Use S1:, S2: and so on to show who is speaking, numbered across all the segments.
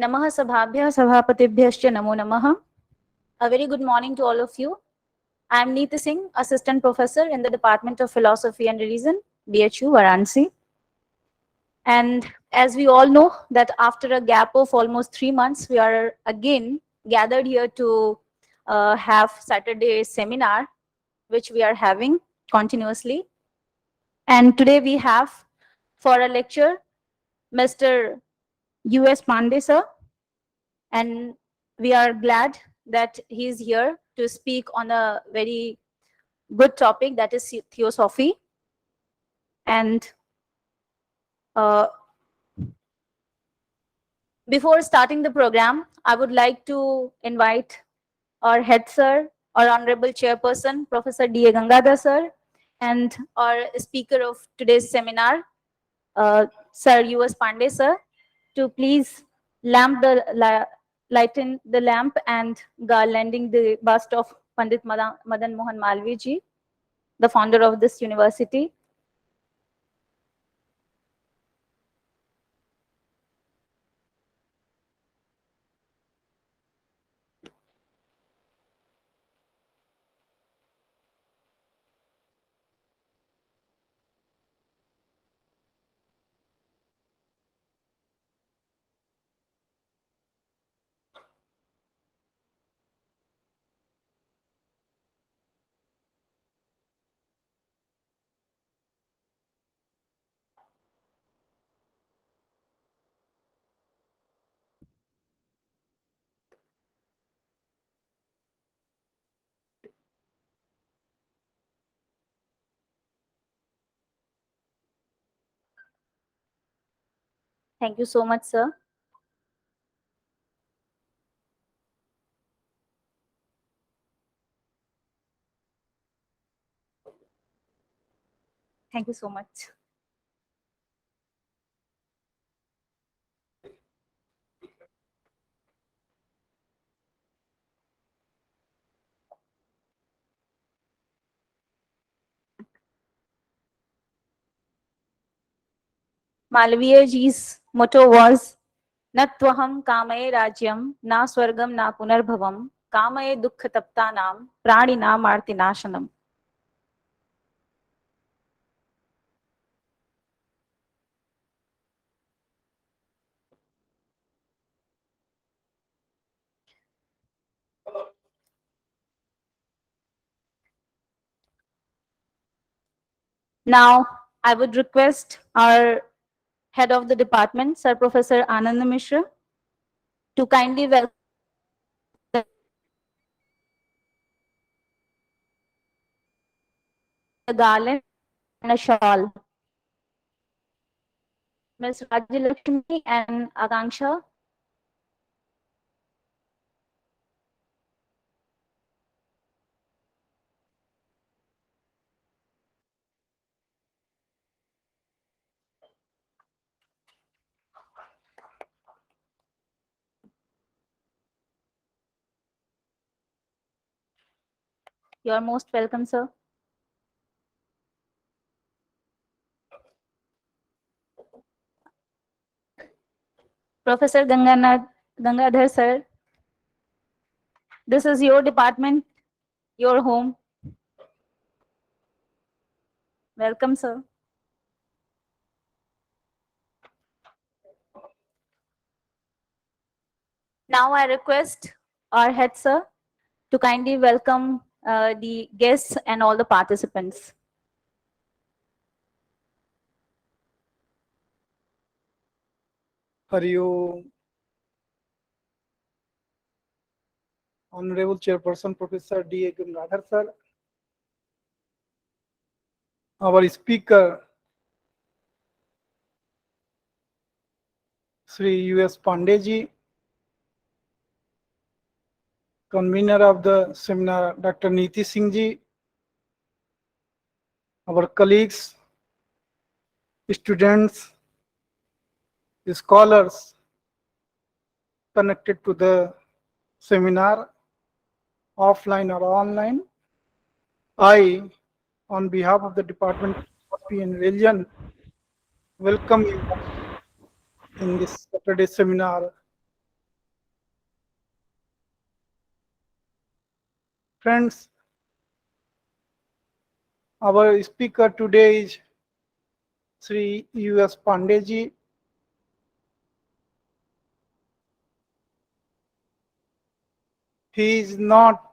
S1: Namaha Sabhabhya Sabhapatibhyascha Namo Namaha. A very good morning to all of you. I am Neeti Singh, Assistant Professor in the Department of Philosophy and Religion, BHU, Varanasi. And as we all know that after a gap of almost 3 months, we are again gathered here to have Saturday seminar, which we are having continuously. And today we have for a lecture, Mr. U.S. Pandey, sir. And we are glad that he is here to speak on a very good topic, that is Theosophy. And before starting the program, I would like to invite our head sir, our honorable chairperson, Professor D.A. Gangadhar sir, and our speaker of today's seminar, Sir U.S. Pandey sir, to please lighten the lamp and garlanding the bust of Pandit Madan Mohan Malviya ji, the founder of this university. Thank you so much, sir. Thank you so much. Malviya ji's motto was, Natvaham kamaye rajyam, na swargam na punarbhavam, kamaye dukkha taptanam, praninam artinashanam. Now, I would request our head of the department, Sir Professor Anand Mishra, to kindly welcome a garland and a shawl. Ms. Rajalakshmi and Akanksha. You are most welcome, sir. Professor Gangadhar, sir, this is your department, your home. Welcome, sir. Now I request our head, sir, to kindly welcome the guests and all the participants.
S2: Hari Om. Honorable Chairperson Professor D.A. Gangadhar sir, our speaker Shri U.S. Pandey ji, convener of the seminar Dr. Neeti Singh ji, our colleagues, students, scholars connected to the seminar, offline or online. I, on behalf of the Department of Philosophy and Religion, welcome you in this Saturday seminar Friends, our speaker today is Shri U.S. Pandey ji. He is not,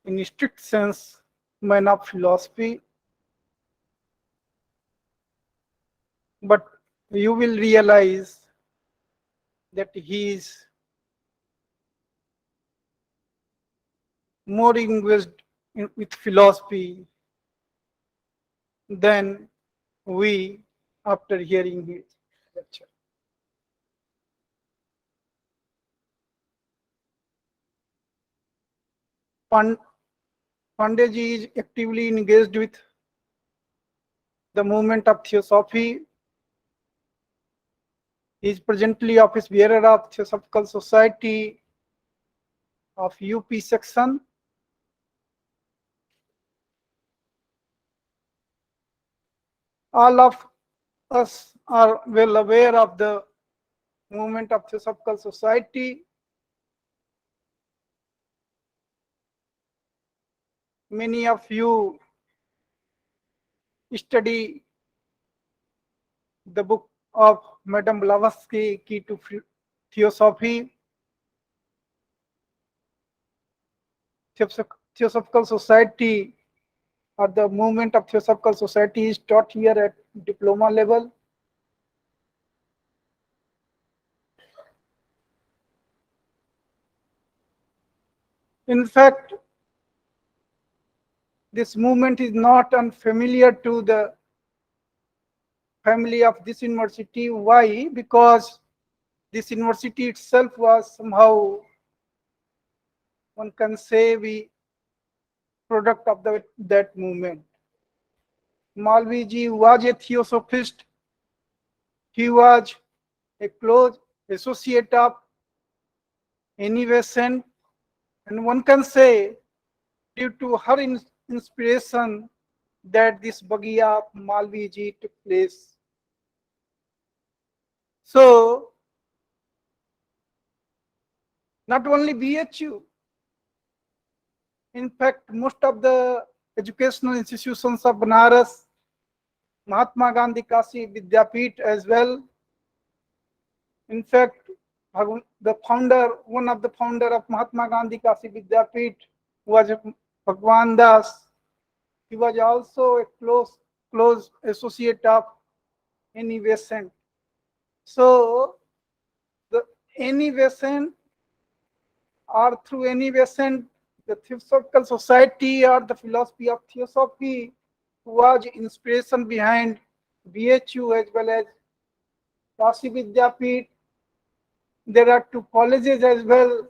S2: in strict sense, man of philosophy, but you will realize that he is more engaged with philosophy than we after hearing his lecture. Pandey ji is actively engaged with the movement of Theosophy. He is presently office bearer of Theosophical Society of UP section. All of us are well aware of the movement of Theosophical Society. Many of you study the book of Madame Blavatsky, Key to Theosophy. Theosophical Society or the movement of Theosophical Society is taught here at diploma level. In fact, this movement is not unfamiliar to the family of this university. Why? Because this university itself was somehow, one can say, we product of that movement. Malviji was a theosophist. He was a close associate of Annie Besant, and one can say, due to her inspiration, that this Baghiya of Malviji took place. So, not only BHU, in fact, most of the educational institutions of Banaras, Mahatma Gandhi Kashi Vidyapeeth as well. In fact, the founder, one of the founder of Mahatma Gandhi Kashi Vidyapeeth was Bhagwan Das. He was also a close associate of Annie Besant. So, the Annie Besant, or through Annie Besant, the Theosophical Society or the philosophy of Theosophy was inspiration behind BHU as well as Kashi Vidyapeeth. There are two colleges as well,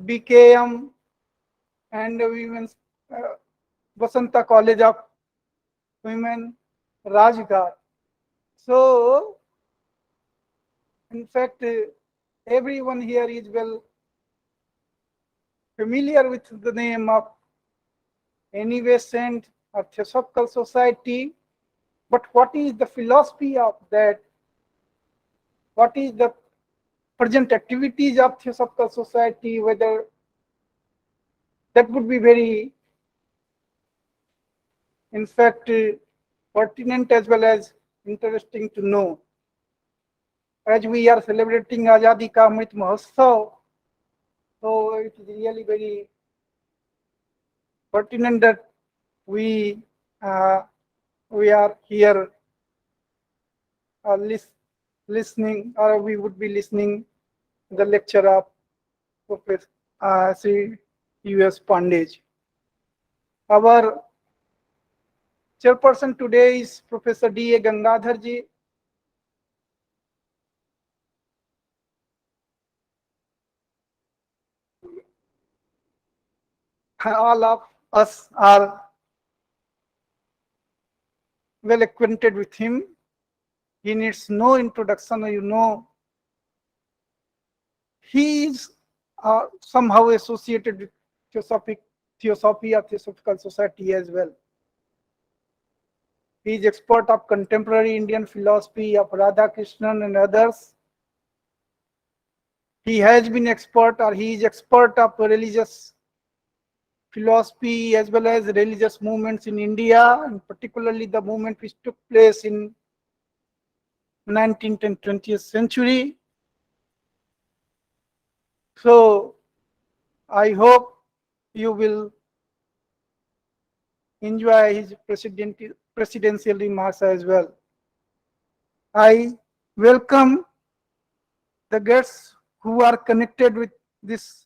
S2: BKM and Women's Basanta College of Women, Rajghat. So, in fact, everyone here is well familiar with the name of Annie Besant or Theosophical Society. But what is the philosophy of that? What is the present activities of Theosophical Society? Whether that would be very, in fact, pertinent as well as interesting to know. As we are celebrating Azadi Ka Amrit Mahotsav, so it is really very pertinent that we are here listening, or we would be listening the lecture of Professor Shri U.S. Pandey. Our chairperson today is Professor D.A. Gangadhar ji. All of us are well acquainted with him. He needs no introduction, you know. He is somehow associated with Theosophy or Theosophical Society as well. He is expert of contemporary Indian philosophy of Radha Krishnan and others. He has been expert, or he is expert of religious philosophy as well as religious movements in India, and particularly the movement which took place in 19th and 20th century. So I hope you will enjoy his presidential remarks as well. I welcome the guests who are connected with this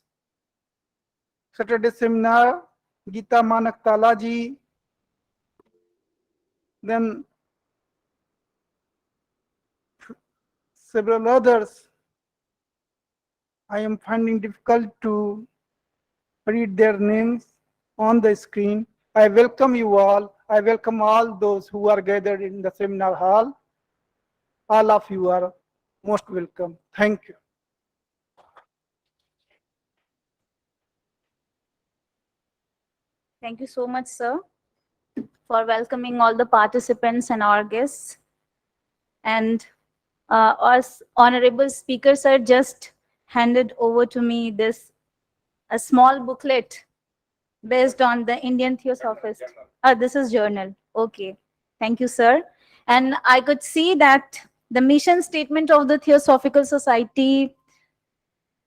S2: Saturday seminar, Geeta Manak Talaji, then several others. I am finding difficult to read their names on the screen. I welcome you all. I welcome all those who are gathered in the seminar hall. All of you are most welcome. Thank you.
S1: Thank you so much, sir, for welcoming all the participants and our guests. And our honorable speaker, sir, just handed over to me a small booklet based on the Indian Theosophist. This is journal. Okay. Thank you, sir. And I could see that the mission statement of the Theosophical Society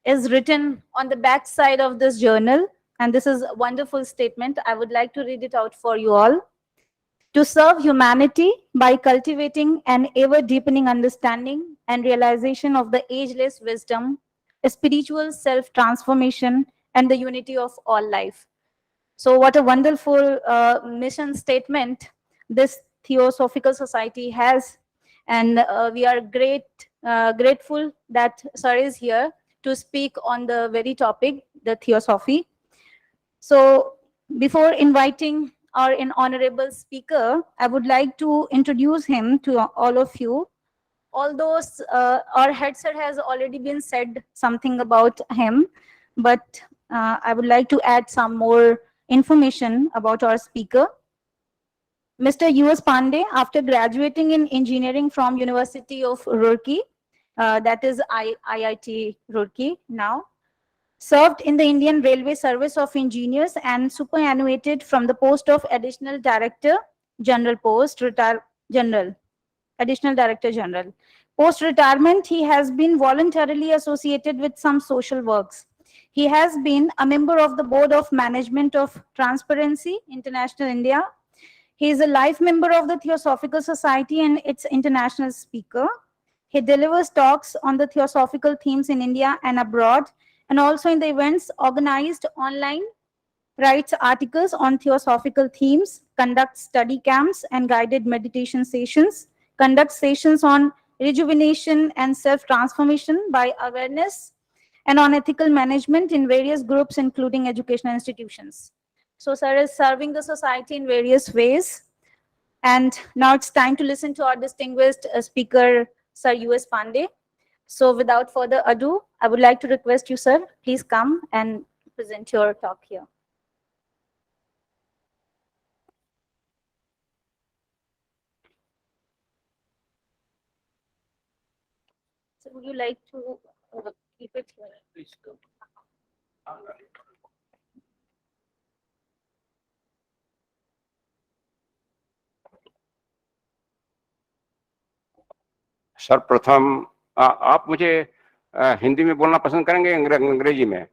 S1: is written on the back side of this journal. And this is a wonderful statement. I would like to read it out for you all. To serve humanity by cultivating an ever-deepening understanding and realization of the ageless wisdom, a spiritual self-transformation, and the unity of all life. So what a wonderful mission statement this Theosophical Society has. And we are grateful that sir is here to speak on the very topic, the Theosophy. So before inviting our honorable speaker, I would like to introduce him to all of you. Although our head sir has already been said something about him, but I would like to add some more information about our speaker. Mr. U.S. Pandey, after graduating in engineering from University of Roorkee, that is IIT Roorkee now, served in the Indian Railway Service of Engineers and superannuated from the post of Additional Director General post, Additional Director General. Post-retirement, he has been voluntarily associated with some social works. He has been a member of the Board of Management of Transparency International India. He is a life member of the Theosophical Society and its international speaker. He delivers talks on the theosophical themes in India and abroad, and also in the events organized online, writes articles on theosophical themes, conducts study camps and guided meditation sessions, conducts sessions on rejuvenation and self-transformation by awareness, and on ethical management in various groups, including educational institutions. So sir is serving the society in various ways. And now it's time to listen to our distinguished speaker, Sir U.S. Pandey. So without further ado, I would like to request you, sir, please come and present your talk here. So would you like to keep it here?
S3: Please go. सर्वप्रथम आप मुझे हिंदी में बोलना पसंद करेंगे अंग्रेजी में,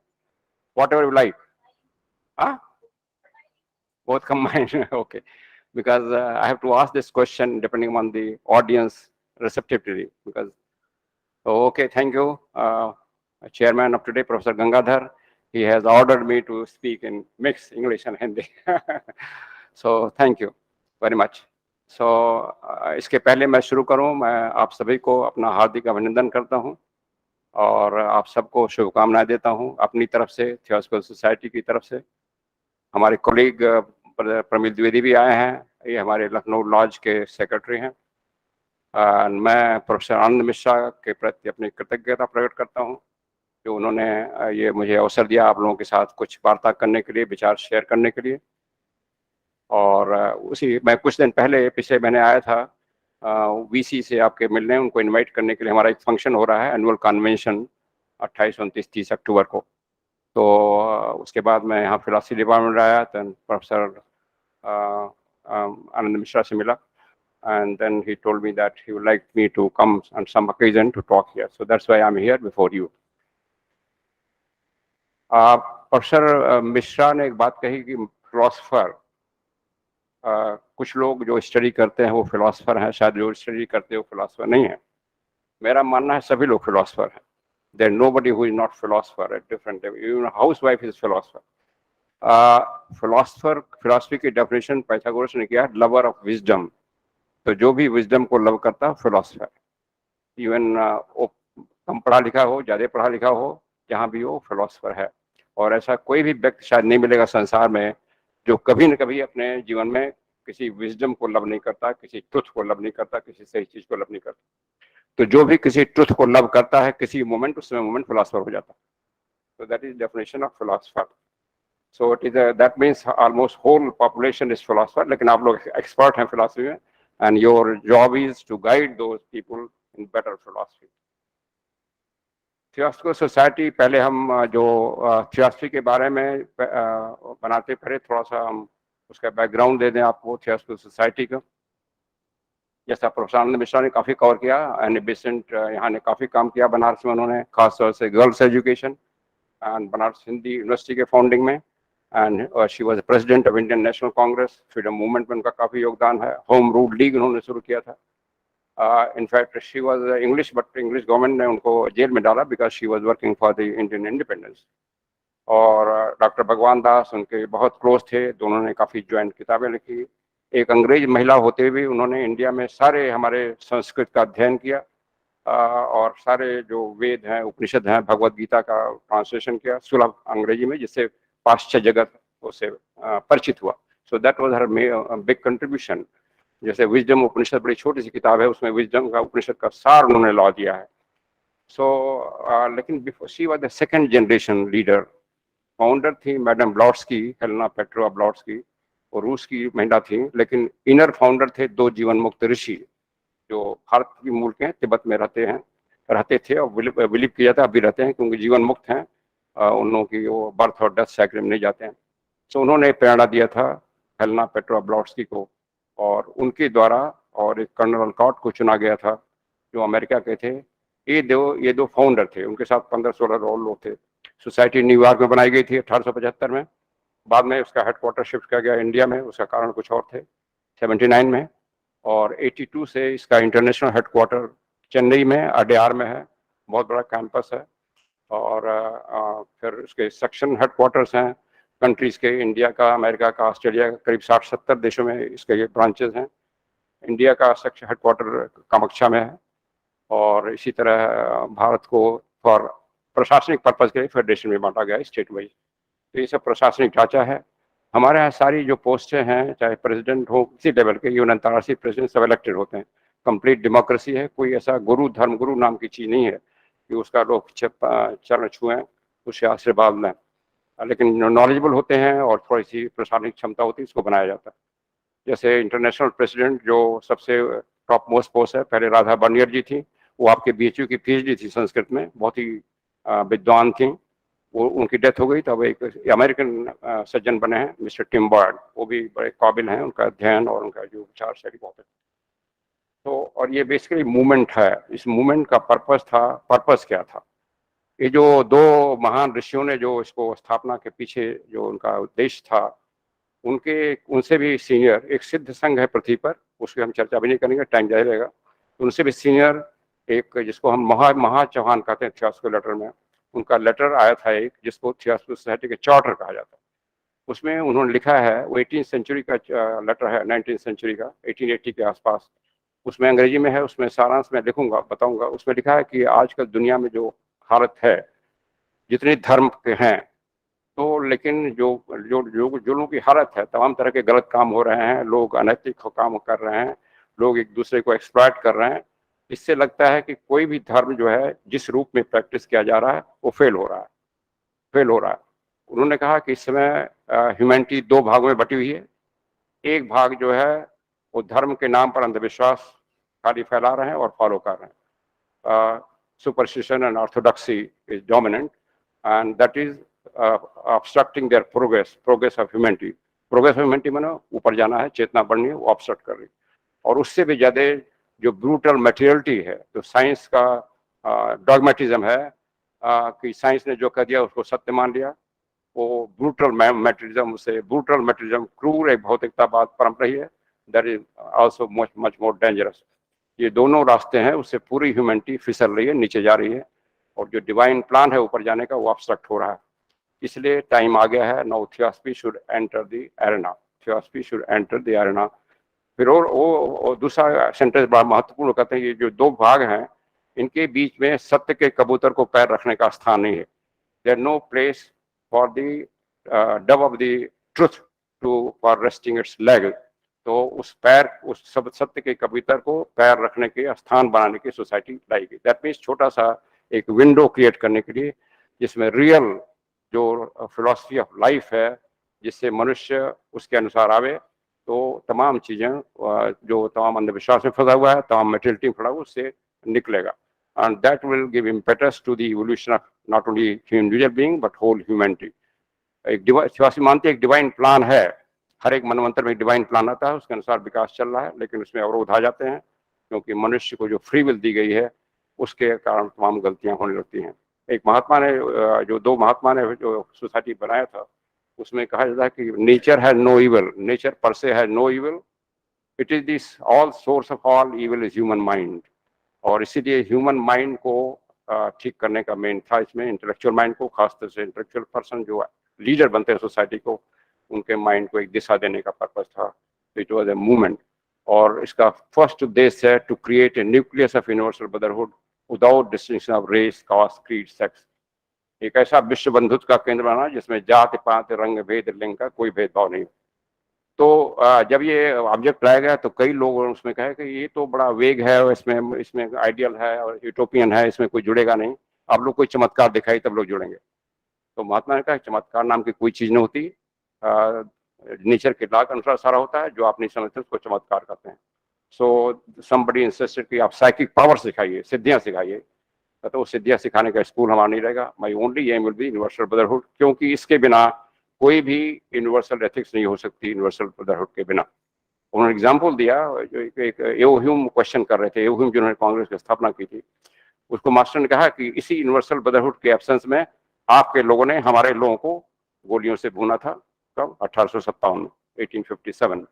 S3: what ever you like? both combined. Okay, because I have to ask this question depending on the audience receptivity. Because okay, thank you, Chairman of today, Professor Gangadhar. He has ordered me to speak in mixed English and Hindi. So thank you very much. So इसके पहले मैं शुरू करूं, मैं आप सभी को अपना हार्दिक अभिनंदन करता हूं और आप सबको शुभकामनाएं देता हूं अपनी तरफ से, थियोसॉफिकल सोसाइटी की तरफ से। हमारे कोलीग प्रमिल द्विवेदी भी आए हैं, ये हमारे लखनऊ लॉज के सेक्रेटरी हैं। मैं प्रोफेसर आनंद मिश्रा के प्रति अपनी कृतज्ञता प्रकट करता हूं कि उन्होंने ये मुझे अवसर दिया आप लोगों के साथ कुछ वार्ता करने के लिए, विचार शेयर करने के लिए। और उसी मैं कुछ दिन पहले पिछले महीने आया था वीसी से आपके मिलने, उनको इनवाइट करने के लिए। हमारा एक फंक्शन हो रहा है, एनुअल कन्वेंशन 28, 29, 30 अक्टूबर को। तो उसके बाद मैं यहाँ फिलोसफी डिपार्टमेंट आया, then प्रोफेसर आनंद मिश्रा से मिला, and then he told me that he would like me to come on some occasion to talk here. So that's why I'm here before you. Professor Mishra ने एक बात कही कि फिलोसफर, कुछ लोग जो स्टडी करते हैं वो फिलोसफर हैं, शायद जो स्टडी करते हैं वो फिलोसफर नहीं है। मेरा मानना है सभी लोग फिलोसफर हैं। There nobody who is not philosopher at different level. Even a housewife is philosopher. Philosopher, philosophy की डेफिनेशन पाइथागोरस ने किया लवर ऑफ विजडम। तो जो भी विजडम को लव करता है फिलोसफर। इवन कम पढ़ा लिखा हो, ज्यादा पढ़ा लिखा हो, जहाँ भी हो फिलोसफर है। और ऐसा कोई भी व्यक्ति शायद नहीं मिलेगा संसार में जो कभी न कभी अपने जीवन में किसी विजडम को लव नहीं करता, किसी ट्रुथ को लव नहीं करता, किसी सही चीज को लव नहीं करता। तो जो भी किसी ट्रुथ को लव करता है किसी मोमेंट, उसमें मोमेंट फिलोसफर हो जाता है। So that is definition of philosopher. So it is that means almost whole population is philosopher. लेकिन आप लोग expert हैं philosophy में, and your job is to guide those people in better philosophy. Theosophical society, पहले हम जो theosophy के बारे में बनाते पहले थोड़ा सा हम उसका बैकग्राउंड दे दें आपको Theosophical society का। जैसा प्रोफेसर आनंद मिश्रा ने काफी कवर किया, एंड बेसेंट यहाँ ने काफी काम किया बनारस में, उन्होंने खासतौर से girls education and Banaras Hindi university के फाउंडिंग में, and she was president of Indian national Congress. Freedom movement में उनका काफी योगदान है। होम रूल लीग उन्होंने शुरू किया था। In fact she was English, but English government ने उनको जेल में डाला because she was working for the Indian independence. और डॉक्टर भगवान दास उनके बहुत क्लोज थे, दोनों ने काफी ज्वाइंट किताबें लिखी। एक अंग्रेज महिला होते हुए उन्होंने इंडिया में सारे हमारे संस्कृत का अध्ययन किया, और सारे जो वेद हैं, उपनिषद हैं, भगवत गीता का ट्रांसलेशन किया सुलभ अंग्रेजी में, जिससे पाश्चात्य जगत उससे परिचित हुआ। So that was her big contribution. जैसे विजडम उपनिषद बड़ी छोटी सी किताब है, उसमें विजडम का उपनिषद का सार उन्होंने ला दिया है। सो लेकिन before she was the second generation leader. Founder थी मैडम ब्लॉट्स्की, हेलेना पेट्रोवा ब्लॉट्स्की, और रूस की महिला थी। लेकिन इनर फाउंडर थे दो जीवन मुक्त ऋषि जो भारत की मूल के तिब्बत में रहते थे, और बिलीव किया जाता है अभी रहते हैं, क्योंकि जीवन मुक्त हैं, उन लोगों की वो बर्थ और डेथ साइकिल में नहीं जाते हैं। सो उन्होंने प्रेरणा दिया था हेलेना पेट्रोवा ब्लॉट्स्की को, और उनके द्वारा और एक कर्नल अलकॉट को चुना गया था जो अमेरिका के थे। ये दो फाउंडर थे, उनके साथ 15-16 और लोग थे। सोसाइटी न्यूयॉर्क में बनाई गई थी 1875 में। बाद में उसका हेडक्वार्टर शिफ्ट किया गया इंडिया में, उसका कारण कुछ और थे 79 में। और 82 से इसका इंटरनेशनल हेडक्वार्टर चेन्नई में अड्यार में है, बहुत बड़ा कैंपस है। और फिर उसके सेक्शन हेडक्वार्टर्स हैं कंट्रीज के, इंडिया का, अमेरिका का, ऑस्ट्रेलिया का, करीब 60-70 देशों में इसके ये ब्रांचेज हैं। इंडिया का सेक्शन हेडक्वार्टर कामाख्या में है। और इसी तरह भारत को फॉर प्रशासनिक पर्पज के लिए फेडरेशन में बांटा गया स्टेट वाइज। तो ये सब प्रशासनिक ढांचा है। हमारे यहाँ सारी जो पोस्टें हैं, चाहे प्रेसिडेंट हो किसी लेवल के, ये अंतर्राष्ट्रीय प्रेसिडेंट सब इलेक्टेड होते हैं। कंप्लीट डेमोक्रेसी है, कोई ऐसा गुरु, धर्म गुरु नाम की चीज़ नहीं है कि उसका लोग चरण छुएं, उससे आशीर्वाद लें। लेकिन नॉलेजेबल होते हैं और थोड़ी सी प्रशासनिक क्षमता होती है, इसको बनाया जाता है। जैसे इंटरनेशनल प्रेसिडेंट जो सबसे टॉप मोस्ट पोस्ट है, पहले राधा बनियर जी थी, वो आपके BHU की PhD थी संस्कृत में, बहुत ही विद्वान थी। वो उनकी डेथ हो गई, तब एक अमेरिकन सज्जन बने हैं मिस्टर टिम बर्ड, वो भी बड़े काबिल हैं, उनका अध्ययन और उनका जो विचार शैली बहुत है। तो और ये बेसिकली मूवमेंट है। इस मूवमेंट का पर्पस क्या था? ये जो दो महान ऋषियों ने जो इसको स्थापना के पीछे जो उनका उद्देश्य था, उनसे भी सीनियर एक सिद्ध संघ है पृथ्वी पर, उसकी हम चर्चा भी नहीं करेंगे, टाइम जारी रहेगा। उनसे भी सीनियर एक, जिसको हम महा चौहान कहते हैं थियोसॉफिकल लेटर में, उनका लेटर आया था एक, जिसको थियोसॉफिकल सोसाइटी के चार्टर कहा जाता है। उसमें उन्होंने लिखा है, वो 18th सेंचुरी का लेटर है, 19th सेंचुरी का, 1880 के आसपास। उसमें अंग्रेजी में है, उसमें सारांश में लिखूंगा, बताऊंगा। उसमें लिखा है कि आजकल दुनिया में जो हालत है, जितने धर्म के हैं, तो लेकिन जो लोगों की हालत है, तमाम तरह के गलत काम हो रहे हैं, लोग अनैतिक काम कर रहे हैं, लोग एक दूसरे को एक्सप्लॉइट कर रहे हैं। इससे लगता है कि कोई भी धर्म जो है जिस रूप में प्रैक्टिस किया जा रहा है वो फेल हो रहा है। उन्होंने कहा कि इस समय ह्यूमैनिटी दो भागों में बटी हुई है। एक भाग जो है वो धर्म के नाम पर अंधविश्वास खाली फैला रहे हैं और फॉलो कर रहे हैं। superstition and orthodoxy is dominant, and that is obstructing their progress of humanity. Progress of humanity मानो ऊपर जाना है, चेतना बढ़नी है, वो obstruct कर रही। और उससे भी ज़्यादा जो ब्रूटल मटेरियलिटी है, तो साइंस का डॉगमेटिज्म है कि साइंस ने जो कह दिया उसको सत्य मान लिया, वो ब्रूटल मटेरियलिज्म क्रूर एक भौतिकतावाद परंपरा ही है, that is also much more dangerous. ये दोनों रास्ते हैं, उससे पूरी ह्यूमैनिटी फिसल रही है, नीचे जा रही है, और जो डिवाइन प्लान है ऊपर जाने का वो ऑब्स्ट्रक्ट हो रहा है। इसलिए टाइम आ गया है, now theosophy should enter the arena, theosophy should enter the arena. फिर और दूसरा सेंटेंस बड़ा महत्वपूर्ण कहते हैं, ये जो दो भाग हैं इनके बीच में सत्य के कबूतर को पैर रखने का स्थान नहीं है। There no place for the dove of the truth to for resting its leg. तो उस सब सत्य के कबूतर को पैर रखने के स्थान बनाने की सोसाइटी लाई गई। दैट मीन्स छोटा सा एक विंडो क्रिएट करने के लिए जिसमें रियल जो फिलॉसफी ऑफ लाइफ है, जिससे मनुष्य उसके अनुसार आवे, तो तमाम चीजें जो तमाम अंधविश्वास में फंसा हुआ है, तमाम मेटेरियलिटी में फंसा हुआ, उससे निकलेगा। And that will give impetus to the evolution of not only individual being but whole humanity. एक थियोसॉफी मानती है एक डिवाइन प्लान है, हर एक मनवंतर में एक डिवाइन प्लान आता है, उसके अनुसार विकास चल रहा है, लेकिन उसमें अवरोध आ जाते हैं क्योंकि मनुष्य को जो फ्री विल दी गई है उसके कारण तमाम गलतियां होने लगती हैं। एक महात्मा ने जो दो महात्मा ने जो सोसाइटी बनाया था, उसमें कहा जाता है कि nature has no evil, nature per has no evil, it is this all source of all evil is human mind. और इसीलिए ह्यूमन माइंड को ठीक करने का मेन था इसमें, इंटेलेक्चुअल माइंड को, खासतौर से इंटेलेक्चुअल पर्सन जो लीडर बनते हैं सोसाइटी को, उनके माइंड को एक दिशा देने का पर्पस था। इट वॉज ए मूवमेंट, और इसका फर्स्ट उद्देश्य है to create a nucleus of universal brotherhood without distinction of race, caste, creed, sex. एक ऐसा विश्व बंधुत्व का केंद्र बना जिसमें जाति पात रंग भेद लिंग का कोई भेदभाव नहीं। तो जब ये ऑब्जेक्ट लाया गया तो कई लोग उसमें कहे कि ये तो बड़ा वेग है, और इसमें आइडियल है और यूटोपियन है, इसमें कोई जुड़ेगा नहीं, आप लोग कोई चमत्कार दिखाई तब लोग जुड़ेंगे। तो महात्मा ने कहा चमत्कार नाम की कोई चीज नहीं होती, नेचर के लॉ के अनुसार सारा होता है, जो आप नहीं समझते उसको चमत्कार कहते हैं। सो समबडी इंसिस्टेड कि आप साइकिक पावर सिखाइए, सिद्धियां सिखाइए, तो सिद्धियां सिखाने का स्कूल हमारा नहीं रहेगा। My only aim will be universal brotherhood, क्योंकि इसके बिना कोई भी यूनिवर्सल एथिक्स नहीं हो सकती, यूनिवर्सल ब्रदरहुड के बिना। उन्होंने एग्जाम्पल दिया, जो एक एओह्यूम क्वेश्चन कर रहे थे, एओह्यूम जिन्होंने कांग्रेस की स्थापना की थी, उसको मास्टर ने कहा कि इसी यूनिवर्सल ब्रदरहुड के एब्सेंस में आपके लोगों ने हमारे लोगों को गोलियों से भूना था, कब? 1857 में, 1857।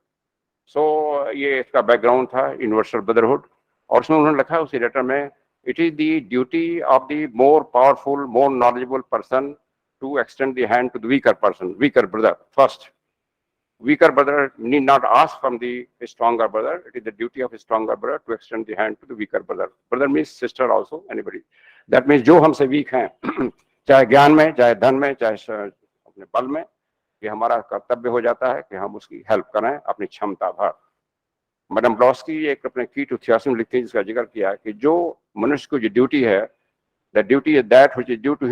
S3: सो ये इसका बैकग्राउंड था यूनिवर्सल ब्रदरहुड। और उसमें उन्होंने लिखा उसी लेटर में, it is the duty of the more powerful, more knowledgeable person to extend the hand to the weaker person, weaker brother first. Weaker brother need not ask from the stronger brother. It is the duty of a stronger brother to extend the hand to the weaker brother. Brother means sister also, anybody. That means जो हमसे weak हैं, चाहे ज्ञान में, चाहे धन में, चाहे अपने बल में, ये हमारा कर्तव्य हो जाता है कि हम उसकी हेल्प करें अपनी क्षमता भर। मैडम ब्लॉस्की एक अपने की टू थियोसॉफी में लिखती है, जिसका जिक्र किया है कि जो मनुष्य को जो ड्यूटी है, the duty is that which is due to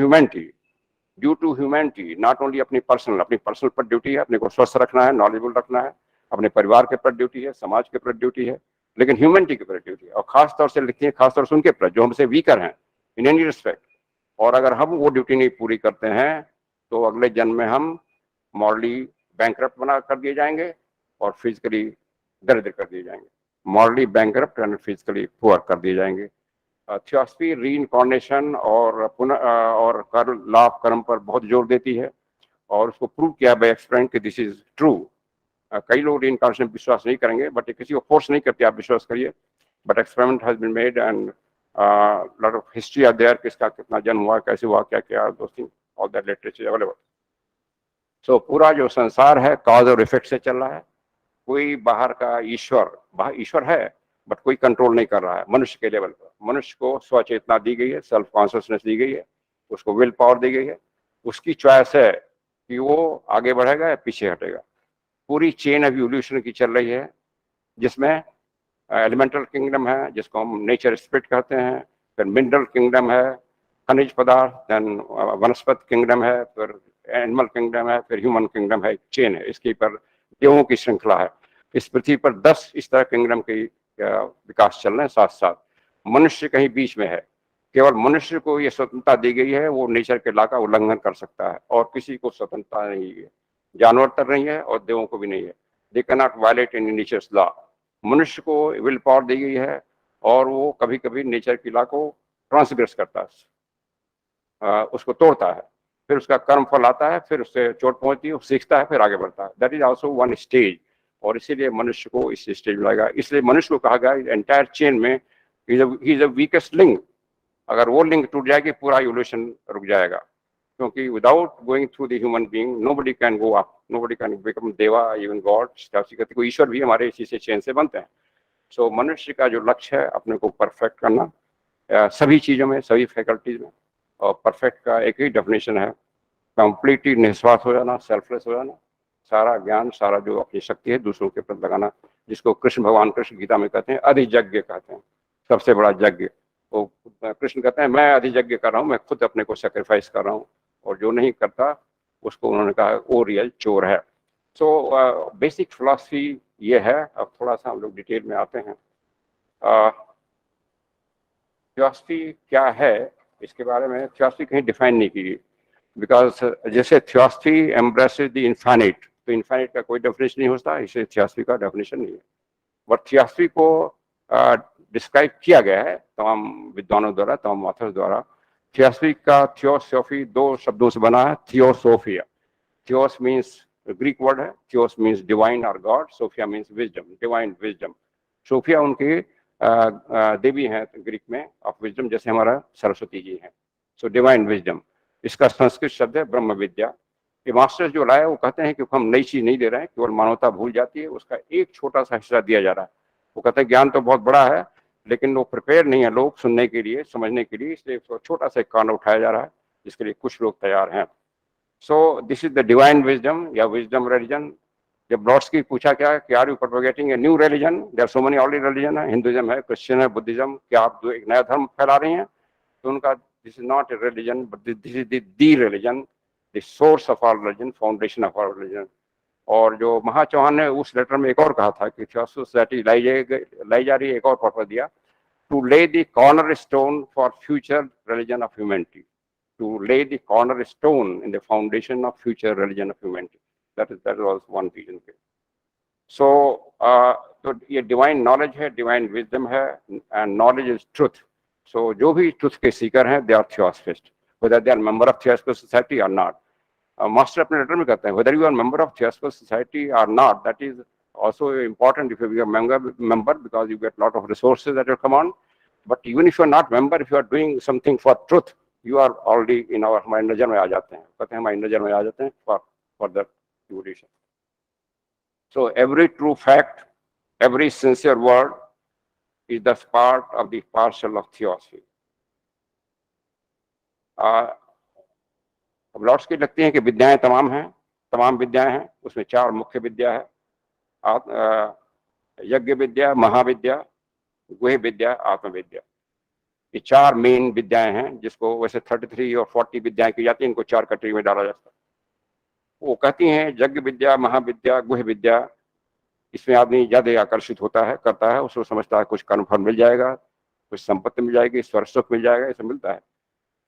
S3: humanity, not only अपनी पर्सनल पर ड्यूटी है, अपने को स्वस्थ रखना है, नॉलेजेबल रखना है, अपने परिवार के प्रति ड्यूटी है, समाज के प्रति ड्यूटी है, लेकिन ह्यूमैनिटी के प्रति ड्यूटी है। और खासतौर से लिखती है, खासतौर से उनके प्रति जो हमसे वीकर हैं इन एनी रिस्पेक्ट। और अगर हम वो ड्यूटी नहीं पूरी करते हैं तो अगले जन्म में हम मॉरली बैंकरप्ट बना कर दिए जाएंगे और फिजिकली दरिद्र कर दिए जाएंगे, morally bankrupt and physically poor कर दिए जाएंगे। थियोसॉफी रीइंकार्नेशन और लॉ ऑफ कर्म पर बहुत जोर देती है, और उसको प्रूव किया बाय एक्सपेरिमेंट कि दिस इज ट्रू। कई लोग रीइंकार्नेशन विश्वास नहीं करेंगे, बट किसी को फोर्स नहीं करते आप विश्वास करिए, but experiment has been made and lot of history are there, किसका कितना जन्म हुआ, कैसे हुआ, क्या क्या, दोस्ती, all that literature available. So पूरा जो संसार है कॉज और इफेक्ट से चल रहा है। कोई बाहर का ईश्वर है बट कोई कंट्रोल नहीं कर रहा है मनुष्य के लेवल पर। मनुष्य को स्वचेतना दी गई है, सेल्फ कॉन्शियसनेस दी गई है, उसको विल पावर दी गई है, उसकी चॉइस है कि वो आगे बढ़ेगा या पीछे हटेगा। पूरी चेन ऑफ इवोल्यूशन की चल रही है, जिसमें एलिमेंटल किंगडम है जिसको हम नेचर स्पिरिट कहते हैं, फिर मिनरल किंगडम है, खनिज पदार्थ, देन वनस्पति किंगडम है, फिर एनिमल किंगडम है, फिर ह्यूमन किंगडम है। चेन है, इसके पर देवों की श्रृंखला है। इस पृथ्वी पर 10 इस तरह किंगडम के विकास चल रहे हैं साथ साथ। मनुष्य कहीं बीच में है, केवल मनुष्य को ये स्वतंत्रता दी गई है, वो नेचर के लॉ का उल्लंघन कर सकता है, और किसी को स्वतंत्रता नहीं है। जानवर तक नहीं है और देवों को भी नहीं है। They can not violate any nature's law. मनुष्य को विल पावर दी गई है और वो कभी कभी नेचर की लॉ को ट्रांसग्रेस करता है, उसको तोड़ता है, फिर उसका कर्म फल आता है, फिर उससे चोट पहुंचती है, वो सीखता है, फिर आगे बढ़ता है। That is also one stage, और इसीलिए मनुष्य को इस स्टेज में लाएगा। इसलिए मनुष्य को कहा गया एंटायर चेन में he is the weakest link. अगर वो लिंक टूट जाएगी पूरा इवोल्यूशन रुक जाएगा, क्योंकि without going through the human being nobody can go up, nobody can become देवा, इवन गॉड। कोई ईश्वर भी हमारे इसी से चेन से बनते हैं। सो मनुष्य का जो लक्ष्य है अपने को परफेक्ट करना, सभी चीजों में, सभी फैकल्टीज में। और परफेक्ट का एक ही डेफिनेशन है, कंप्लीटली निस्वार्थ हो जाना, सेल्फलेस हो जाना, सारा ज्ञान, सारा जो अपनी शक्ति है दूसरों के प्रति लगाना, जिसको कृष्ण भगवान कृष्ण गीता में कहते हैं अधियज्ञ कहते हैं, सबसे बड़ा यज्ञ। वो कृष्ण कहते हैं मैं अधियज्ञ कर रहा हूँ, मैं खुद अपने को सेक्रीफाइस कर रहा हूँ, और जो नहीं करता उसको उन्होंने कहा वो रियल चोर है। सो बेसिक फिलॉसफी ये है। अब थोड़ा सा हम लोग डिटेल में आते हैं। थियोसॉफी क्या है, इसके बारे में थियोसॉफी कहीं डिफाइन नहीं की, बिकॉज जैसे थियोसॉफी एम्ब्रेसेस द इनफाइनाइट, तो इनफाइनाइट का कोई डेफिनेशन नहीं होता, इसलिए थियोसॉफी का डेफिनेशन नहीं है। बट थियोसॉफी को डिस्क्राइब किया गया है तमाम विद्वानों द्वारा, तमाम ऑथर्स द्वारा। थियोसॉफी का थियोसॉफी दो शब्दों से बना है, theosophia. Theos means Greek word है, थियोस मीन्स डिवाइन और god, sophia means wisdom, divine wisdom. Sophia उनकी देवी हैं ग्रीक में ऑफ विजडम, जैसे हमारा सरस्वती जी हैं। सो डिवाइन विजडम, इसका संस्कृत शब्द है ब्रह्म विद्या। ये मास्टर्स जो लाए वो कहते हैं कि हम नई चीज नहीं दे रहे हैं, केवल मानवता भूल जाती है, उसका एक छोटा सा हिस्सा दिया जा रहा है। वो कहते हैं ज्ञान तो बहुत बड़ा है, लेकिन लोग प्रिपेयर नहीं है लोग सुनने के लिए, समझने के लिए, इसलिए छोटा सा कान उठाया जा रहा है, जिसके लिए कुछ लोग तैयार हैं। So this is the divine wisdom या विजडम रिलीजन। जब ब्रॉड्सकी पूछा क्या कि are you propagating a new religion, there are so many already religion है, हिंदुइज्म है, क्रिश्चियन है, बुद्धिज्म, क्या आप जो एक नया धर्म फैला रही हैं? तो उनका this is not a religion but this is the religion, the source of our religion, foundation of our religion. और जो महा चौहान ने उस लेटर में एक और कहा था कि थियोसॉफी सोसाइटी लाई जा रही है, एक और पर्पस दिया, टू ले the corner stone for future religion of humanity, to lay the cornerstone in the foundation of future religion of humanity. That was one reason. So तो ये डिवाइन नॉलेज है, डिवाइन विजडम है, and knowledge is truth. So जो भी truth के seeker हैं they are theosophists, whether they are member of Theosophical Society or not. Master अपने letter में कहते हैं whether you are member of Theosophical Society or not, that is also important if you are member because you get lot of resources that will come on. But even if you are not member, if you are doing something for truth, you are already in our, हमारे नजर में आ जाते हैं, कहते हैं हमारी नजर में आ जाते हैं for the evolution. So every true fact, every sincere word is the part of the parcel of theosophy. अब लॉर्ड्स की लगती हैं कि विद्याएं तमाम हैं, तमाम विद्याएं हैं, उसमें चार मुख्य विद्या है, यज्ञ विद्या, महाविद्या, गुह्य विद्या, आत्मविद्या। ये चार मेन विद्याएं हैं, जिसको वैसे 33 और 40 विद्याएं की जाती हैं, इनको चार कैटेगरी में डाला जाता है। वो कहती हैं यज्ञ विद्या, महाविद्या, गुह्य विद्या, इसमें आदमी ज्यादा आकर्षित होता है, करता है, उसको समझता है कुछ कर्मफल मिल जाएगा, कुछ संपत्ति मिल जाएगी, स्वर्ग सुख मिल जाएगा, ये सब मिलता है।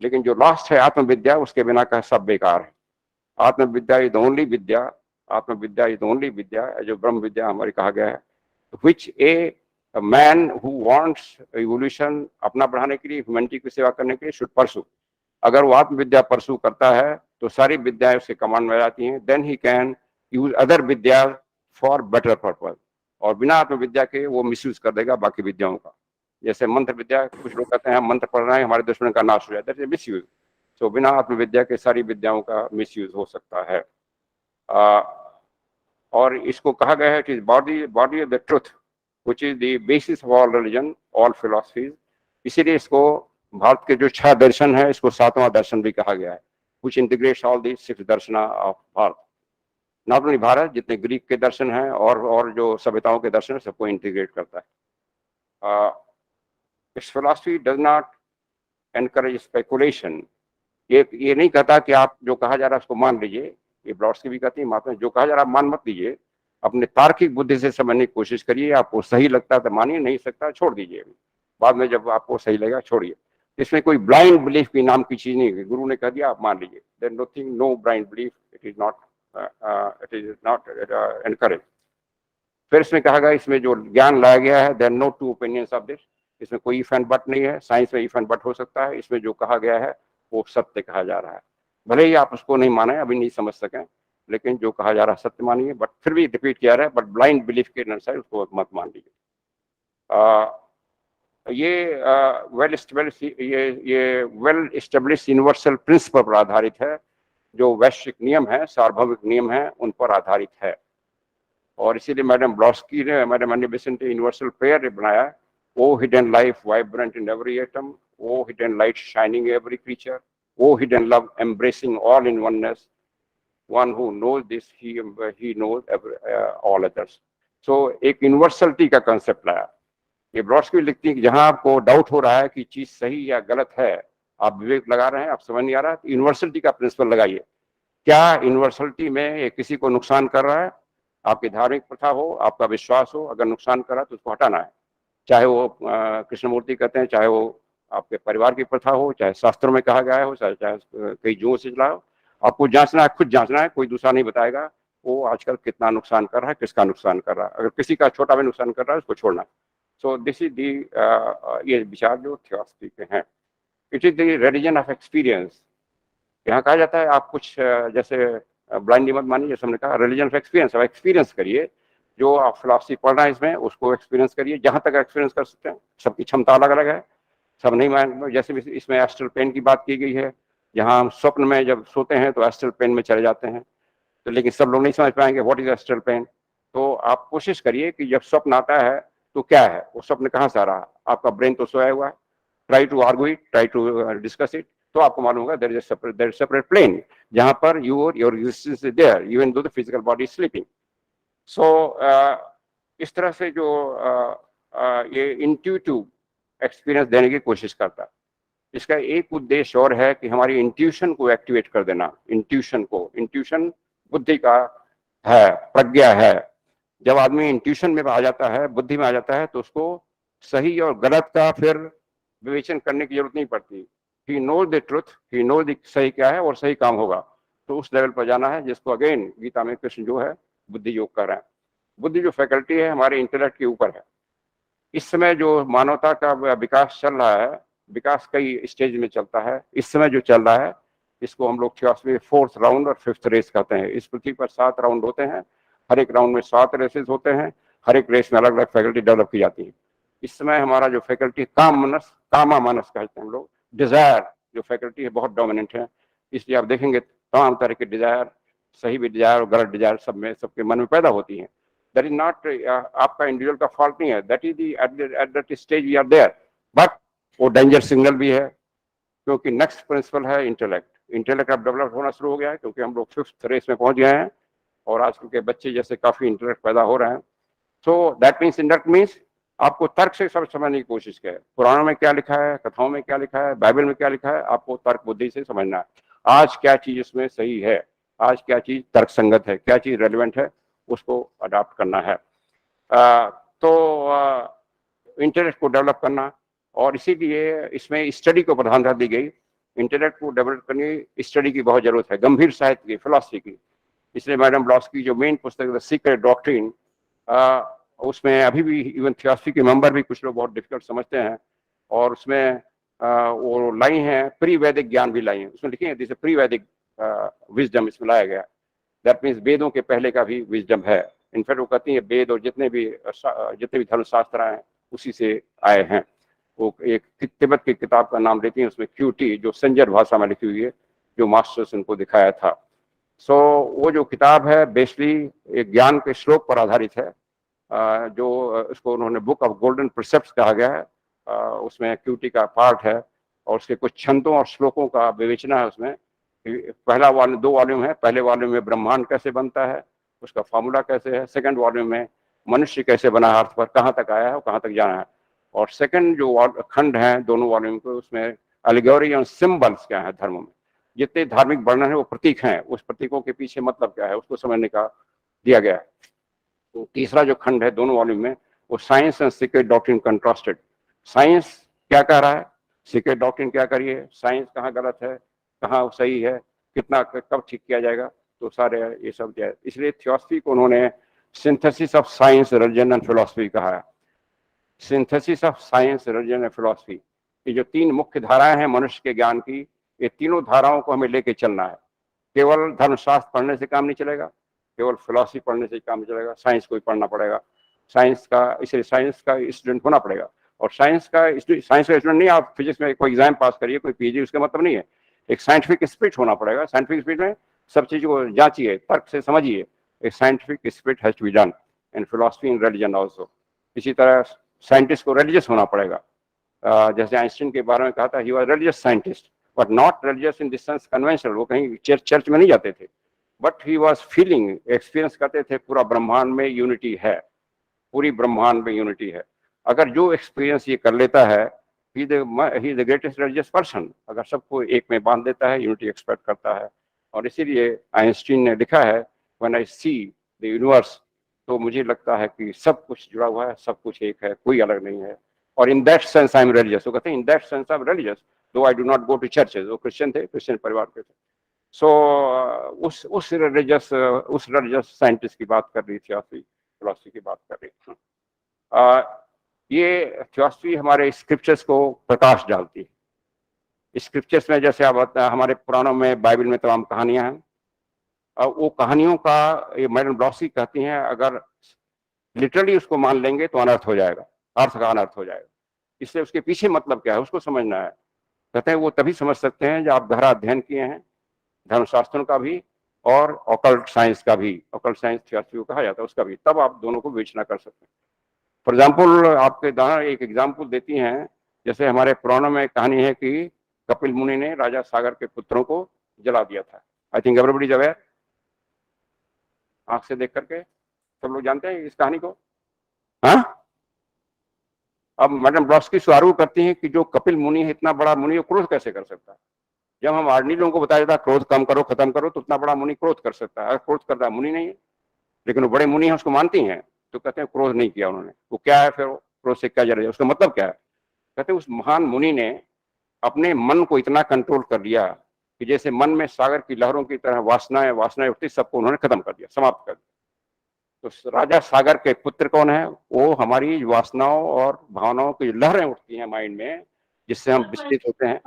S3: लेकिन जो लास्ट है आत्मविद्या, उसके बिना का सब बेकार है। आत्मविद्या इज द ओनली विद्या, आत्मविद्या इज द ओनली विद्या, जो ब्रह्म विद्या हमारी कहा गया है, विच A man who wants evolution, अपना बढ़ाने के लिए, ह्यूमैनिटी की सेवा करने के लिए, should pursue. अगर वो आत्मविद्या परसू करता है तो सारी विद्याएं उसके कमांड में आ जाती हैं, then he can use other Vidya for better purpose. और बिना आत्मविद्या के वो मिसयूज कर देगा बाकी विद्याओं का। जैसे मंत्र विद्या, कुछ लोग कहते हैं हम मंत्र पढ़ रहे हैं हमारे दुश्मन का नाश हो जाए, that is misuse. So बिना आत्मविद्या के सारी विद्याओं का मिसयूज हो सकता है। और इसको कहा गया है कि body of the truth, which is the basis of all religion, all philosophies. इसीलिए इसको भारत के जो 6 दर्शन है, इसको 7वां दर्शन भी कहा गया है, which integrates all the 6 Darshan of Bharat. Not only Bharat, जितने ग्रीक के दर्शन हैं और जो सभ्यताओं के दर्शन है, सबको इंटीग्रेट करता है। इस philosophy does not encourage speculation. ये नहीं कहता कि आप जो कहा जा रहा है उसको मान लीजिए, ये ब्लॉड्सकी भी कहती है, महात्मा जो कहा जा रहा है मान मत लीजिए, अपने तार्किक बुद्धि से समझने की कोशिश करिए, आपको सही लगता है तो मानिए, नहीं सकता छोड़ दीजिए, बाद में जब आपको सही लगेगा छोड़िए। इसमें कोई ब्लाइंड बिलीफ की नाम की चीज नहीं है, गुरु ने कह दिया आप मान लीजिए, there nothing, no blind belief, it is not encourage. फिर इसमें कहा गया इसमें जो ज्ञान लाया गया है, there no two opinions of this, इसमें कोई इफ एंड बट नहीं है, साइंस में इफ एंड बट हो सकता है, इसमें जो कहा गया है वो सत्य कहा जा रहा है, भले ही आप उसको नहीं माने, अभी नहीं समझ सकें, लेकिन जो कहा जा रहा है सत्य मानिए, बट फिर भी रिपीट किया रहा है, बट ब्लाइंड बिलीफ के अनुसार उसको मत मान लीजिए। ये वेल एस्टेब्लिश यूनिवर्सल प्रिंसिपल पर आधारित है, जो वैश्विक नियम है, सार्वभौमिक नियम है, उन पर आधारित है। और इसीलिए मैडम ब्लॉस्की ने, मैडम अन्नी बेसेंट ने यूनिवर्सल प्रेयर बनाया, O hidden life vibrant in every atom, O hidden light shining every creature, O hidden love embracing all in oneness, one who knows this, he knows all others. So एक universality का concept लाया। ये ब्लॉस्की लिखती है कि जहां आपको doubt हो रहा है कि चीज सही या गलत है, आप विवेक लगा रहे हैं, आप समझ नहीं आ रहा है, तो यूनिवर्सलिटी का प्रिंसिपल लगाइए। क्या यूनिवर्सलिटी में ये किसी को नुकसान कर रहा है? आपकी धार्मिक प्रथा हो, आपका विश्वास हो, अगर नुकसान कर रहा है तो उसको हटाना है, चाहे वो कृष्णमूर्ति कहते हैं, चाहे वो आपके परिवार की प्रथा हो, चाहे शास्त्रों में कहा गया हो, चाहे कई जुओं से चला हो, आपको जांचना है, खुद जांचना है, कोई दूसरा नहीं बताएगा वो आजकल कितना नुकसान कर रहा है, किसका नुकसान कर रहा है, अगर किसी का छोटा भी नुकसान कर रहा है उसको छोड़ना। सो दिस इज दी, ये विचार जो थियोसॉफी के हैं, it is the religion of experience. यहाँ कहा जाता है आप कुछ जैसे ब्लाइंड मत मानिए, जैसे हमने कहा रिलीजन ऑफ एक्सपीरियंस, अब एक्सपीरियंस करिए, जो आप फिलॉसफी पढ़ रहे हैं इसमें उसको एक्सपीरियंस करिए, जहां तक एक्सपीरियंस कर सकते हैं, सबकी क्षमता अलग अलग है, सब नहीं मान, जैसे इसमें एस्ट्रल पेन की बात की गई है, जहां हम स्वप्न में जब सोते हैं तो एस्ट्रल पेन में चले जाते हैं, तो लेकिन सब लोग नहीं समझ पाएंगे व्हाट इज एस्ट्रल पेन। तो आप कोशिश करिए कि जब स्वप्न आता है तो क्या है, वो स्वप्न कहाँ से आ रहा है, आपका ब्रेन तो सोया हुआ है, try to argue it, try to discuss it, तो आपको मालूम होगा देयर इज सेपरेट प्लेन जहां पर your existence is there even though the physical body is sleeping. So इस तरह से जो ये इंट्यूटिव एक्सपीरियंस देने की कोशिश करता है, इसका एक उद्देश्य और है कि हमारी इंट्यूशन को एक्टिवेट कर देना। इंट्यूशन बुद्धि का है, प्रज्ञा है। जब आदमी इंट्यूशन में आ जाता है, बुद्धि में आ जाता है, तो उसको सही और गलत का फिर विवेचन करने की जरूरत नहीं पड़ती। He knows the truth, he knows the सही क्या है और सही काम होगा, तो उस लेवल पर जाना है, जिसको अगेन गीता में कृष्ण जो है बुद्धि योग कर रहे हैं। बुद्धि जो फैकल्टी है हमारे इंटेलेक्ट के ऊपर है। इस समय जो मानवता का विकास चल रहा है, विकास कई स्टेज में चलता है, इस समय जो चल रहा है इसको हम लोग थियोसॉफी में 4th राउंड और 5th रेस कहते हैं। इस पृथ्वी पर 7 राउंड होते हैं, हर एक राउंड में 7 रेसेस होते हैं, हर एक रेस में अलग अलग फैकल्टी डेवलप की जाती है। इस समय हमारा जो फैकल्टी कामा मनस कहते हैं हम लोग, डिजायर जो फैकल्टी है बहुत डोमिनेंट है, इसलिए आप देखेंगे तमाम तरह के डिजायर, सही भी डिजायर और गलत डिजायर सब में सबके मन में पैदा होती हैं। दैट इज नॉट आपका इंडिविजुअल का फॉल्ट नहीं है, that is at that stage we are there, but वो डेंजर सिग्नल भी है, क्योंकि नेक्स्ट प्रिंसिपल है इंटेलेक्ट। इंटेलेक्ट अब डेवलप होना शुरू हो गया है, क्योंकि हम लोग 5th रेस में पहुंच गए हैं और आजकल के बच्चे जैसे काफी इंटेलेक्ट पैदा हो रहे हैं। So that means intellect means आपको तर्क से सब समझने की कोशिश है, पुराणों में क्या लिखा है, कथाओं में क्या लिखा है, बाइबल में क्या लिखा है, आपको तर्क बुद्धि से समझना है। आज क्या चीज इसमें सही है, आज क्या चीज तर्क संगत है, क्या चीज रेलिवेंट है, उसको अडॉप्ट करना है। तो इंटेलेक्ट को डेवलप करना, और इसीलिए इसमें स्टडी को प्रधानता दी गई। इंटेलेक्ट को डेवलप करने स्टडी की बहुत जरूरत है, गंभीर साहित्य की, फिलॉसफी की। इसलिए मैडम ब्लॉस्की जो मेन पुस्तक द सीक्रेट डॉक्ट्रिन, उसमें अभी भी इवन थियोसॉफी के मेंबर भी कुछ लोग बहुत डिफिकल्ट समझते हैं, और उसमें वो लाई हैं प्री वैदिक ज्ञान भी लाई हैं, उसमें लिखी है जैसे प्री वैदिक विजडम इसमें लाया गया। दैट मीन्स वेदों के पहले का भी विजडम है। इनफैक्ट वो कहती है वेद और जितने भी धर्मशास्त्र हैं उसी से आए हैं। वो एक तिब्बत की किताब का नाम लेती हैं, उसमें क्यूटी जो संजर भाषा में लिखी हुई है, जो मास्टर्स उनको दिखाया था। सो वो जो किताब है बेसिकली एक ज्ञान के श्लोक पर आधारित है, जो उसको उन्होंने बुक ऑफ गोल्डन प्रिसेप्ट्स कहा गया है। उसमें क्यूटी का पार्ट है और उसके कुछ छंदों और श्लोकों का विवेचना है उसमें। पहला वॉल्यूम 2 वॉल्यूम है, पहले वॉल्यूम में ब्रह्मांड कैसे बनता है, उसका फॉर्मूला कैसे है, सेकंड वॉल्यूम में मनुष्य कैसे बना है, अर्थ पर कहाँ तक आया है और कहाँ तक जाना है, और सेकंड जो खंड है दोनों वॉल्यूम को, उसमें एलिगोरी और सिंबल्स क्या है धर्मों में, जितने धार्मिक वर्णन है वो प्रतीक हैं, उस प्रतीकों के पीछे मतलब क्या है उसको समझने का दिया गया है। तो तीसरा जो खंड है दोनों वॉल्यूम में, वो science and secret doctrine contrasted. Science क्या कह रहा है, सीक्रेट डॉक्ट्रिन क्या करिए, साइंस कहाँ गलत है, कहाँ सही है, कितना कब ठीक किया जाएगा, तो सारे ये सब जो है। इसलिए थियोसॉफी को उन्होंने synthesis of science, religion and philosophy कहा है। Synthesis of science, religion and philosophy, ये जो तीन मुख्य धाराएं हैं मनुष्य के ज्ञान की, ये तीनों धाराओं को हमें लेके चलना है। केवल धर्मशास्त्र पढ़ने से काम नहीं चलेगा, केवल फिलॉसफी पढ़ने से काम नहीं चलेगा, साइंस को भी पढ़ना पड़ेगा। साइंस का, इसलिए साइंस का स्टूडेंट होना पड़ेगा। और साइंस का स्टूडेंट नहीं, आप फिजिक्स में कोई एग्जाम पास करिए, कोई पीजी, उसका मतलब नहीं है। एक साइंटिफिक स्पिरिट होना पड़ेगा। साइंटिफिक स्पिरिट में सब चीज़ को जांचिए, तर्क से समझिए। एक scientific spirit has to be done in philosophy in religion also. इसी तरह साइंटिस्ट को रिलीजियस होना पड़ेगा। जैसे आइंस्टीन के बारे में कहा था, he was religious scientist, but not religious in this sense conventional. वो कहीं चर्च में नहीं जाते थे, but he was feeling, experience करते थे पूरा ब्रह्मांड में यूनिटी है, पूरी ब्रह्मांड में यूनिटी है। अगर जो एक्सपीरियंस ये कर लेता है, he is the greatest religious person. अगर सबको एक में बांध देता है, यूनिटी एक्सपेक्ट करता है। और इसीलिए आइंस्टीन ने लिखा है, when I see the universe, तो मुझे लगता है कि सब कुछ जुड़ा हुआ है, सब कुछ एक है, कोई अलग नहीं है। और in that sense I am religious. वो कहते हैं in that sense I am religious, though I do not go to churches. वो क्रिश्चियन थे, क्रिश्चियन परिवार के थे। सो उस रिलीजियस साइंटिस्ट की बात कर रही, थियोसॉफी फिलॉसफी की बात कर रही। ये थियोसॉफी हमारे स्क्रिप्चर्स को प्रकाश डालती है। स्क्रिप्चर्स में जैसे आप हमारे पुराणों में, बाइबल में तमाम कहानियां हैं। वो कहानियों का, ये मैडम ब्लॉसी कहती हैं, अगर लिटरली उसको मान लेंगे तो अनर्थ हो जाएगा, अर्थ का अनर्थ हो जाएगा। इसलिए उसके पीछे मतलब क्या है उसको समझना है। कहते हैं वो तभी समझ सकते हैं जब आप गहरा अध्ययन किए हैं, धर्मशास्त्रों का भी और ऑकल्ट साइंस का भी। ऑकल्ट साइंस थियोसॉफी को कहा जाता है, उसका भी, तब आप दोनों को विवेचना कर सकते हैं। फॉर एग्जाम्पल, आपके दाना एक एग्जाम्पल देती हैं, जैसे हमारे पुराणों में कहानी है कि कपिल मुनि ने राजा सागर के पुत्रों को जला दिया था। I think everybody is aware, आंख से देख करके सब लोग जानते हैं इस कहानी को। हाँ, अब मैडम ब्लॉस्की सुआरू करती हैं कि जो कपिल मुनि है, इतना बड़ा मुनि, क्रोध कैसे कर सकता है? जब हम आदमी लोगों को बताया जाता है क्रोध कम करो, खत्म करो, तो उतना बड़ा मुनि क्रोध कर सकता है। क्रोध कर रहा मुनि नहीं है, लेकिन वो बड़े मुनि हैं, उसको मानती हैं, तो कहते हैं क्रोध नहीं किया उन्होंने। वो क्या है फिर, क्रोध से क्या जरा, उसका मतलब क्या है? कहते हैं उस महान मुनि ने अपने मन को इतना कंट्रोल कर लिया कि जैसे मन में सागर की लहरों की तरह वासनाएं उठती, सबको उन्होंने खत्म कर दिया, समाप्त कर दिया। तो राजा सागर के पुत्र कौन है? वो हमारी वासनाओं और भावनाओं की लहरें उठती हैं माइंड में, जिससे हम विचलित होते हैं।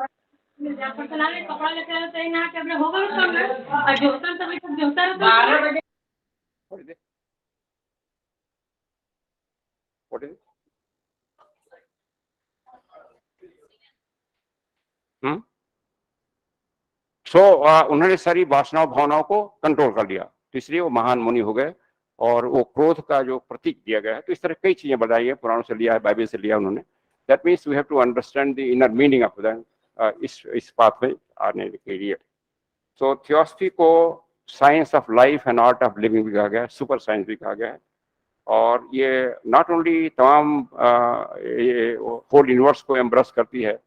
S3: उन्होंने सारी वासनाओं भावनाओं को कंट्रोल कर लिया, तो इसलिए वो महान मुनि हो गए। और वो क्रोध का जो प्रतीक दिया गया है, तो इस तरह कई चीजें बताई है, पुराणों से लिया है, बाइबल से लिया उन्होंने। That means we have to understand the inner meaning of that, इस पाथ में आने के लिए। सो थियोसॉफी को science of life and art of living भी कहा गया है, सुपर साइंस भी कहा गया है। और ये नॉट ओनली तमाम होल यूनिवर्स को एम्ब्रेस करती है,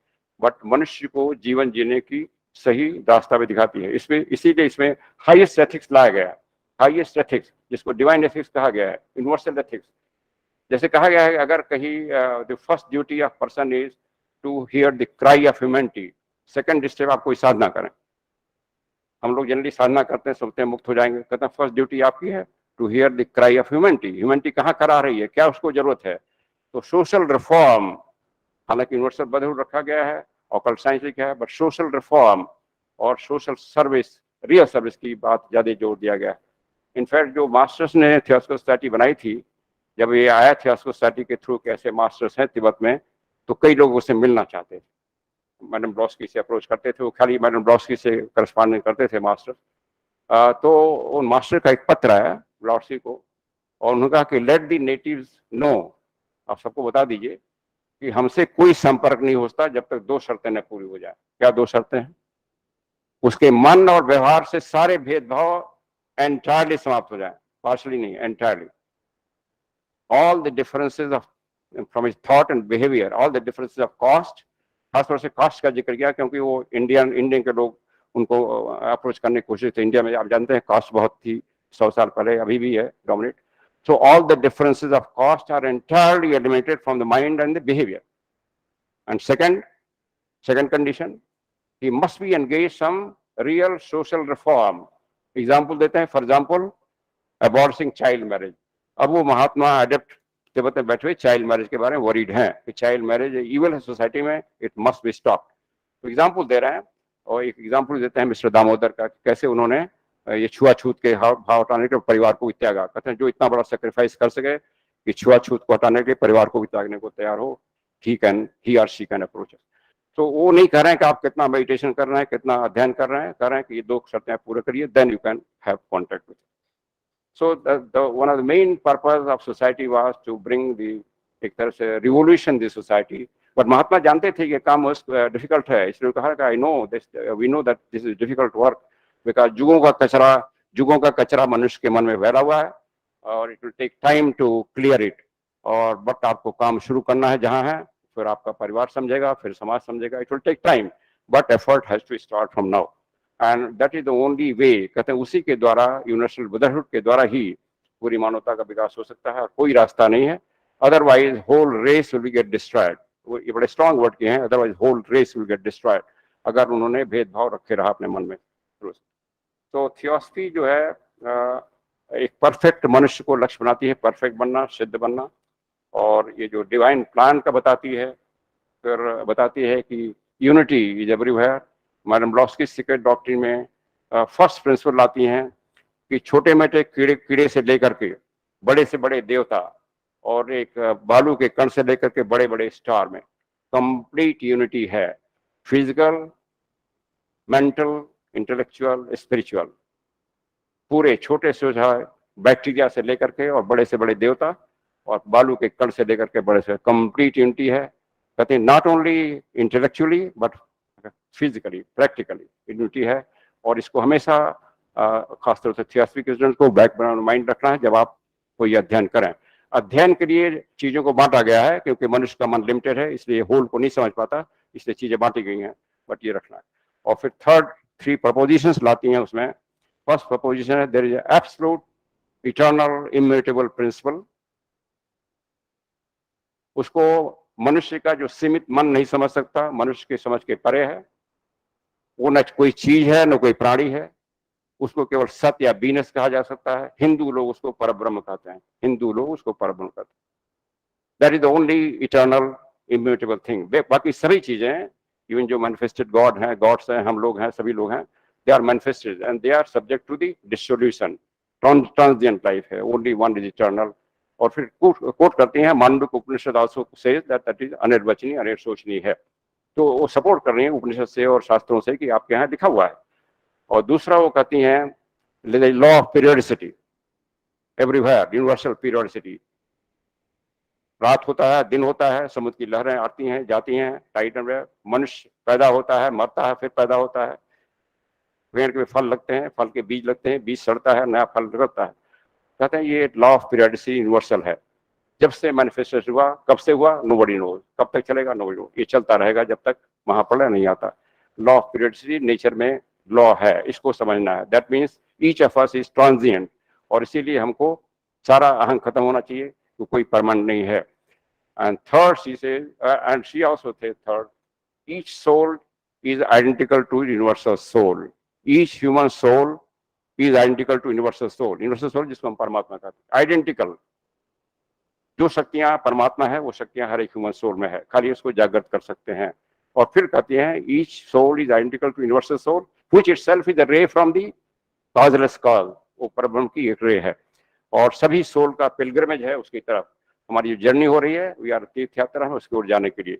S3: बट मनुष्य को जीवन जीने की सही रास्ता भी दिखाती है। इसमें इसीलिए इसमें हाईएस्ट एथिक्स लाया गया है, हाईएस्ट एथिक्स, जिसको डिवाइन एथिक्स कहा गया है, यूनिवर्सल एथिक्स। जैसे कहा गया है, अगर कहीं the first duty of person is to hear the cry of humanity, second step आप कोई साधना करें। हम लोग जनरली साधना करते हैं, सोचते हैं मुक्त हो जाएंगे। कहते हैं फर्स्ट ड्यूटी आपकी है to hear the cry of humanity. Humanity कहाँ करा रही है, क्या उसको जरूरत है? तो सोशल रिफॉर्म, हालांकि यूनिवर्सल बदल रखा गया है, ऑकल्ट साइंस लिखा है, बट सोशल रिफॉर्म और सोशल सर्विस, रियल सर्विस की बात ज्यादा जोर दिया गया है। इनफैक्ट जो मास्टर्स ने थियोसॉफिकल सोसाइटी बनाई थी, जब ये आया थियोसॉफिकल सोसाइटी के थ्रू कैसे मास्टर्स हैं तिब्बत में, तो कई लोग उससे मिलना चाहते थे, मैडम ब्लॉस्की से अप्रोच करते थे। वो खाली मैडम ब्लॉस्की से करस्पॉन्डेंट करते थे मास्टर। तो उन मास्टर का एक पत्र आया ब्लॉस्की को, और उन्होंने कहा कि लेट दी नेटिव्स नो, आप सबको बता दीजिए कि हमसे कोई संपर्क नहीं होता जब तक दो शर्तें न पूरी हो जाए। क्या दो शर्तें हैं? उसके मन और व्यवहार से सारे भेदभाव एंटायरली समाप्त हो जाए, पार्शली नहीं, entirely. All the differences of from his thought and behaviour, all the differences of cost, खासतौर से कास्ट का जिक्र किया, क्योंकि वो इंडियन के लोग उनको अप्रोच करने की कोशिश थी। इंडिया में आप जानते हैं कास्ट बहुत थी 100 साल पहले, अभी भी है dominate. So all the differences of cost are entirely eliminated from the mind and the behavior. And second, Second condition, he must be engaged some real social reform. Example देते हैं, for example, abolishing child marriage. अब वो महात्मा adapt Tibet में बैठे हुए child marriage के बारे में वरीड हैं कि चाइल्ड मैरिज इवल है सोसाइटी में, इट मस्ट बी स्टॉप. तो एग्जाम्पल दे रहे हैं, और एक एग्जाम्पल देते हैं मिस्टर दामोदर का, कैसे उन्होंने ये छुआछूत के भाव हटाने के परिवार को भी त्यागा. कहते हैं जो इतना बड़ा सेक्रीफाइस कर सके कि छुआछूत को हटाने के लिए परिवार को भी त्यागने को तैयार हो, ही और शी कैन अप्रोच. तो वो नहीं कह रहे हैं कि आप कितना मेडिटेशन कर रहे हैं, कितना अध्ययन कर रहे हैं, कह रहे हैं कि ये 2 शर्तें पूरे करिए, then you can have contact with. So one of the main purpose of society was to bring the एक तरह से revolution the society. But महात्मा जानते थे कि काम difficult है, इसलिए कहा कि I know this, we know that this is difficult work because जुगों का कचरा मनुष्य के मन में फैला हुआ है और it will take time to clear it. और बट आपको काम शुरू करना है जहाँ है, फिर आपका परिवार समझेगा, फिर समाज समझेगा. It will take time, but effort has to start from now. And that is the only way. कहते हैं उसी के द्वारा, यूनिवर्सल ब्रदरहुड के द्वारा ही पूरी मानवता का विकास हो सकता है, कोई रास्ता नहीं है. Otherwise whole race will get destroyed. ये बड़े स्ट्रॉन्ग वर्ड के हैं, otherwise whole race will get destroyed, अगर उन्होंने भेदभाव रखे रहा अपने मन में. तो थियोसफी जो है एक परफेक्ट मनुष्य को लक्ष्य बनाती है, परफेक्ट बनना, सिद्ध बनना. और ये जो डिवाइन प्लान का बताती है, फिर बताती है कि unity is everywhere. Madam Blavatsky secret doctrine में फर्स्ट प्रिंसिपल लाती हैं कि छोटे मोटे कीड़े से लेकर के बड़े से बड़े देवता और एक बालू के कण से लेकर के बड़े बड़े स्टार में कंप्लीट यूनिटी है. फिजिकल, मेंटल, इंटेलेक्चुअल, स्पिरिचुअल, पूरे छोटे से बैक्टीरिया से लेकर के और बड़े से बड़े देवता और बालू के कण से लेकर के बड़े से कंप्लीट यूनिटी है. कहते हैं not only intellectually but physically, practically unity है. और इसको हमेशा खासतौर से थियोसॉफी के स्टूडेंट को बैकग्राउंड माइंड रखना है जब आप कोई अध्ययन करें. अध्ययन के लिए चीजों को बांटा गया है क्योंकि मनुष्य का मन लिमिटेड है, इसलिए होल को नहीं समझ पाता, इसलिए चीजें बांटी गई हैं, बट ये रखना है. और फिर थर्ड 3 प्रपोजिशंस लाती हैं उसमें. फर्स्ट प्रपोजिशन है there is absolute eternal immutable principle. उसको मनुष्य का जो सीमित मन नहीं समझ सकता, मनुष्य के समझ के परे है. वो न कोई चीज है न कोई प्राणी है, उसको केवल सत्य या बीनस कहा जा सकता है. हिंदू लोग उसको परब्रह्म कहते हैं, हिंदू लोग उसको परब्रह्म कहते हैं. That is the only eternal immutable thing. बाकी सभी चीजें, इवन जो मैनिफेस्टेड गॉड हैं, गॉड्स हैं, हम लोग हैं, सभी लोग हैं, they are manifested and they are subject to the dissolution. Transient life है, ओनली वन इज इटर्नल. और फिर कोट करते हैं Mandukya Upanishad also says that is अनिर्वचनीय, अनिर्वचनीय है. तो वो सपोर्ट कर रही है उपनिषद से और शास्त्रों से कि आपके यहाँ लिखा हुआ है. और दूसरा वो कहती हैं law of periodicity everywhere, universal periodicity. रात होता है, दिन होता है, समुद्र की लहरें आती हैं जाती हैं, टाइटन में मनुष्य पैदा होता है, मरता है, फिर पैदा होता है. पेड़ के फल लगते हैं, फल के बीज लगते हैं, बीज सड़ता है, नया फल निकलता है. कहते हैं ये लॉ ऑफ पीरियोडिसिटी यूनिवर्सल है. जब से मैनिफेस्टेशन हुआ, कब से हुआ, नोबडी नोज. कब तक चलेगा, नोबडी नोज. ये चलता रहेगा जब तक महाप्रलय नहीं आता. लॉ ऑफ पीरियोडिसिटी नेचर में लॉ है, इसको समझना है. That means each of us is transient. और इसीलिए हमको सारा अहंग खत्म होना चाहिए, तो कोई परमानेंट नहीं है. And third she says, and she also says third, each soul is identical to universal soul. Each human soul is identical to universal soul. Universal soul जिसको हम परमात्मा कहते हैं, आइडेंटिकल. जो शक्तियां परमात्मा है वो शक्तियां हर एक ह्यूमन सोल में है, खाली उसको जागृत कर सकते हैं. और फिर कहते हैं each soul is identical to universal soul which itself is a ray from the causeless cause. वो परब्रह्म की एक रे है और सभी सोल का पिलग्रिमेज है उसकी तरफ. हमारी जो जर्नी हो रही है, वी आर तीर्थ यात्रा है उसकी ओर जाने के लिए.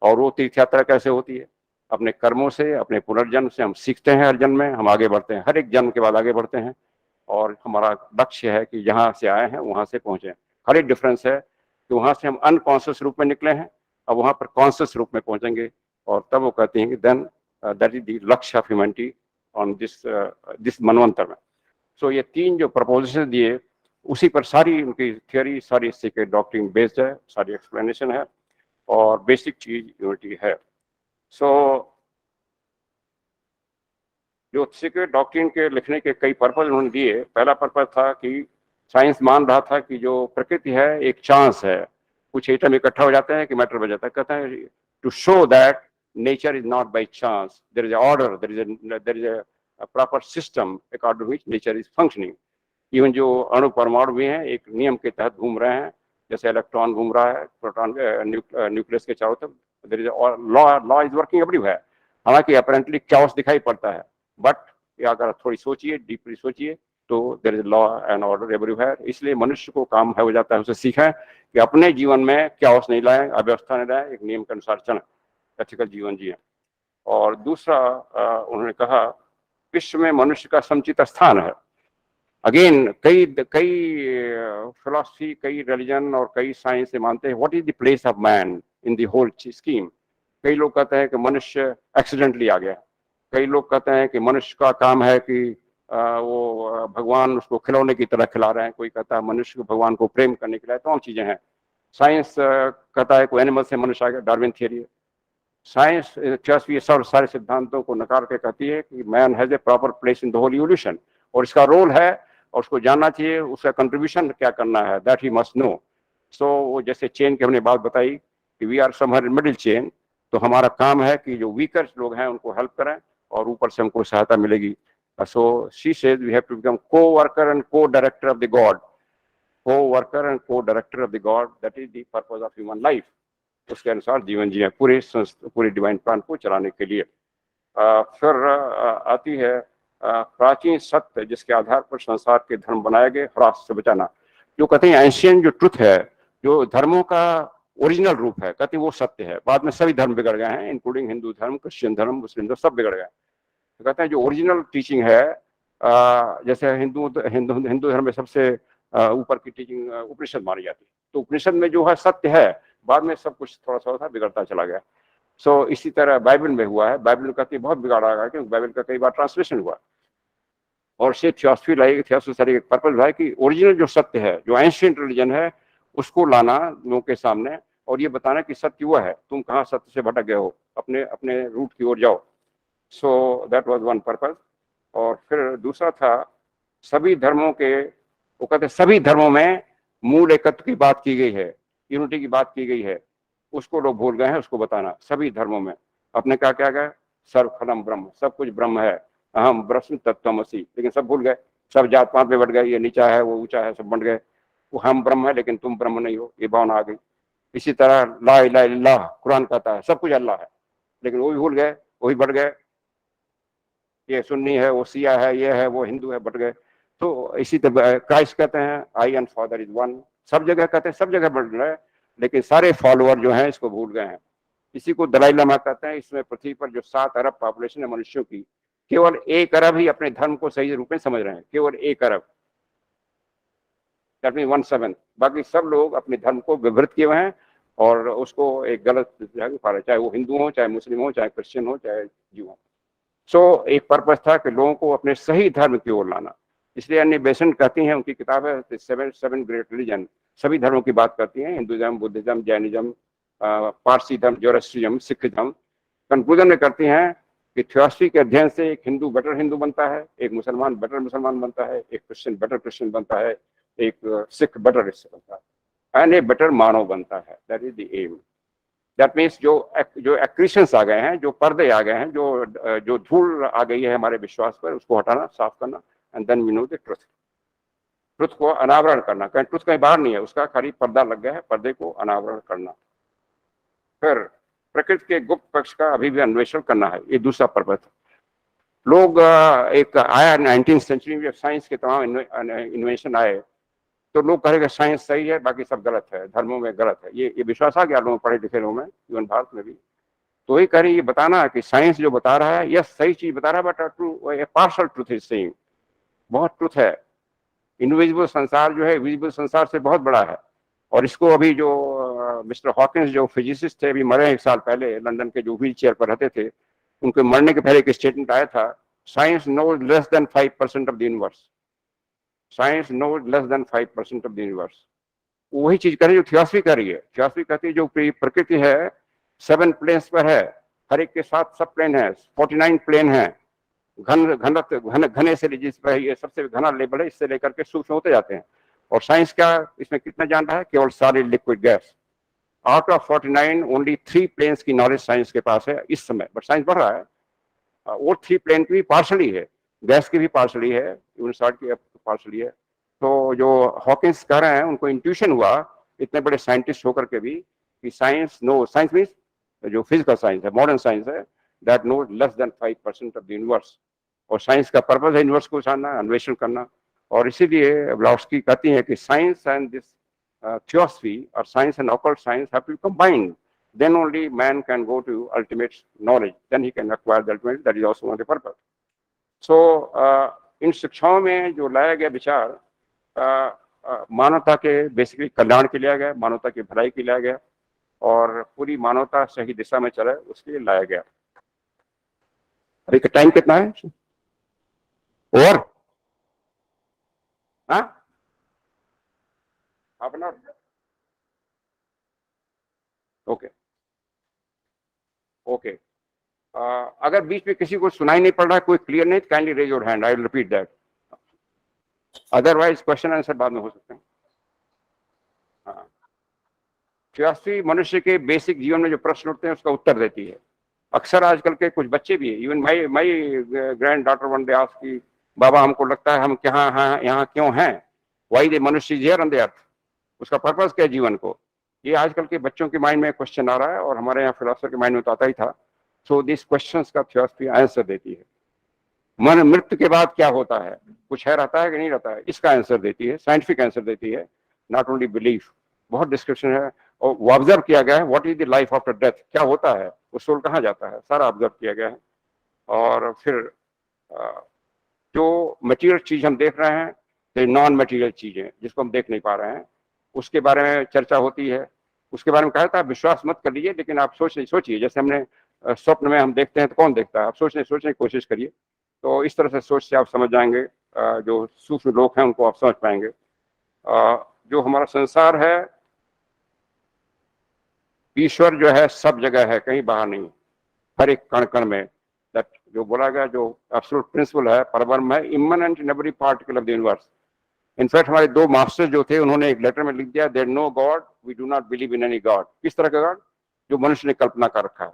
S3: और वो तीर्थ यात्रा कैसे होती है? अपने कर्मों से, अपने पुनर्जन्म से हम सीखते हैं. हर जन्म में हम आगे बढ़ते हैं, हर एक जन्म के बाद आगे बढ़ते हैं. और हमारा लक्ष्य है कि जहाँ से आए हैं वहां से पहुंचे. खाली डिफरेंस है कि वहां से हम अनकॉन्शियस रूप में निकले हैं, अब वहां पर कॉन्शियस रूप में पहुंचेंगे. और तब वो कहते हैं कि देन दैट इज द लक्ष्य ऑफ ह्यूमैनिटी ऑन दिस मनवंतर में. सो ये 3 जो प्रपोजिशन दिए, उसी पर सारी उनकी थियोरी, सारी सीक्रेट डॉक्ट्रिन बेस्ड है, सारी एक्सप्लेनेशन है, और बेसिक चीज यूनिटी है. सो जो सीक्रेट डॉक्ट्रिन के लिखने के कई पर्पज उन्होंने दिए. पहला पर्पज था कि साइंस मान रहा था कि जो प्रकृति है एक चांस है, कुछ एटम इकट्ठा हो जाते हैं कि मैटर बन जाता है. कहता है to show that nature is not by chance. There is an order, there is a proper system according to which nature is functioning. Even जो अणु परमाणु भी हैं एक नियम के तहत घूम रहे हैं, जैसे इलेक्ट्रॉन घूम रहा है प्रोटॉन न्यूक्लियस के चारों तरफ, there is law is working everywhere. हालांकि अपेरेंटली chaos दिखाई पड़ता है, बट अगर थोड़ी सोचिए, डीपली सोचिए, तो there is law and order everywhere. इसलिए मनुष्य को काम है हो जाता है उसे सीखें कि अपने जीवन में chaos नहीं लाएं, अव्यवस्था नहीं लाएं, एक नियम के अनुसार चलें, एथिकल जीवन जिए. और दूसरा उन्होंने कहा विश्व में मनुष्य का समुचित स्थान है. अगेन कई फिलॉसफी, कई रिलीजन और कई साइंस से मानते हैं what is the place of man in the whole scheme. कई लोग कहते हैं कि मनुष्य एक्सीडेंटली आ गया, कई लोग कहते हैं कि मनुष्य का काम है कि वो भगवान उसको खिलौने की तरह खिला रहे हैं, कोई कहता है मनुष्य को भगवान को प्रेम करने के लिए. तमाम चीजें हैं. साइंस कहता है कोई एनिमल से मनुष्य आ गया, डार्विन थियरी है. साइंस थियोसॉफी सारे सिद्धांतों को नकार के कहती है कि man has a proper place in the whole evolution, और इसका रोल है और उसको जानना चाहिए, उसका कंट्रीब्यूशन क्या करना है, that he must know. So जैसे चेन की हमने बात बताई कि we are somewhere in middle chain, तो हमारा काम है कि जो वीकर लोग हैं उनको हेल्प करें और ऊपर से हमको सहायता मिलेगी. So she says we have to become co-worker and co-director of the God. Co-worker and co-director of the God, that is the purpose of human life. उसके अनुसार जीवन जिए पूरे डिवाइन प्लान को चलाने के लिए. फिर आती है प्राचीन सत्य जिसके आधार पर संसार के धर्म बनाए गए, ह्रास से बचाना. जो कहते हैं एंशियंट जो ट्रुथ है, जो धर्मों का ओरिजिनल रूप है, कहते हैं वो सत्य है. बाद में सभी धर्म बिगड़ गए हैं, इंक्लूडिंग हिंदू धर्म, क्रिश्चियन धर्म, मुस्लिम धर्म, सब बिगड़ गए. तो कहते हैं जो ओरिजिनल टीचिंग है, जैसे हिंदू धर्म में सबसे ऊपर की टीचिंग उपनिषद मानी जाती है. तो उपनिषद में जो है सत्य है, बाद में सब कुछ थोड़ा सा बिगड़ता चला गया. सो इसी तरह बाइबल में हुआ है. बाइबल में कहती है बहुत बिगाड़ा गया, क्योंकि बाइबल का कई बार ट्रांसलेशन हुआ. और से थियोसॉफी लाई, थियोसॉफी एक पर्पस है कि ओरिजिनल जो सत्य है, जो एंशिएंट रिलीजन है, उसको लाना लोगों के सामने और ये बताना कि सत्य हुआ है, तुम कहाँ सत्य से भटक गए हो, अपने रूट की ओर जाओ. So that was one purpose. और फिर दूसरा था सभी धर्मों के, वो कहते सभी धर्मों में मूल एकत्व की बात की गई है, यूनिटी की बात की गई है, उसको लोग भूल गए हैं. उसको बताना सभी धर्मों में अपने क्या क्या गए, सर्वखलम ब्रह्म, सब कुछ ब्रह्म है, अहम ब्रह्म तत्वमसि, लेकिन सब भूल गए. सब जात पात पे बढ़ गए, ये नीचा है वो ऊंचा है, सब बढ़ गए. वो हम ब्रह्म है लेकिन तुम ब्रह्म नहीं हो, ये भावना आ गई. इसी तरह ला इलाहा इल्लल्लाह कुरान कहता है सब कुछ अल्लाह है, लेकिन वो भी भूल गए, वो भी बढ़ गए. ये सुन्नी है, वो सिया है, ये है, वो हिंदू है, बढ़ गए. तो इसी तरह क्राइस्ट कहते हैं आई एंड फादर इज वन, सब जगह कहते हैं, सब जगह बढ़ रहे, लेकिन सारे फॉलोअर जो हैं इसको भूल गए हैं. इसी को दलाई लामा कहते हैं. इसमें पृथ्वी पर जो 7 अरब पॉपुलेशन है मनुष्यों की, केवल 1 अरब ही अपने धर्म को सही रूप में समझ रहे हैं, केवल 1 अरब, दैट मीन 1/7. बाकी सब लोग अपने धर्म को विवृत किए हुए हैं और उसको एक गलत जगह पा रहे, चाहे वो हिंदू हो, चाहे मुस्लिम हो, चाहे क्रिश्चियन हो, चाहे जीव हो. सो एक पर्पस था कि लोगों को अपने सही धर्म की ओर लाना. इसलिए अन्य बेसेंट कहती हैं, उनकी किताब है सेवन ग्रेट रिलीजन, सभी धर्मों की बात करती हैं, हिंदुइज्म, बुद्धिज्म, जैनिज्म, पारसी धर्म, जोरस्ट्रियम, सिख धर्म. कंक्लूजन में करती हैं कि थियोसॉफी के अध्ययन से एक हिंदू बेटर हिंदू बनता है, एक मुसलमान बेटर मुसलमान बनता है, एक क्रिश्चियन बेटर क्रिश्चियन बनता है, एक सिख बेटर सिख बनता है, एंड ए बेटर मानव बनता है. That is the aim. That means जो एक्रीशंस आ गए हैं, जो पर्दे आ गए हैं, जो धूल आ गई है हमारे विश्वास पर, उसको हटाना, साफ करना, and then we know the truth. Truth को अनावरण करना, कहीं ट्रुथ कहीं बाहर नहीं है, उसका खाली पर्दा लग गया है, पर्दे को अनावरण करना. फिर प्रकृति के गुप्त पक्ष का अभी भी अन्वेषण करना है, ये दूसरा पर्पस. लोग एक आया 19th सेंचुरी में, साइंस के तमाम इन्वेंशन आए, तो लोग कहेंगे साइंस सही है, बाकी सब गलत है, धर्मों में गलत है. ये विश्वास आ गया लोगों पढ़े लिखे लोगों में, इवन भारत में भी. तो वही कह रहे हैं, ये बताना कि साइंस जो बता रहा है यह सही चीज बता रहा है, but true partial truth is saying. बहुत ट्रुथ है. इनविजिबल संसार जो है विजिबल संसार से बहुत बड़ा है. और इसको अभी जो मिस्टर हॉकिंस जो फिजिसिस्ट थे, अभी मरे 1 साल पहले, लंदन के, जो व्हील चेयर पर रहते थे, उनके मरने के पहले एक स्टेटमेंट आया था, science knows less than 5% of the universe. Science knows less than 5% of the universe. वही चीज कर रही है जो थियोसॉफी कर रही है. थियोसॉफी कहती है जो प्रकृति है 7 प्लेन्स पर है, हर एक के साथ सब प्लेन है, 49 प्लेन है, घने से जिस पर ये सबसे घना लेवल है, इससे लेकर के सूक्ष्म होते जाते हैं. और साइंस क्या इसमें कितना जान रहा है, केवल solid liquid gas. Out of 49 only 3 planes की नॉलेज साइंस के पास है इस समय, बट साइंस बढ़ रहा है। वो 3 प्लेन की भी पार्शली है, गैस की भी पार्शली है, इवन शॉर्ट की पार्शली है। तो जो हॉकिंस कह रहे हैं उनको इंट्यूशन हुआ इतने बड़े साइंटिस्ट होकर के भी कि साइंस मीन्स जो फिजिकल साइंस है, मॉडर्न साइंस है, that know less than 5% of the universe. और साइंस का पर्पज है यूनिवर्स को जानना, अन्वेषण करना। और इसीलिए ब्लॉस्की कहती है कि science and this theosophy or science and occult science have to be combined. Then only man can go to ultimate knowledge. Then he can acquire the ultimate. That is also one of the purpose. So इन शिक्षाओं में जो लाया गया विचार मानवता के basically कल्याण के लिया गया, मानवता की भलाई के लिया गया और पूरी मानवता सही दिशा में चले उसके लिए लाया गया। अभी का टाइम कितना है? और half an hour? Okay okay. अगर बीच में किसी को सुनाई नहीं पड़ रहा है, कोई क्लियर नहीं, kindly raise your hand, I will repeat that. Otherwise question answer बाद में हो सकते हैं। हाँ, थियोसॉफी मनुष्य के बेसिक जीवन में जो प्रश्न उठते हैं उसका उत्तर देती है। अक्सर आजकल के कुछ बच्चे भी, even my grand daughter one day asked कि बाबा हमको लगता है हम यहाँ क्यों हैं, व्हाई द मनुष्य is here on the earth, उसका पर्पस क्या है जीवन को। ये आजकल के बच्चों के माइंड में क्वेश्चन आ रहा है और हमारे यहाँ फिलोसफर के माइंड में तो आता ही था। सो दिस क्वेश्चंस का थियोसॉफी आंसर देती है। मन मृत्यु के बाद क्या होता है, कुछ है, रहता है कि नहीं रहता है, इसका आंसर देती है, साइंटिफिक आंसर देती है, नॉट ओनली बिलीफ। बहुत डिस्क्रिप्शन है और वो ऑब्जर्व किया गया है, what is the life after death, क्या होता है, वो सोल कहाँ जाता है, सारा ऑब्जर्व किया गया है। और फिर जो मटेरियल चीज हम देख रहे हैं, तो नॉन मटेरियल चीजें जिसको हम देख नहीं पा रहे हैं, उसके बारे में चर्चा होती है। उसके बारे में कहा था विश्वास मत कर लीजिए, लेकिन आप सोचिए, जैसे हमने स्वप्न में हम देखते हैं तो कौन देखता है, आप सोचने की कोशिश करिए। तो इस तरह से सोच से आप समझ जाएंगे, जो सूक्ष्म लोग हैं उनको आप समझ पाएंगे। जो हमारा संसार है, ईश्वर जो है सब जगह है, कहीं बाहर नहीं, हर एक कण कण में। दैट जो बोला गया, जो एब्सोल्यूट प्रिंसिपल है, परब्रह्म है, इमनेंट in every particle of the universe. In fact हमारे 2 मास्टर्स जो थे उन्होंने एक लेटर में लिख दिया, there no god, we do not believe in any god. किस तरह का गॉड? जो मनुष्य ने कल्पना कर रखा है।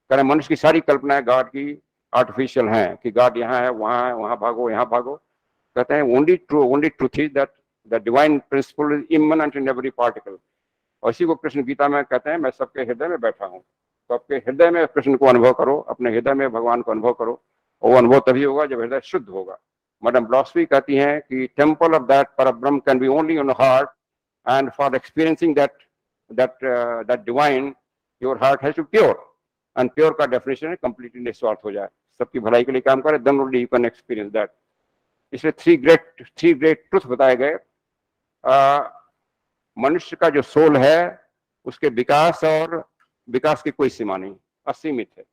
S3: कह रहे मनुष्य की सारी कल्पनाएं गॉड की आर्टिफिशियल हैं कि गॉड यहाँ है, वहां भागो, यहाँ भागो। कहते हैं only truth is that the divine principle is इमनेंट in every particle. और इसी को कृष्ण गीता में कहते हैं, मैं सबके हृदय में बैठा हूँ। तो आपके हृदय में कृष्ण को अनुभव करो, अपने हृदय में भगवान को अनुभव करो, और वो अनुभव तभी होगा जब हृदय शुद्ध होगा। मैडम ब्लॉस्फी कहती हैं कि टेम्पल ऑफ दैट परब्रह्म can be only on heart, and for experiencing that divine your heart has to pure, and pure का डेफिनेशन है कंप्लीटली निस्वार्थ हो जाए, सबकी भलाई के लिए काम करे, then only you can experience that. इसलिए थ्री ग्रेट ट्रुथ बताए गए। मनुष्य का जो सोल है उसके विकास की कोई सीमा नहीं, असीमित है।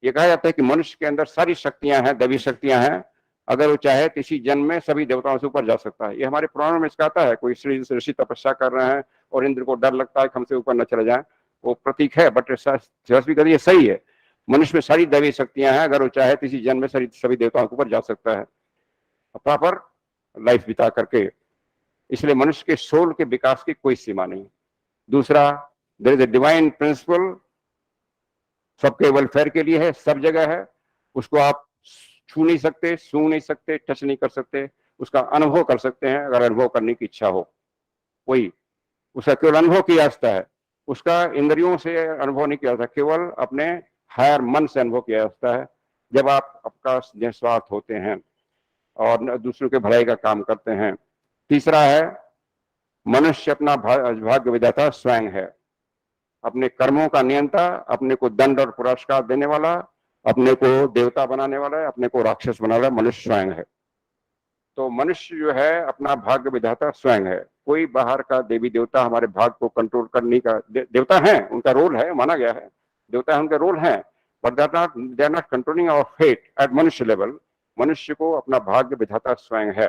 S3: ये कहा जाता है कि मनुष्य के अंदर सारी शक्तियां हैं, दैवी शक्तियां हैं, अगर वो चाहे तो इसी जन्म में सभी देवताओं से ऊपर जा सकता है। ये हमारे पुराणों में इसका आता है, कोई श्री ऋषि तपस्या कर रहे हैं और इंद्र को डर लगता है कि हमसे ऊपर न चले जाए, वो प्रतीक है, बट ये सही है। मनुष्य में सारी दैवी शक्तियां हैं, अगर वो चाहे तो इसी जन्म में सभी देवताओं के ऊपर जा सकता है, प्रॉपर लाइफ बिता करके। इसलिए मनुष्य के सोल के विकास की कोई सीमा नहीं। दूसरा, there is a divine principle, सबके वेलफेयर के लिए है, सब जगह है, उसको आप छू नहीं सकते, सूंघ नहीं सकते, टच नहीं कर सकते, उसका अनुभव कर सकते हैं अगर अनुभव करने की इच्छा हो। वही उसका केवल अनुभव किया जाता है, उसका इंद्रियों से अनुभव नहीं किया जाता, केवल अपने हायर मन से अनुभव किया जाता है, जब आप आपका निस्वार्थ होते हैं और दूसरों के भलाई का काम करते हैं। तीसरा है, मनुष्य अपना भाग्य विधाता स्वयं है, अपने कर्मों का नियंता, अपने को दंड और पुरस्कार देने वाला, अपने को देवता बनाने वाला है, अपने को राक्षस बनाने वाला मनुष्य स्वयं है। तो मनुष्य जो है अपना भाग्य विधाता स्वयं है। कोई बाहर का देवी देवता हमारे भाग्य को कंट्रोल करने का, देवता हैं, उनका रोल है, माना गया है, देवता है, उनका रोल है, but they are not controlling our fate at मनुष्य लेवल। मनुष्य को अपना भाग्य विधाता स्वयं है,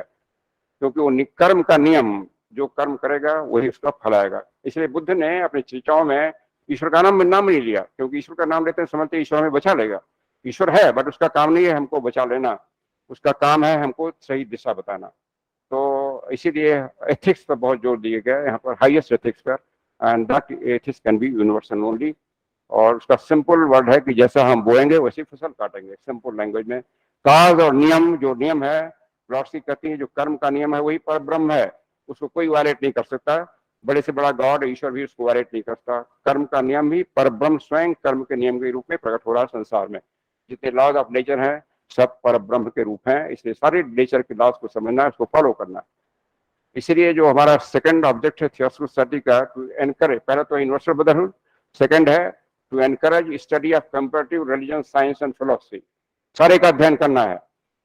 S3: क्योंकि वो कर्म का नियम, जो कर्म करेगा वही उसका फल आएगा। इसलिए बुद्ध ने अपनी चर्चाओं में ईश्वर का नाम नहीं लिया, क्योंकि ईश्वर का नाम लेते हैं समझते ईश्वर हमें बचा लेगा। ईश्वर है, बट उसका काम नहीं है हमको बचा लेना, उसका काम है हमको सही दिशा बताना। तो इसीलिए एथिक्स पर बहुत जोर दिया गया है यहाँ पर, हाईएस्ट एथिक्स पर, and that ethics can be universal only. और उसका सिंपल वर्ड है कि जैसा हम बोएंगे वैसी फसल काटेंगे, सिंपल लैंग्वेज में। काज और नियम, जो नियम है फिलॉसफी कहती है जो कर्म का नियम है वही पर ब्रह्म है, उसको कोई वायलेट नहीं कर सकता। बड़े से बड़ा गॉड ईश्वर भी उसको वायलेट नहीं करता। कर्म का नियम ही पर ब्रह्म स्वयं कर्म के नियम के रूप में प्रकट हो रहा है संसार में। जितने लॉज ऑफ नेचर हैं सब पर ब्रह्म के रूप हैं, इसलिए सारे नेचर के लॉज को समझना है, उसको फॉलो करना है। इसलिए जो हमारा सेकंड ऑब्जेक्ट है थियोसॉफिकल स्टडी का, टू एनकरेज, पहला तो यूनिवर्सल ब्रदरहुड, सेकंड है to encourage study of comparative religion, science and philosophy. सारे का अध्ययन करना है,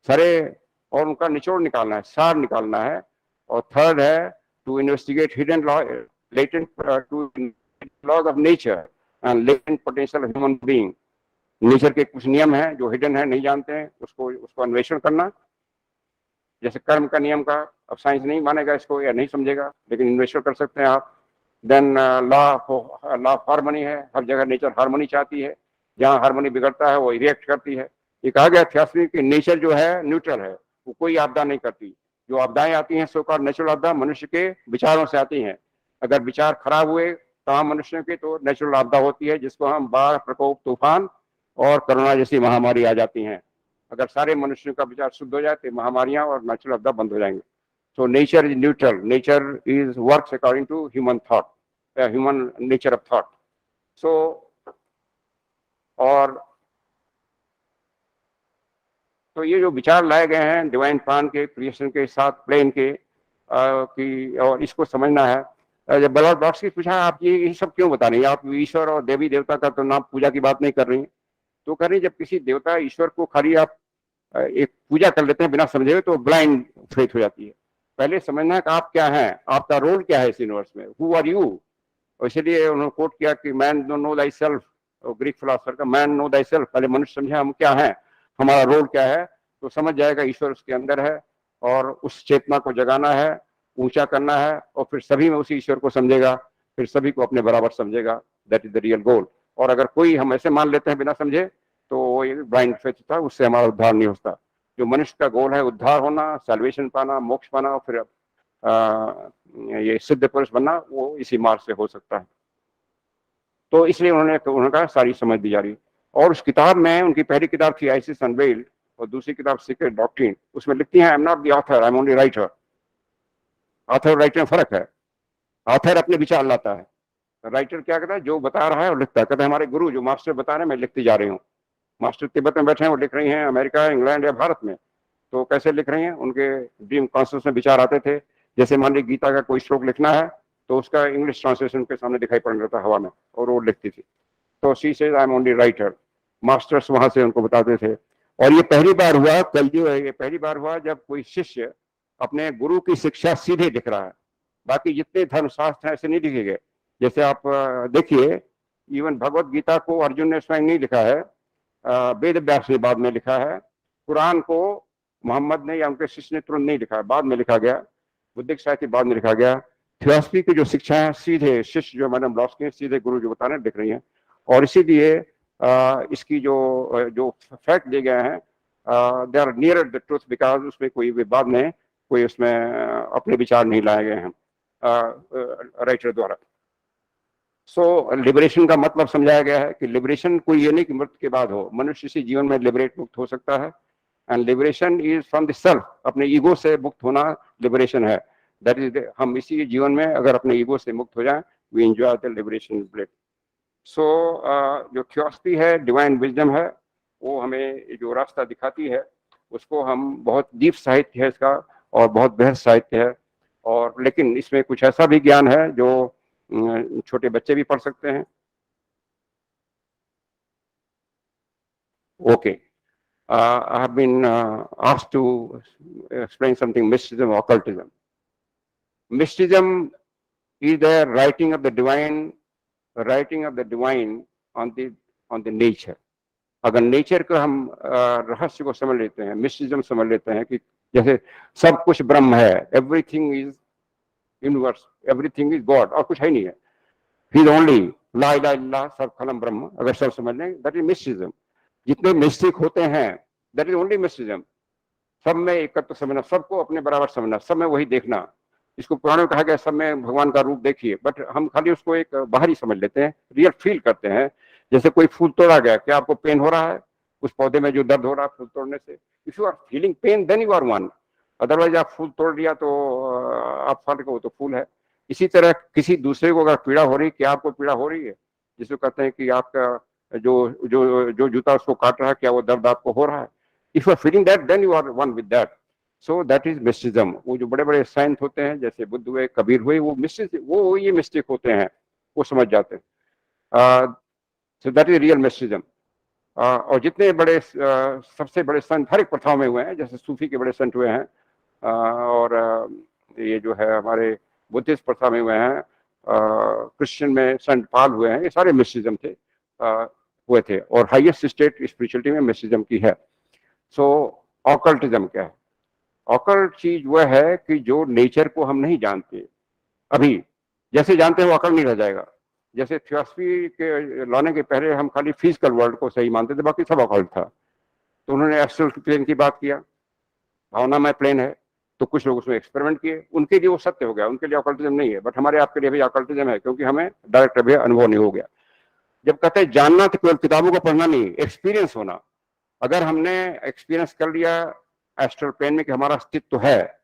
S3: सारे, और उनका निचोड़ निकालना है, सार निकालना है। और थर्ड है to investigate hidden law, latent to laws of nature and latent potential of human being. Nature के कुछ नियम हैं जो हिडन है, नहीं जानते हैं, उसको अन्वेषण करना। जैसे कर्म का नियम का अब साइंस नहीं मानेगा इसको या नहीं समझेगा, लेकिन इन्वेस्टर कर सकते हैं आप। देन लॉ ऑफ हार्मनी है, हर जगह नेचर हार्मनी चाहती है, जहाँ हार्मनी बिगड़ता है वो रिएक्ट करती है। ये कहा गया थियोसॉफी कि नेचर जो है न्यूट्रल है, वो कोई आपदा नहीं करती। जो आपदाएं आती हैं सो कॉल्ड नेचुरल आपदा मनुष्य के विचारों से आती हैं। अगर विचार खराब हुए तमाम मनुष्यों के तो नेचुरल आपदा होती है, जिसको हम बाढ़, प्रकोप, तूफान और कोरोना जैसी महामारी आ जाती हैं। अगर सारे मनुष्यों का विचार शुद्ध हो जाए तो महामारियां और नेचुरल आपदा बंद हो जाएंगे। So nature is neutral, nature is works according to human thought, human nature of thought. So और तो ये जो विचार लाए गए हैं डिवाइन प्लान के, क्रिएशन के साथ प्लेन के कि, और इसको समझना है। जब ब्लॉक्स की पूछा आप ये सब क्यों बता रही हैं, आप ईश्वर और देवी देवता का तो नाम पूजा की बात नहीं कर रही हैं, तो कह रही जब किसी देवता ईश्वर को खाली आप एक पूजा कर लेते हैं बिना समझे हुए तो ब्लाइंड फेथ हो जाती है। पहले समझना है कि आप क्या हैं, आपका रोल क्या है इस यूनिवर्स में, हु आर यू। और इसलिए उन्होंने कोट किया कि man no thy self, Greek philosopher का, मैन नो दाई सेल्फ। पहले मनुष्य समझे हम क्या हैं, हमारा रोल क्या है, तो समझ जाएगा ईश्वर उसके अंदर है और उस चेतना को जगाना है, ऊंचा करना है, और फिर सभी में उसी ईश्वर को समझेगा, फिर सभी को अपने बराबर समझेगा। दैट इज द रियल गोल। और अगर कोई हम ऐसे मान लेते हैं बिना समझे तो वो ये ब्लाइंड फेथ था, उससे हमारा उद्धार नहीं होता। जो मनुष्य का गोल है उद्धार होना, सैल्वेशन पाना, मोक्ष पाना, और फिर ये सिद्ध पुरुष बनना, वो इसी मार्ग से हो सकता है। तो इसलिए उन्होंने कहा सारी समझ दी जा रही। और उस किताब में, उनकी पहली किताब थी आइसिस अनवेल्ड और दूसरी किताब सीक्रेट डॉक्ट्रिन, उसमें लिखती हैं I am not the author, I am only writer. Author और राइटर में फर्क है। ऑथर अपने विचार लाता है, राइटर क्या कहता है, जो बता रहा है और लिखता है। कहते हैं हमारे गुरु जो मास्टर बता रहे हैं मैं लिखती जा रही हूँ। मास्टर तिब्बत में बैठे हैं, वो लिख रही हैं अमेरिका, इंग्लैंड या भारत में, तो कैसे लिख रही हैं, उनके ड्रीम कॉन्शियस में विचार आते थे। जैसे मान ली गीता का कोई श्लोक लिखना है तो उसका इंग्लिश ट्रांसलेशन के सामने दिखाई पड़ रहा था हवा में, और वो लिखती थी। तो she said I am only writer. Masters वहां से उनको बताते थे। और ये पहली बार हुआ, कल जो है ये पहली बार हुआ जब कोई शिष्य अपने गुरु की शिक्षा सीधे लिख रहा है। बाकी जितने धर्मशास्त्र हैं ऐसे नहीं लिखे गए। जैसे आप देखिए, इवन भगवत गीता को अर्जुन ने स्वयं नहीं लिखा है, वेद व्यास ने बाद में लिखा है। कुरान को मोहम्मद ने या उनके शिष्य ने तुरंत नहीं लिखा है, बाद में लिखा गया। बुद्धिक साहित्य बाद में लिखा गया। थियोसॉफी की जो शिक्षा है सीधे शिष्य जो मैडम ब्लॉस्की सीधे गुरु जो बताने लिख रही हैं। और इसीलिए इसकी जो फैक्ट दिए गए हैं they are near the truth, because उसमें कोई विवाद नहीं, कोई उसमें अपने विचार नहीं लाए गए हैं राइटर द्वारा। सो लिबरेशन का मतलब समझाया गया है कि लिबरेशन कोई ये नहीं कि मृत्यु के बाद हो, मनुष्य इसी जीवन में लिबरेट मुक्त हो सकता है। And liberation is from the self, अपने ईगो से मुक्त होना लिबरेशन है। दैट इज हम इसी जीवन में अगर अपने ईगो से मुक्त हो जाए, we enjoy the liberation blade. So जो थियोसॉफी है, डिवाइन विजडम है, वो हमें जो रास्ता दिखाती है उसको हम, बहुत डीप साहित्य है इसका और बहुत बेहद साहित्य है। और लेकिन इसमें कुछ ऐसा भी ज्ञान है जो छोटे बच्चे भी पढ़ सकते हैं। Okay, I have been asked to explain something, mysticism or occultism. Mysticism is the writing of the divine on the nature. अगर नेचर को हम रहस्य को समझ लेते हैं, मिस्टिज्म समझ लेते हैं कि जैसे सब कुछ ब्रह्म है, everything is universe, everything is God, और कुछ है नहीं है, ही इज ओनली ला इलाहा इल्लल्लाह, सब खलम ब्रह्म, अगर सब समझ लें, दैट इज मिस्टिज्म। जितने मिस्टिक होते हैं दैट इज ओनली मिस्टिज्म। सब में एकत्व समझना, सबको अपने बराबर समझना, सब में वही देखना, इसको पुराणों में कहा गया सब में भगवान का रूप देखिए, बट हम खाली उसको एक बाहरी समझ लेते हैं, रियल फील करते हैं। जैसे कोई फूल तोड़ा गया, क्या आपको पेन हो रहा है उस पौधे में जो दर्द हो रहा है फूल तोड़ने से? If you are feeling pain then you are one, otherwise आप फूल तोड़ दिया तो आप फल को तो फूल है। इसी तरह किसी दूसरे को अगर पीड़ा हो रही, क्या आपको पीड़ा हो रही है? जिसको कहते हैं कि आपका जो जो जो जूता उसको काट रहा है, क्या वो दर्द आपको हो रहा है? If you are feeling that then you are one with that. So that is mysticism. वो जो बड़े बड़े साइंट होते हैं, जैसे बुद्ध हुए, कबीर हुए, वो ये मिस्टेक होते हैं, वो समझ जाते हैं। So that is real mysticism. और जितने बड़े सबसे बड़े संत हर एक प्रथाओं में हुए हैं, जैसे सूफी के बड़े संत हुए हैं, और ये जो है हमारे बुद्धिस्ट प्रथा में हुए हैं, क्रिश्चियन में संत पाल हुए हैं, ये सारे मिस्टिज्म थे, हुए थे। और हाईएस्ट स्टेट स्पिरिचुअलिटी में मिस्टिज्म की है। सो ऑकल्टिज्म क्या है? ऑकल्ट चीज वह है कि जो नेचर को हम नहीं जानते, अभी जैसे जानते हैं वो अकल नहीं रह जाएगा। जैसे थियोसफी के लाने के पहले हम खाली फिजिकल वर्ल्ड को सही मानते थे, बाकी सब अकल्ट था। तो उन्होंने एस्ट्रल प्लेन की बात किया, भावनामय प्लेन है, तो कुछ लोग उसमें एक्सपेरिमेंट किए, उनके लिए वो सत्य हो गया, उनके लिए ऑकल्टिज्म नहीं है। बट हमारे आपके लिए भी ऑकल्टिज्म है, क्योंकि हमें डायरेक्ट अभी अनुभव नहीं हो गया। जब कहते हैं जानना, तो केवल किताबों को पढ़ना नहीं, एक्सपीरियंस होना। अगर हमने एक्सपीरियंस कर लिया एस्ट्रल प्लेन में कि हमारा अस्तित्व है,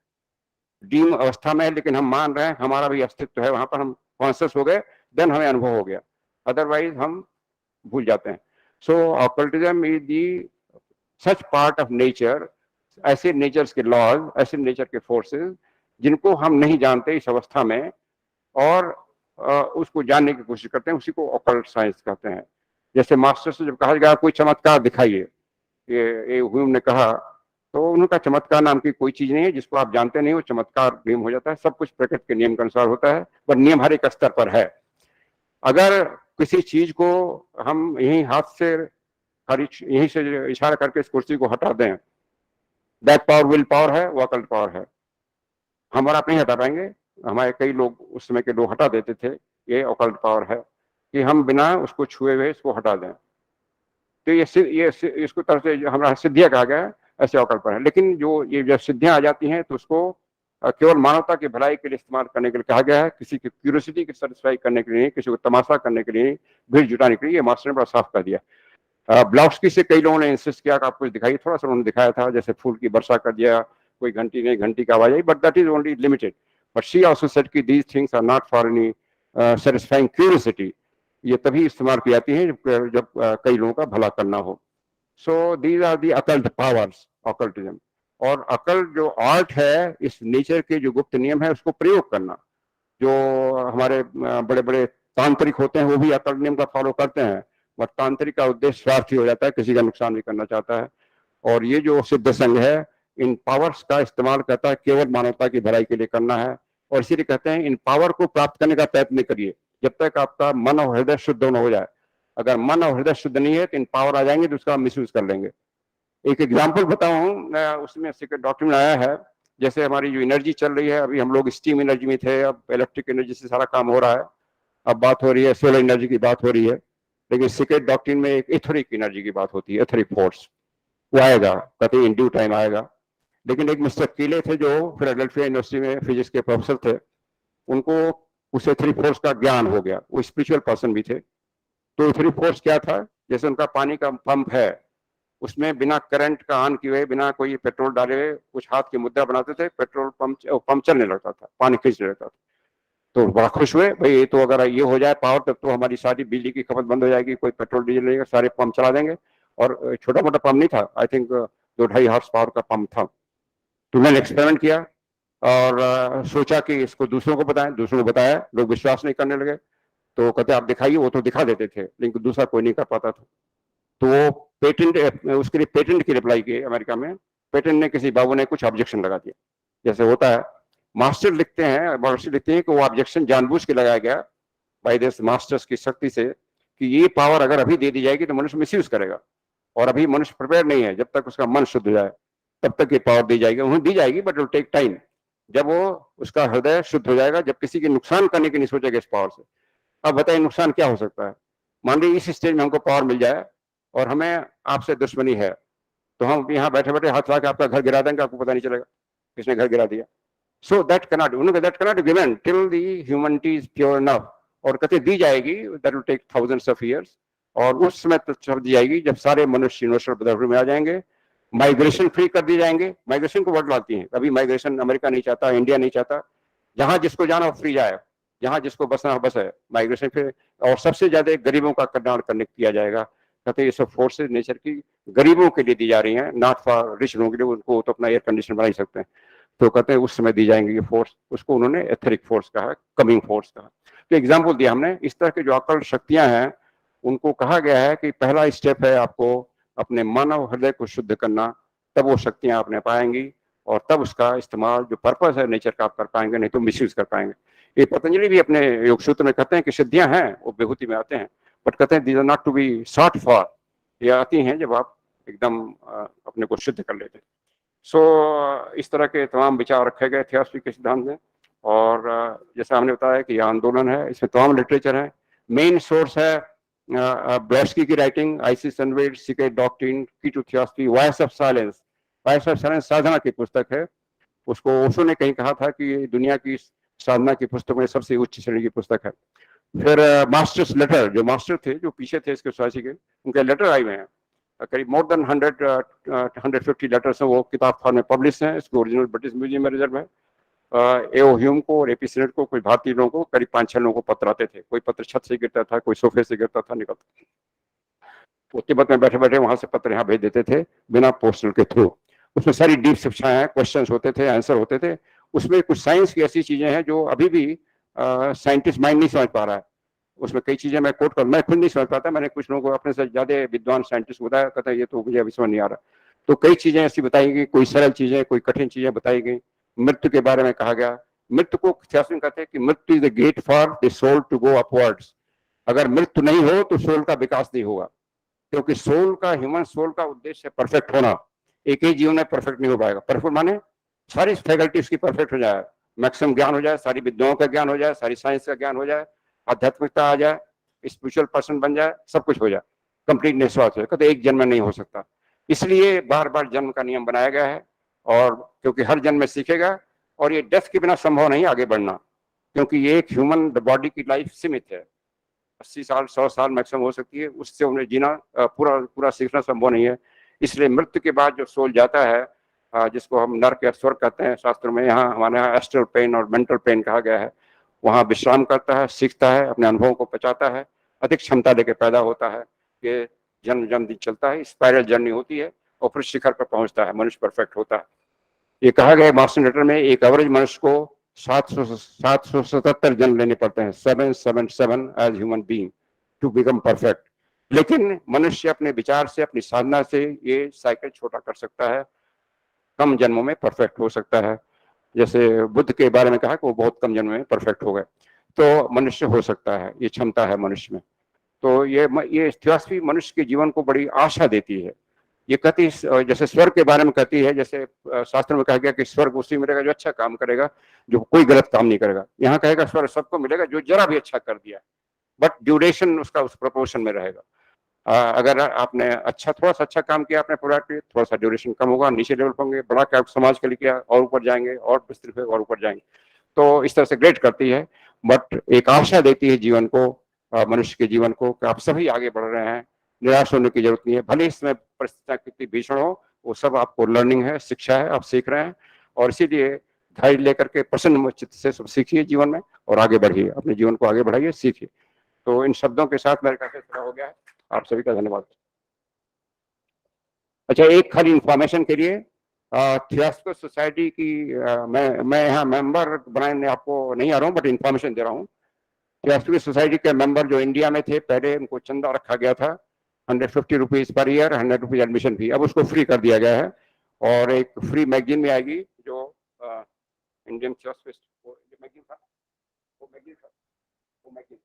S3: डीम अवस्था में है, लेकिन हम मान रहे हैं हमारा भी अस्तित्व है, वहां पर हम कॉन्शियस हो गए, देन हमें अनुभव हो गया, अदरवाइज हम भूल जाते हैं। So occultism is the such part of nature, ऐसे नेचर के लॉज, ऐसे नेचर के फोर्सेस जिनको हम नहीं जानते इस अवस्था में, और उसको जानने की कोशिश करते हैं, उसी को ऑकल्ट साइंस कहते हैं। जैसे मास्टर से जब कहा गया कोई चमत्कार दिखाइए, ये ह्यूम ने कहा, तो उनका चमत्कार नाम की कोई चीज नहीं है, जिसको आप जानते नहीं हो चमत्कार नियम हो जाता है। सब कुछ प्रकृति के नियम के अनुसार होता है, पर नियम हर एक स्तर पर है। अगर किसी चीज को हम यहीं हाथ से यहीं से इशारा करके इस कुर्सी को हटा दें, दैट पावर विल पावर है, वो अकल्ट पावर है। हमारा आप नहीं हटा पाएंगे, हमारे कई लोग उस समय के लोग हटा देते थे। ये अकल्ट पावर है कि हम बिना उसको छुए हुए इसको हटा दें। तो ये इसको तरफ से हमारा सिद्धियां कहा गया है, ऐसे अकल्ट पावर है। लेकिन जो ये जब सिद्धियां आ जाती हैं तो उसको केवल मानवता की भलाई के लिए इस्तेमाल करने के लिए कहा गया है, किसी की क्यूरियोसिटी को सेटिस्फाई करने के लिए, किसी को तमाशा करने के लिए, भीड़ जुटाने के लिए। ये मास्टर ने बड़ा साफ कर दिया। ब्लाउस्की से कई लोगों ने इंसिस्ट किया कि आप कुछ दिखाइए, थोड़ा सा उन्होंने दिखाया था, जैसे फूल की वर्षा कर दिया, कोई घंटी नहीं, घंटी का आवाज आई, but that is only limited. But she also said कि these things are not for any satisfying curiosity. ये तभी इस्तेमाल की जाती है जब कई लोगों का भला करना हो। So these are the occult powers, occultism. और अकल्ट जो आर्ट है, इस नेचर के जो गुप्त नियम है उसको प्रयोग करना। जो हमारे बड़े बड़े तांत्रिक होते हैं वो भी अकल्ट नियम का फॉलो करते हैं, बट तांत्रिक का उद्देश्य स्वार्थी हो जाता है, किसी का नुकसान भी करना चाहता है। और ये जो सिद्ध संघ है, इन पावर्स का इस्तेमाल करता है केवल मानवता की भलाई के लिए करना है। और इसीलिए कहते हैं इन पावर को प्राप्त करने का प्रयत्न करिए जब तक आपका मन और हृदय शुद्ध न हो जाए। अगर मन और हृदय शुद्ध नहीं है तो इन पावर आ जाएंगे तो उसका मिसयूज कर लेंगे। एक एग्जाम्पल बताऊं, उसमें सीक्रेट डॉक्टर में आया है, जैसे हमारी जो एनर्जी चल रही है, अभी हम लोग स्टीम एनर्जी में थे, अब इलेक्ट्रिक एनर्जी से सारा काम हो रहा है, अब बात हो रही है सोलर एनर्जी की बात हो रही है। लेकिन सीक्रेट डॉक्ट्रिन में एक एथरिक एनर्जी की बात होती है, एथरिक फोर्स, वो आएगा, कहते हैं इन ड्यू टाइम आएगा। लेकिन एक मिस्टर कीले थे जो फिलाडेल्फिया यूनिवर्सिटी में फिजिक्स के प्रोफेसर थे, उनको उस एथरिक फोर्स का ज्ञान हो गया, वो स्पिरिचुअल पर्सन भी थे। तो एथरिक फोर्स क्या था? जैसे उनका पानी का पंप है, उसमें बिना करंट का ऑन किए हुए, बिना कोई पेट्रोल डाले हुए कुछ हाथ की मुद्रा बनाते थे, पेट्रोल पंप चलने लगता था, पानी खींचने लगता था। तो बड़ा खुश हुए, भाई ये तो अगर ये हो जाए पावर, तब तो हमारी सारी बिजली की खपत बंद हो जाएगी, कोई पेट्रोल डीजल नहीं, सारे पंप चला देंगे। और छोटा मोटा पंप नहीं था, आई थिंक 2-2.5 हॉर्स पावर का पंप था। तो मैंने एक्सपेरिमेंट किया और सोचा कि इसको दूसरों को बताएं, दूसरों को बताया, लोग विश्वास नहीं करने लगे। तो कहते आप दिखाइए, वो तो दिखा देते थे, लेकिन दूसरा कोई नहीं कर पाता था। तो वो पेटेंट, उसके लिए पेटेंट की अप्लाई की अमेरिका में। पेटेंट ने किसी बाबू ने कुछ ऑब्जेक्शन लगा दिया, जैसे होता है। मास्टर लिखते हैं, महर्षि लिखते हैं कि वो ऑब्जेक्शन जानबूझ के लगाया गया बाय दिस मास्टर्स की शक्ति से, कि ये पावर अगर अभी दे दी जाएगी तो मनुष्य मिसयूज करेगा, और अभी मनुष्य प्रिपेयर नहीं है, जब तक उसका मन शुद्ध हो जाए तब तक ये पावर दी जाएगी। उन्हें दी जाएगी बट विल टेक टाइम। जब वो उसका हृदय शुद्ध हो जाएगा, जब किसी के नुकसान करने की नहीं सोचेगा इस पावर से। अब बताइए नुकसान क्या हो सकता है? मान लीजिए इस स्टेज में हमको पावर मिल जाए और हमें आपसे दुश्मनी है, तो हम यहाँ बैठे बैठे हाथ ला के आपका घर गिरा देंगे, आपको पता नहीं चलेगा किसने घर गिरा दिया। So that cannot be given till the humanity is pure enough. और कहते दी जाएगी, that will take thousands of years. और उस समय तक दी जाएगी जब सारे मनुष्य यूनिवर्सल ब्रदरहुड में आ जाएंगे, माइग्रेशन फ्री कर दी जाएंगे। माइग्रेशन को वर्ड लाती है, अभी माइग्रेशन अमेरिका नहीं चाहता, इंडिया नहीं चाहता, जहां जिसको जाना फ्री जाए, जहां जिसको बसना बस है, माइग्रेशन फिर। और सबसे ज्यादा गरीबों का कल्याण करने किया जाएगा। कहते हैं ये सब फोर्सेज नेचर की गरीबों के लिए दी जा रही हैं, नॉट फॉर रिच लोगों के लिए, उनको तो अपना एयर कंडीशन बना ही सकते हैं। तो कहते हैं उस समय दी जाएंगे ये फोर्स, उसको उन्होंने एथरिक फोर्स कहा, कमिंग फोर्स कहा। तो एग्जाम्पल दिया हमने। इस तरह के जो अकल शक्तियां हैं उनको कहा गया है कि पहला स्टेप है आपको अपने मानव हृदय को शुद्ध करना, तब वो शक्तियां आपने पाएंगी और तब उसका इस्तेमाल जो पर्पस है नेचर का आप कर पाएंगे, नहीं तो मिसयूज कर पाएंगे। ये पतंजलि भी अपने योग सूत्र में कहते हैं कि सिद्धियां हैं वो विभूति में आते हैं, बट कहते हैं these are not to be sought for, ये आती हैं जब आप एकदम अपने को शुद्ध कर लेते हैं। सो इस तरह के तमाम विचार रखे गए थियोसॉफी के सिद्धांत में। और जैसा हमने बताया कि यह आंदोलन है, इसमें तमाम लिटरेचर है। मेन सोर्स है ब्लैस्की की writing, Isis unveiled secret doctrine key to theosophy, voice of silence. Voice of silence साधना की पुस्तक है। उसको ओशो ने कहीं कहा था कि ये दुनिया की साधना की पुस्तक में सबसे उच्च श्रेणी की पुस्तक है। फिर मास्टर्स लेटर, जो मास्टर थे जो पीछे थे इसके सोसाइटी के, उनके लेटर आए हुए हैं, करीब मोर देन 150 लेटर्स हैं, वो किताब फॉर्म में पब्लिश हैं। इसको ओरिजिनल ब्रिटिश म्यूजियम में रिजर्व है। एओ ह्यूम को और एपी सीनेट को, कोई भारतीय लोगों को करीब 5-6 लोगों को पत्र आते थे। कोई पत्र छत से गिरता था, कोई सोफे से गिरता था, निकलता। वो तिब्बत में बैठे बैठे वहां से पत्र यहाँ भेज देते थे बिना पोस्टल के थ्रू। उसमें सारी डीप शिक्षाएं हैं, क्वेश्चंस होते थे, आंसर होते थे। उसमें कुछ साइंस की ऐसी चीजें हैं जो अभी भी साइंटिस्ट माइंड नहीं समझ पा रहा है। उसमें कई चीजें मैं कोट कर, मैं खुद नहीं समझ पाता, मैंने कुछ लोगों को अपने से ज्यादा विद्वान साइंटिस्ट को बताया, कहता है ये तो मुझे अभी समझ नहीं आ रहा। तो कई चीजें ऐसी बताई गई, कोई सरल चीजें, कोई कठिन चीजें बताई गई। मृत्यु के बारे में कहा गया। मृत्यु को थियोसॉफी कहते हैं कि मृत्यु is the gate for the soul to go upwards. अगर मृत्यु नहीं हो तो सोल का विकास नहीं होगा, क्योंकि सोल का, ह्यूमन सोल का उद्देश्य परफेक्ट होना। एक ही जीवन में परफेक्ट नहीं हो पाएगा। परफेक्ट माने सारी फैकल्टी उसकी परफेक्ट हो जाए, मैक्सिमम ज्ञान हो जाए, सारी विद्याओं का ज्ञान हो जाए, सारी साइंस का ज्ञान हो जाए, आध्यात्मिकता आ जाए, स्पिरिचुअल पर्सन बन जाए, सब कुछ हो जाए, कंप्लीट निस्वार्थ हो। कहते एक जन्म में नहीं हो सकता, इसलिए बार बार जन्म का नियम बनाया गया है। और क्योंकि हर जन्म में सीखेगा, और ये डेथ के बिना संभव नहीं आगे बढ़ना, क्योंकि ये एक ह्यूमन बॉडी की लाइफ सीमित है। 80 साल 100 साल मैक्सिमम हो सकती है, उससे उन्हें जीना पूरा सीखना संभव नहीं है। इसलिए मृत्यु के बाद जो सोल जाता है, जिसको हम नर्क या स्वर्ग कहते हैं शास्त्र में, यहाँ हमारे यहाँ एस्ट्रल पेन और मेंटल पेन कहा गया है, वहाँ विश्राम करता है, सीखता है, अपने अनुभवों को पचाता है, अधिक क्षमता लेके पैदा होता है। ये जन्म जन्म दिन चलता है, स्पाइरल जर्नी होती है, और फिर शिखर पर पहुंचता है, मनुष्य परफेक्ट होता है। ये कहा गया मास्टर लेटर में, एक एवरेज मनुष्य को 777 जन्म लेने पड़ते हैं, 777 as human being to become perfect. लेकिन मनुष्य अपने विचार से, अपनी साधना से ये साइकिल छोटा कर सकता है, कम जन्मों में परफेक्ट हो सकता है। जैसे बुद्ध के बारे में कहा कि वो बहुत कम जन्म में परफेक्ट हो गए, तो मनुष्य हो सकता है, ये क्षमता है मनुष्य में। तो ये थियोसॉफी मनुष्य के जीवन को बड़ी आशा देती है। ये कहती, जैसे स्वर्ग के बारे में कहती है, जैसे शास्त्र में कहा गया कि स्वर्ग उसी मिलेगा जो अच्छा काम करेगा, जो कोई गलत काम नहीं करेगा। यहाँ कहेगा स्वर्ग सबको मिलेगा जो जरा भी अच्छा कर दिया, बट ड्यूरेशन उसका उस प्रोपोर्शन में रहेगा। अगर आपने थोड़ा सा अच्छा काम किया अपने प्रोडक्ट पे, थोड़ा सा ड्यूरेशन कम होगा, नीचे लेवल होंगे, बड़ा क्या समाज के लिए किया और ऊपर जाएंगे, और विस्तृत और ऊपर जाएंगे। तो इस तरह से ग्रेड करती है, बट एक आशा देती है जीवन को, मनुष्य के जीवन को, कि आप सभी आगे बढ़ रहे हैं, निराश होने की जरूरत नहीं है। भले इसमें परिस्थितियां कितनी भीषण हो, वो सब आपको लर्निंग है, शिक्षा है, आप सीख रहे हैं। और इसीलिए धैर्य लेकर के प्रसन्न चित्त से सब सीखिए जीवन में, और आगे बढ़िए, अपने जीवन को आगे बढ़ाइए, सीखिए। तो इन शब्दों के साथ मेरे काफी पूरा हो गया है। आप सभी का धन्यवाद। अच्छा, एक खाली इंफॉर्मेशन के लिए, थियोसॉफिकल सोसाइटी की मैं यहाँ मेंबर बनाने आपको नहीं आ रहा हूँ, बट इंफॉर्मेशन दे रहा हूँ। थियोसॉफिकल सोसाइटी के मेंबर जो इंडिया में थे, पहले उनको चंदा रखा गया था 150 rupees per year, 100 rupees admission fee, अब उसको फ्री कर दिया गया है। और एक फ्री मैगजीन में आएगी जो इंडियन थियोसॉफिस्ट, मैगजीन था, वो मैगजीन था, वो मैगजीन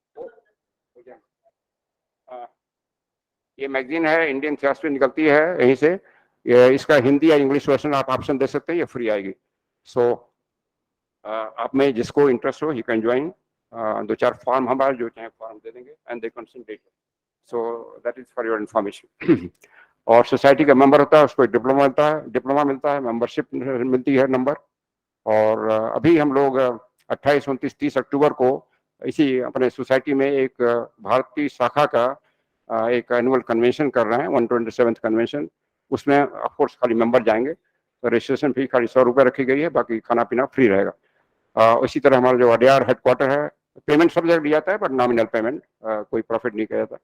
S3: ये मैगजीन है, इंडियन थियोसॉफी निकलती है यहीं से। इसका हिंदी या इंग्लिश वर्जन आप ऑप्शन दे सकते हैं, ये फ्री आएगी। सो आप में जिसको इंटरेस्ट हो, ही कैन ज्वाइन। 2-4 फॉर्म हमारे जो चाहे फॉर्म दे देंगे, and they concentrate. So that is for your information. और सोसाइटी का मेंबर होता है, उसको डिप्लोमा मिलता है, मेंबरशिप मिलती है नंबर, और अभी हम लोग 28, 29, 30 अक्टूबर को इसी अपने सोसाइटी में एक भारतीय शाखा का एक एनुअल कन्वेंशन कर रहे हैं, 127th कन्वेंशन। उसमें ऑफ कोर्स खाली मेंबर जाएंगे, तो रजिस्ट्रेशन फी खाली 100 रुपये रखी गई है, बाकी खाना पीना फ्री रहेगा। इसी तरह हमारा जो अडियार हेडक्वार्टर है, पेमेंट सब जगह लिया जाता है, बट नॉमिनल पेमेंट, कोई प्रॉफिट नहीं किया जाता।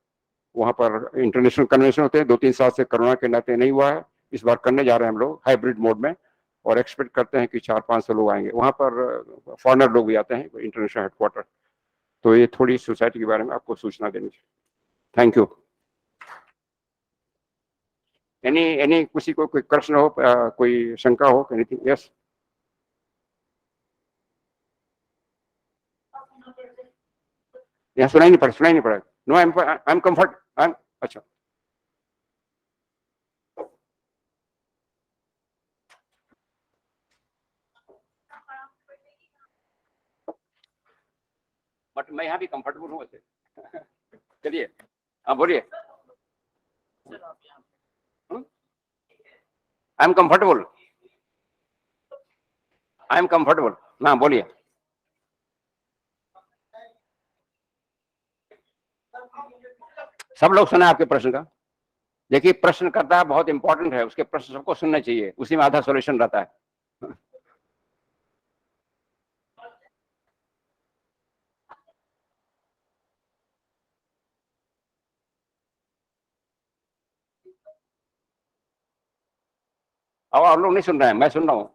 S3: वहाँ पर इंटरनेशनल कन्वेंशन होते हैं, 2-3 साल से कोरोना के नाते नहीं हुआ है, इस बार करने जा रहे हैं हम लोग हाइब्रिड मोड में, और एक्सपेक्ट करते हैं कि 400-500 लोग आएंगे। वहाँ पर फॉरेनर लोग भी आते हैं, इंटरनेशनल हेडक्वार्टर। तो ये थोड़ी सोसाइटी के बारे में आपको सूचना देनी चाहिए। Thank you. एनी किसी को कोई प्रश्न हो, कोई शंका हो, एनीथिंग? यस, यहाँ सुनाई नहीं पड़ा। No, I am comfort, I am, अच्छा। बट मैं यहाँ भी कंफर्टेबल हूँ वैसे। चलिए, हाँ बोलिए। आई एम कंफर्टेबल, हाँ बोलिए। सब लोग सुना आपके प्रश्न का। देखिए, प्रश्न करता है बहुत इंपॉर्टेंट है, उसके प्रश्न सबको सुनना चाहिए, उसी में आधा सॉल्यूशन रहता है। अब आप लोग नहीं सुन रहे हैं, मैं सुन रहा हूँ।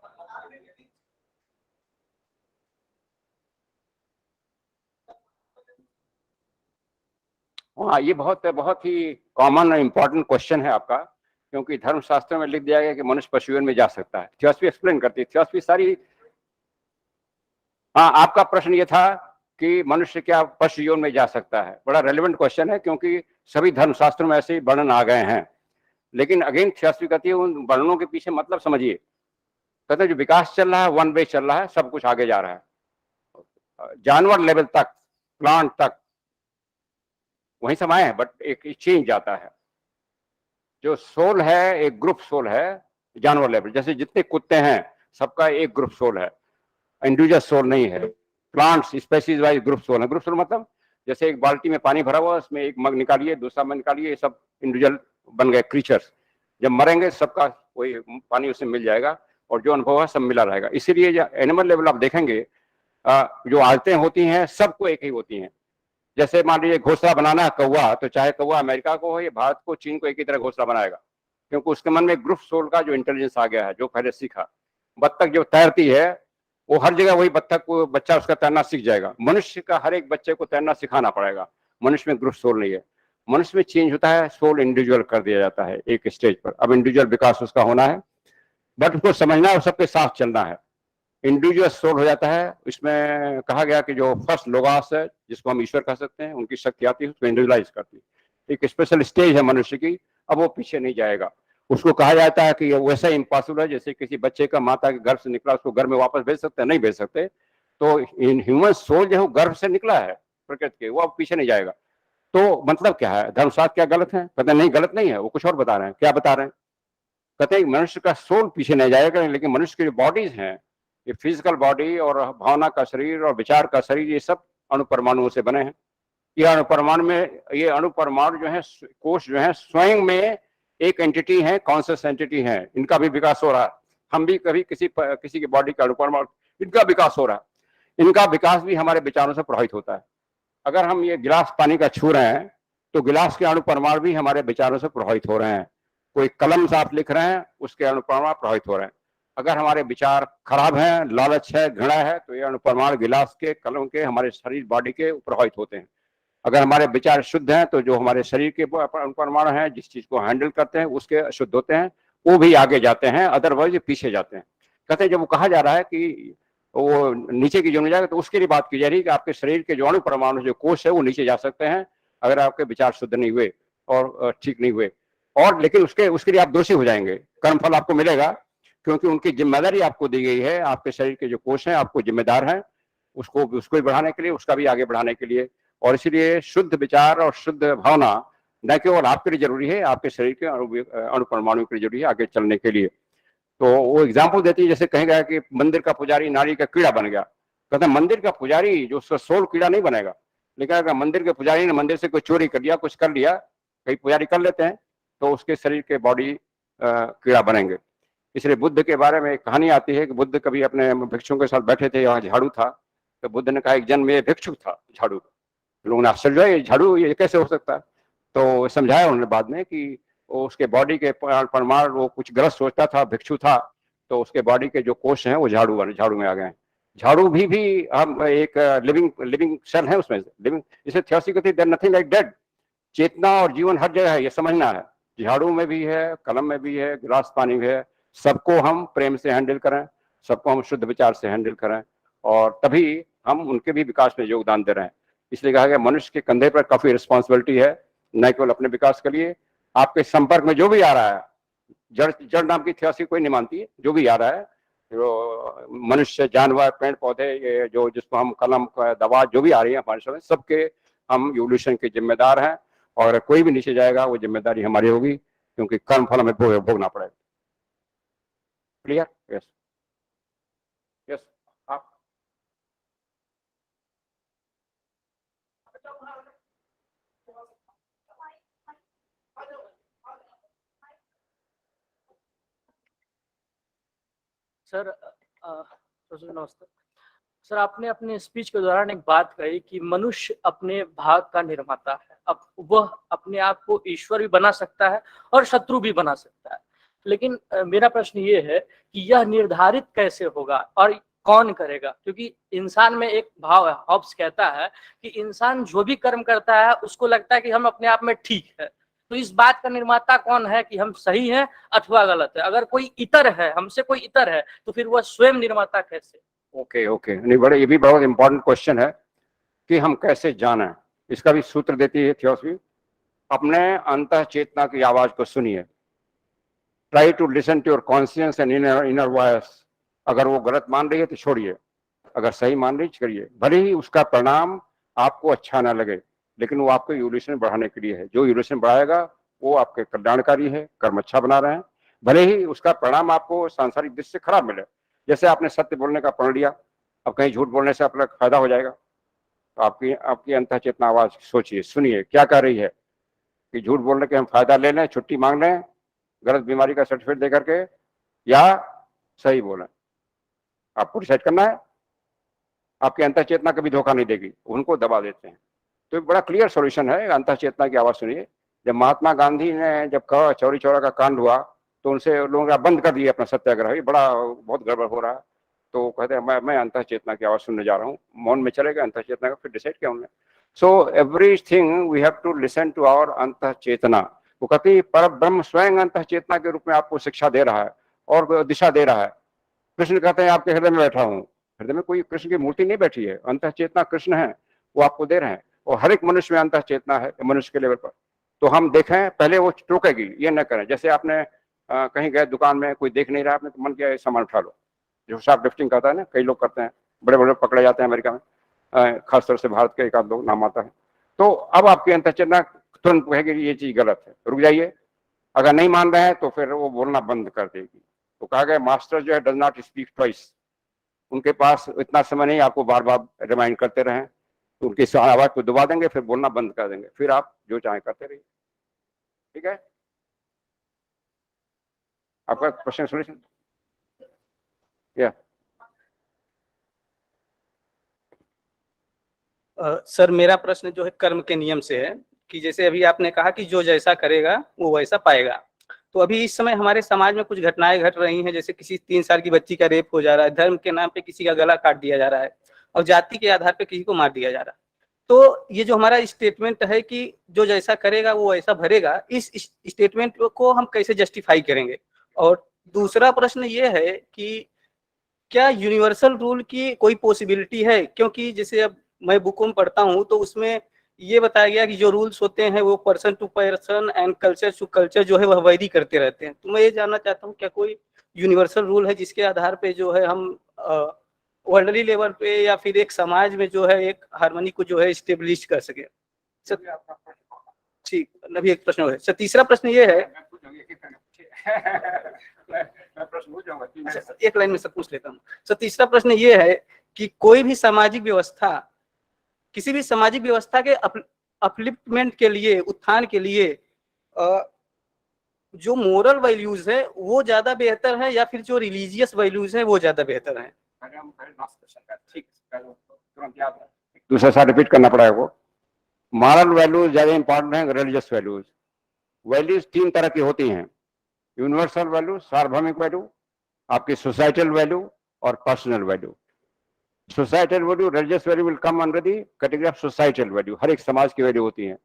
S3: हाँ, ये बहुत बहुत ही कॉमन और इम्पोर्टेंट क्वेश्चन है आपका, क्योंकि धर्मशास्त्र में लिख दिया गया कि मनुष्य पशुओं में जा सकता है। थियोसॉफी एक्सप्लेन करती है, थियोसॉफी सारी। हाँ, आपका प्रश्न ये था कि मनुष्य क्या पशु योनि में जा सकता है। बड़ा रेलेवेंट क्वेश्चन है, क्योंकि सभी धर्मशास्त्रों में ऐसे ही वर्णन आ गए हैं। लेकिन अगेन थियोसॉफी कहती है उन वर्णनों के पीछे मतलब समझिए। कहते हैं जो विकास चल रहा है, वन वे चल रहा है, सब कुछ आगे जा रहा है, जानवर लेवल तक, प्लांट तक, वहीं सब आए हैं, बट एक चेंज जाता है। जो सोल है, एक ग्रुप सोल है जानवर लेवल, जैसे जितने कुत्ते हैं सबका एक ग्रुप सोल है, इंडिविजुअल सोल नहीं है। Plants species wise group soul है। ग्रुप सोल मतलब जैसे एक बाल्टी में पानी भरा हुआ, उसमें एक मग निकालिए, दूसरा मग निकालिए, ये सब इंडिविजुअल बन गए क्रीचर्स। जब मरेंगे सबका वही पानी उसमें मिल जाएगा, और जो अनुभव है सब मिला रहेगा। इसीलिए जो एनिमल लेवल आप देखेंगे, जो आदतें होती हैं सबको एक ही होती हैं। जैसे मान लीजिए घोंसला बनाना है कौवा, तो चाहे कौवा अमेरिका को हो या भारत को, चीन को, एक ही तरह घोंसला बनाएगा, क्योंकि उसके मन में ग्रुप सोल का जो इंटेलिजेंस आ गया है, जो पहले सीखा। बत्तख जो तैरती है, वो हर जगह वही बत्तख को बच्चा उसका तैरना सीख जाएगा। मनुष्य का हर एक बच्चे को तैरना सिखाना पड़ेगा। मनुष्य में ग्रुप सोल नहीं है। मनुष्य में चेंज होता है, सोल इंडिविजुअल कर दिया जाता है एक स्टेज पर। अब इंडिविजुअल विकास उसका होना है, बट उसको समझना है और सबके साथ चलना है। इंडिविजुअल सोल हो जाता है। इसमें कहा गया कि जो फर्स्ट लोगास है, जिसको हम ईश्वर कह सकते हैं, उनकी शक्ति आती है, उसको इंडिविजुअलाइज करती है। एक स्पेशल स्टेज है मनुष्य की, अब वो पीछे नहीं जाएगा। उसको कहा जाता है कि वैसा इम्पॉसिबल है जैसे किसी बच्चे का माता के गर्भ से निकला, उसको घर में वापस भेज सकते हैं? नहीं भेज सकते। तो इन ह्यूमन सोल जो है गर्भ से निकला है प्रकृति के, वो अब पीछे नहीं जाएगा। तो मतलब क्या है, धर्मशास्त्र क्या गलत है? कहते नहीं, गलत नहीं है, वो कुछ और बता रहे हैं। क्या बता रहे हैं? कहते हैं मनुष्य का सोल पीछे नहीं जाएगा, लेकिन मनुष्य की जो बॉडीज हैं, ये फिजिकल बॉडी और भावना का शरीर और विचार का शरीर, ये सब अणुपरमाणुओं से बने हैं। ये अणुपरमाणु में, ये अणुपरमाणु जो है, कोष जो है, स्वयं में एक एंटिटी है, कॉन्शियस एंटिटी है। इनका भी विकास हो रहा है। हम भी कभी किसी की बॉडी का अणुपरमाणु, इनका विकास हो रहा है। इनका विकास भी हमारे विचारों से प्रभावित होता है। अगर हम ये गिलास पानी का छू रहे हैं, तो गिलास के अणुपरमाणु भी हमारे विचारों से प्रभावित हो रहे हैं। कोई कलम से आप लिख रहे हैं, उसके अणुपरमाणु प्रभावित हो रहे हैं। अगर हमारे विचार खराब हैं, लालच है, घृणा है, तो ये अणुपरमाणु गिलास के, कलम के, हमारे शरीर बॉडी के प्रभावित होते हैं। अगर हमारे विचार शुद्ध हैं, तो जो हमारे शरीर के परमाणु हैं, जिस चीज को हैंडल करते हैं, उसके शुद्ध होते हैं, वो भी आगे जाते हैं, अदरवाइज पीछे जाते हैं। कहते हैं जब वो कहा जा रहा है कि वो नीचे की जो में जाएगा, तो उसके लिए बात की जा रही है कि आपके शरीर के जो अणु परमाणु, जो कोष है, वो नीचे जा सकते हैं अगर आपके विचार शुद्ध नहीं हुए और ठीक नहीं हुए। और लेकिन उसके लिए आप दोषी हो जाएंगे, कर्मफल आपको मिलेगा, क्योंकि उनकी जिम्मेदारी आपको दी गई है। आपके शरीर के जो कोष हैं, आपको जिम्मेदार हैं उसको भी बढ़ाने के लिए, उसका भी आगे बढ़ाने के लिए। और इसलिए शुद्ध विचार और शुद्ध भावना न केवल आपके लिए जरूरी है, आपके शरीर के अणु परमाणु के लिए जरूरी है आगे चलने के लिए। तो वो एग्जाम्पल देती है, जैसे कहेगा कि मंदिर का पुजारी नारी का कीड़ा बन गया, कहते हैं मंदिर का पुजारी जो उसका सोल कीड़ा नहीं बनेगा, लेकिन अगर मंदिर के पुजारी ने मंदिर से कोई चोरी कर लिया, कुछ कर लिया, कई पुजारी कर लेते हैं, तो उसके शरीर के बॉडी कीड़ा बनेंगे। इसलिए बुद्ध के बारे में एक कहानी आती है कि बुद्ध कभी अपने भिक्षुओं के साथ बैठे थे, यहाँ झाड़ू था, तो बुद्ध ने कहा एक जन्म में भिक्षुक था झाड़ू। लोगों ने आश्चर्य हुआ, ये झाड़ू ये कैसे हो सकता है? तो समझाया उन्होंने बाद में कि वो उसके बॉडी के परमाणु, वो कुछ गलत सोचता था, भिक्षु था, तो उसके बॉडी के जो कोष हैं वो झाड़ू में आ गए। झाड़ू भी हम एक लिविंग सेल है, उसमें लिविंग, इसे थियोसॉफी कहती है देयर नथिंग लाइक डेड। चेतना और जीवन हर जगह है, ये समझना है। झाड़ू में भी है, कलम में भी है, गिलास पानी में है। सबको हम प्रेम से हैंडल करें, सबको हम शुद्ध विचार से हैंडल करें, और तभी हम उनके भी विकास में योगदान दे रहे हैं। इसलिए कहा गया मनुष्य के कंधे पर काफी रिस्पॉन्सिबिलिटी है, न केवल अपने विकास के लिए। आपके संपर्क में जो भी आ रहा है, जड़ नाम की थियोसॉफी कोई नहीं मानती है, जो भी आ रहा है, जो मनुष्य, जानवर, पेड़ पौधे, ये जो जिसको हम कलम, दवा जो भी आ रही है हमारे सामने, सबके हम इवोल्यूशन के जिम्मेदार हैं, और कोई भी नीचे जाएगा वो जिम्मेदारी हमारी होगी, क्योंकि कर्म फल हमें भोगना पड़ेगा। क्लियर? Yes yes. आप
S4: सर नमस्ते सर, आपने अपने स्पीच के दौरान एक बात कही कि मनुष्य अपने भाग का निर्माता है। अब वह अपने आप को ईश्वर भी बना सकता है और शत्रु भी बना सकता है, लेकिन मेरा प्रश्न ये है कि यह निर्धारित कैसे होगा और कौन करेगा? क्योंकि इंसान में एक भाव है, हॉब्स कहता है कि इंसान जो भी कर्म करता है उसको लगता है कि हम अपने आप में ठीक है। तो इस बात का निर्माता कौन है कि हम सही हैं अथवा गलत है? अगर कोई इतर है, हमसे कोई इतर है, तो फिर वह स्वयं निर्माता कैसे?
S3: ओके नहीं, बड़े, ये भी बहुत इंपॉर्टेंट क्वेश्चन है कि हम कैसे जाने। इसका भी सूत्र देती है थियोसॉफी। अपने अंतः चेतना की आवाज को सुनिए, try to listen to your conscience and inner voice. अगर वो गलत मान रही है तो छोड़िए, अगर सही मान रही है करिए, भले ही उसका परिणाम आपको अच्छा ना लगे, लेकिन वो आपको इवोल्यूशन बढ़ाने के लिए है। जो इवोल्यूशन बढ़ाएगा वो आपके कल्याणकारी है, कर्म अच्छा बना रहे हैं, भले ही उसका परिणाम आपको सांसारिक दृष्टि से खराब मिले। जैसे आपने सत्य बोलने का पढ़ लिया, अब कहीं झूठ बोलने से अपना फायदा हो जाएगा, तो आपकी अंतः चेतना आवाज सोचिए, सुनिए क्या कह रही है, कि झूठ बोलने के हम फायदा ले लें, छुट्टी मांग लें गलत बीमारी का सर्टिफिकेट दे करके, या सही बोलें। आपको डिसाइड करना है। आपकी अंतः चेतना कभी धोखा नहीं देगी, उनको दबा देते हैं। तो एक बड़ा क्लियर सॉल्यूशन है, अंतः चेतना की आवाज सुनिए। जब महात्मा गांधी ने जब कहा चौरी चौरा का कांड हुआ, तो उनसे लोगों ने बंद कर दिया अपना सत्याग्रह, ये बड़ा बहुत गड़बड़ हो रहा है। तो कहते हैं मैं अंतः चेतना की आवाज सुनने जा रहा हूँ। मौन में चले गए, अंतः चेतना का फिर डिसाइड किया उन्होंने। So everything we have to listen to our अंतः चेतना। वो कहती है पर ब्रह्म स्वयं अंतः चेतना के रूप में आपको शिक्षा दे रहा है और दिशा दे रहा है। कृष्ण कहते हैं आपके हृदय में बैठा हूँ। हृदय में कोई कृष्ण की मूर्ति नहीं बैठी है, अंतः चेतना कृष्ण है, वो आपको दे रहे हैं। और हर एक मनुष्य में अंतः चेतना है, मनुष्य के लेवल पर। तो हम देखें, पहले वो टोकेगी, ये न करें। जैसे आपने कहीं गए दुकान में, कोई देख नहीं रहा, आपने तो मन किया सामान उठा लो, जो शॉप लिफ्टिंग करता है ना, कई लोग करते हैं, बड़े बड़े पकड़े जाते हैं अमेरिका में, खासतौर से भारत के एक आध लोग नाम आता है। तो अब आपकी अंतः चेतना तुरंत कहेगी ये चीज गलत है, रुक जाइए। अगर नहीं मान रहे हैं तो फिर वो बोलना बंद कर देगी। तो कहा गया मास्टर जो है डज नॉट स्पीक ट्वाइस, उनके पास इतना समय नहीं आपको बार बार रिमाइंड करते रहें, तो उनकी आवाज को दबा देंगे, फिर बोलना बंद कर देंगे, फिर आप जो चाहे करते रहिए। ठीक है, आपका क्वेश्चन सोल्यूशन? या
S5: सर, मेरा प्रश्न जो है कर्म के नियम से है कि जैसे अभी आपने कहा कि जो जैसा करेगा वो वैसा पाएगा। तो अभी इस समय हमारे समाज में कुछ घटनाएं घट रही हैं, जैसे किसी 3 साल की बच्ची का रेप हो जा रहा है, धर्म के नाम पे किसी का गला काट दिया जा रहा है, और जाति के आधार पे किसी को मार दिया जा रहा है। तो ये जो हमारा स्टेटमेंट है कि जो जैसा करेगा वो वैसा भरेगा, इस स्टेटमेंट को हम कैसे जस्टिफाई करेंगे? और दूसरा प्रश्न ये है कि क्या यूनिवर्सल रूल की कोई पॉसिबिलिटी है? क्योंकि जैसे अब मैं बुकों में पढ़ता हूँ तो उसमें ये बताया गया कि जो रूल्स होते हैं वो person to person and culture to culture जो है वह वैरी करते रहते हैं। तो मैं ये जानना चाहता हूँ क्या कोई यूनिवर्सल रूल है जिसके आधार पे जो है हम वर्ल्डली लेवल पे या फिर एक समाज में जो है एक हार्मनी को जो है स्टेब्लिश कर सके? ठीक, अभी एक प्रश्न है सर। तीसरा प्रश्न ये है
S3: मैं प्रश्न पूछ जाऊंगा।
S5: अच्छा सर, एक लाइन में सर पूछ लेता हूँ सर। तीसरा प्रश्न ये है कि कोई भी सामाजिक व्यवस्था, किसी भी सामाजिक व्यवस्था के अपलिफ्टमेंट के लिए, उत्थान के लिए जो मोरल वैल्यूज है वो ज्यादा बेहतर है या फिर जो रिलीजियस वैल्यूज है वो ज्यादा बेहतर है?
S3: ठीक है, तुरंत याद है। दूसरा सा रिपीट करना पड़ेगा वो। मॉरल वैल्यूज ज्यादा इंपॉर्टेंट है रिलीजियस वैल्यूज। वैल्यूज तीन तरह की होती हैं, यूनिवर्सल वैल्यू, सार्वभौमिक वैल्यू, आपकी सोसाइटल वैल्यू और personal value. Societal value, religious value will come under the category of societal value. हर एक समाज की वैल्यू होती है।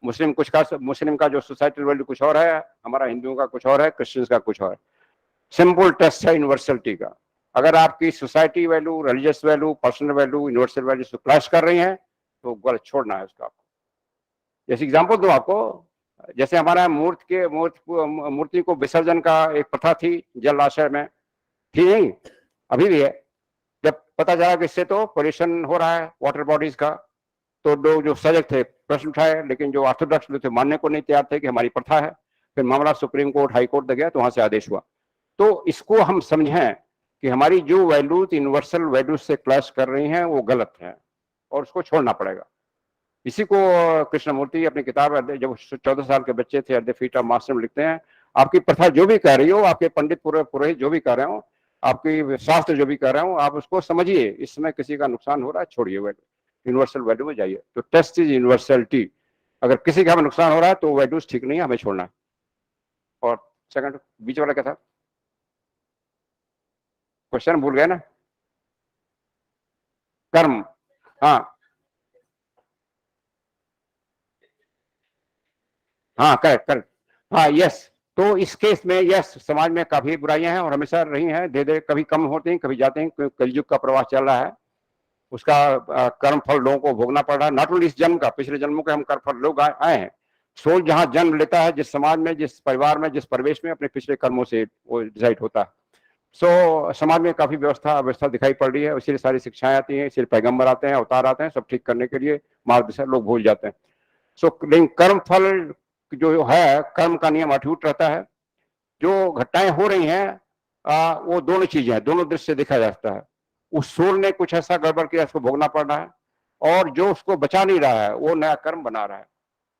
S3: मुस्लिम का जो सोसाइटल वैल्यू कुछ और है, हमारा हिंदुओं का कुछ और है, क्रिश्चियंस का कुछ और है। सिंपल टेस्ट है यूनिवर्सलिटी का। अगर आपकी society value, religious value, personal value, universal value से क्लैश कर रही है तो गलत छोड़ना है उसका आपको। जैसे एग्जांपल दूं आपको, जैसे हमारा मूर्ति को विसर्जन का एक प्रथा थी जलाशय में, थी नहीं, अभी भी है। जब पता चला कि इससे तो पोल्यूशन हो रहा है वाटर बॉडीज का, तो लोग जो सजग थे प्रश्न उठाए, लेकिन जो ऑर्थोडॉक्स लोग थे मानने को नहीं तैयार थे कि हमारी प्रथा है। फिर मामला सुप्रीम कोर्ट, हाई कोर्ट तक गया तो वहां से आदेश हुआ। तो इसको हम समझें कि हमारी जो वैल्यूज यूनिवर्सल वैल्यूज से क्लैश कर रही हैं वो गलत है और उसको छोड़ना पड़ेगा। इसी को कृष्णमूर्ति अपनी किताब जब 14 साल के बच्चे थे at the feet of master में लिखते हैं, आपकी प्रथा जो भी कह रही हो, आपके पंडित पुरोहित जो भी कह रहे हो, आपकी शास्त्र जो भी कह रहे हो, आप उसको समझिए। इस समय किसी का नुकसान हो रहा है, छोड़िए, यूनिवर्सल वैल्यू में जाइए। तो टेस्ट इज यूनिवर्सलिटी। अगर किसी का हमें नुकसान हो रहा है तो वैल्यूज ठीक नहीं है, हमें छोड़ना है। और सेकंड बीच वाला क्या था क्वेश्चन, भूल गए ना? कर्म, हाँ हाँ, करेक्ट करेक्ट, हाँ यस। तो इस केस में यस, समाज में काफी बुराइयां हैं और हमेशा रही हैं। धीरे धीरे कभी कम होते हैं, कभी जाते हैं, क्योंकि कलयुग का प्रवाह चल रहा है। उसका कर्म फल लोगों को भोगना पड़ रहा है। नॉट ओनली इस जन्म का, पिछले जन्मों के हम कर्म फल लोग आए हैं। सोल जहां जन्म लेता है, जिस समाज में, जिस परिवार में, जिस परिवेश में, अपने पिछले कर्मों से वो डिसाइड होता है। समाज में काफी व्यवस्था दिखाई पड़ रही है। इसीलिए सारी शिक्षाएं आती हैं, इसीलिए पैगंबर आते हैं, अवतार आते हैं, सब ठीक करने के लिए। मार्गदर्शन लोग भूल जाते हैं। लेकिन कर्म फल जो है, कर्म का नियम अटूट रहता है। जो घटनाएं हो रही हैं वो दोनों चीजें हैं, दोनों दृष्टि से देखा जा सकता है। उस सोल ने कुछ ऐसा गड़बड़ किया, उसको भोगना पड़ रहा है, और जो उसको बचा नहीं रहा है वो नया कर्म बना रहा है।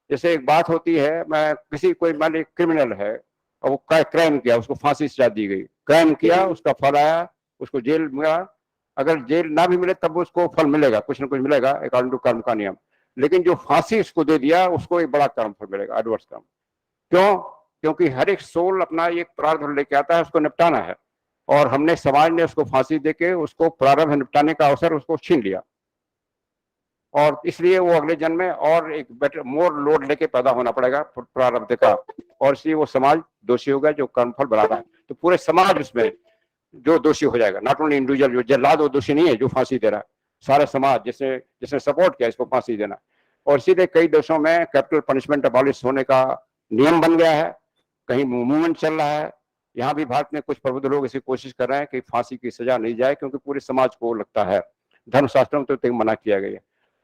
S3: जैसे एक बात होती है, मैं कोई मान लीजिए क्रिमिनल है और वो क्राइम किया, उसको फांसी सजा दी गई, क्राइम किया, उसका फल आया, उसको जेल मिला। अगर जेल ना भी मिले तब उसको फल मिलेगा, कुछ ना कुछ मिलेगा अकॉर्डिंग टू कर्म का नियम। लेकिन जो फांसी उसको दे दिया, उसको एक बड़ा कर्म फल मिलेगा, एडवर्स कर्म। क्यों? क्योंकि हर एक सोल अपना एक प्रारब्ध लेके आता है, उसको निपटाना है, और हमने समाज ने उसको फांसी देके उसको प्रारब्ध निपटाने का अवसर उसको छीन लिया, और इसलिए वो अगले जन्म में और एक बेटर मोर लोड लेके पैदा होना पड़ेगा प्रारब्ध का, और इसलिए वो समाज दोषी होगा जो कर्मफल बना रहा है। तो पूरे समाज उसमें जो दोषी हो जाएगा, नॉट ओनली इंडिविजुअल। जो जल्लाद वो दोषी नहीं है जो फांसी दे रहा है, सारा समाज जिसने सपोर्ट किया इसको फांसी देना। और इसीलिए कई देशों में कैपिटल पनिशमेंट अबॉलिश होने का नियम बन गया है, कहीं मूवमेंट चल रहा है। यहाँ भी भारत में कुछ प्रबुद्ध लोग ऐसी कोशिश कर रहे हैं कि फांसी की सजा नहीं जाए, क्योंकि पूरे समाज को लगता है, धर्मशास्त्रों में तो मना किया गया है।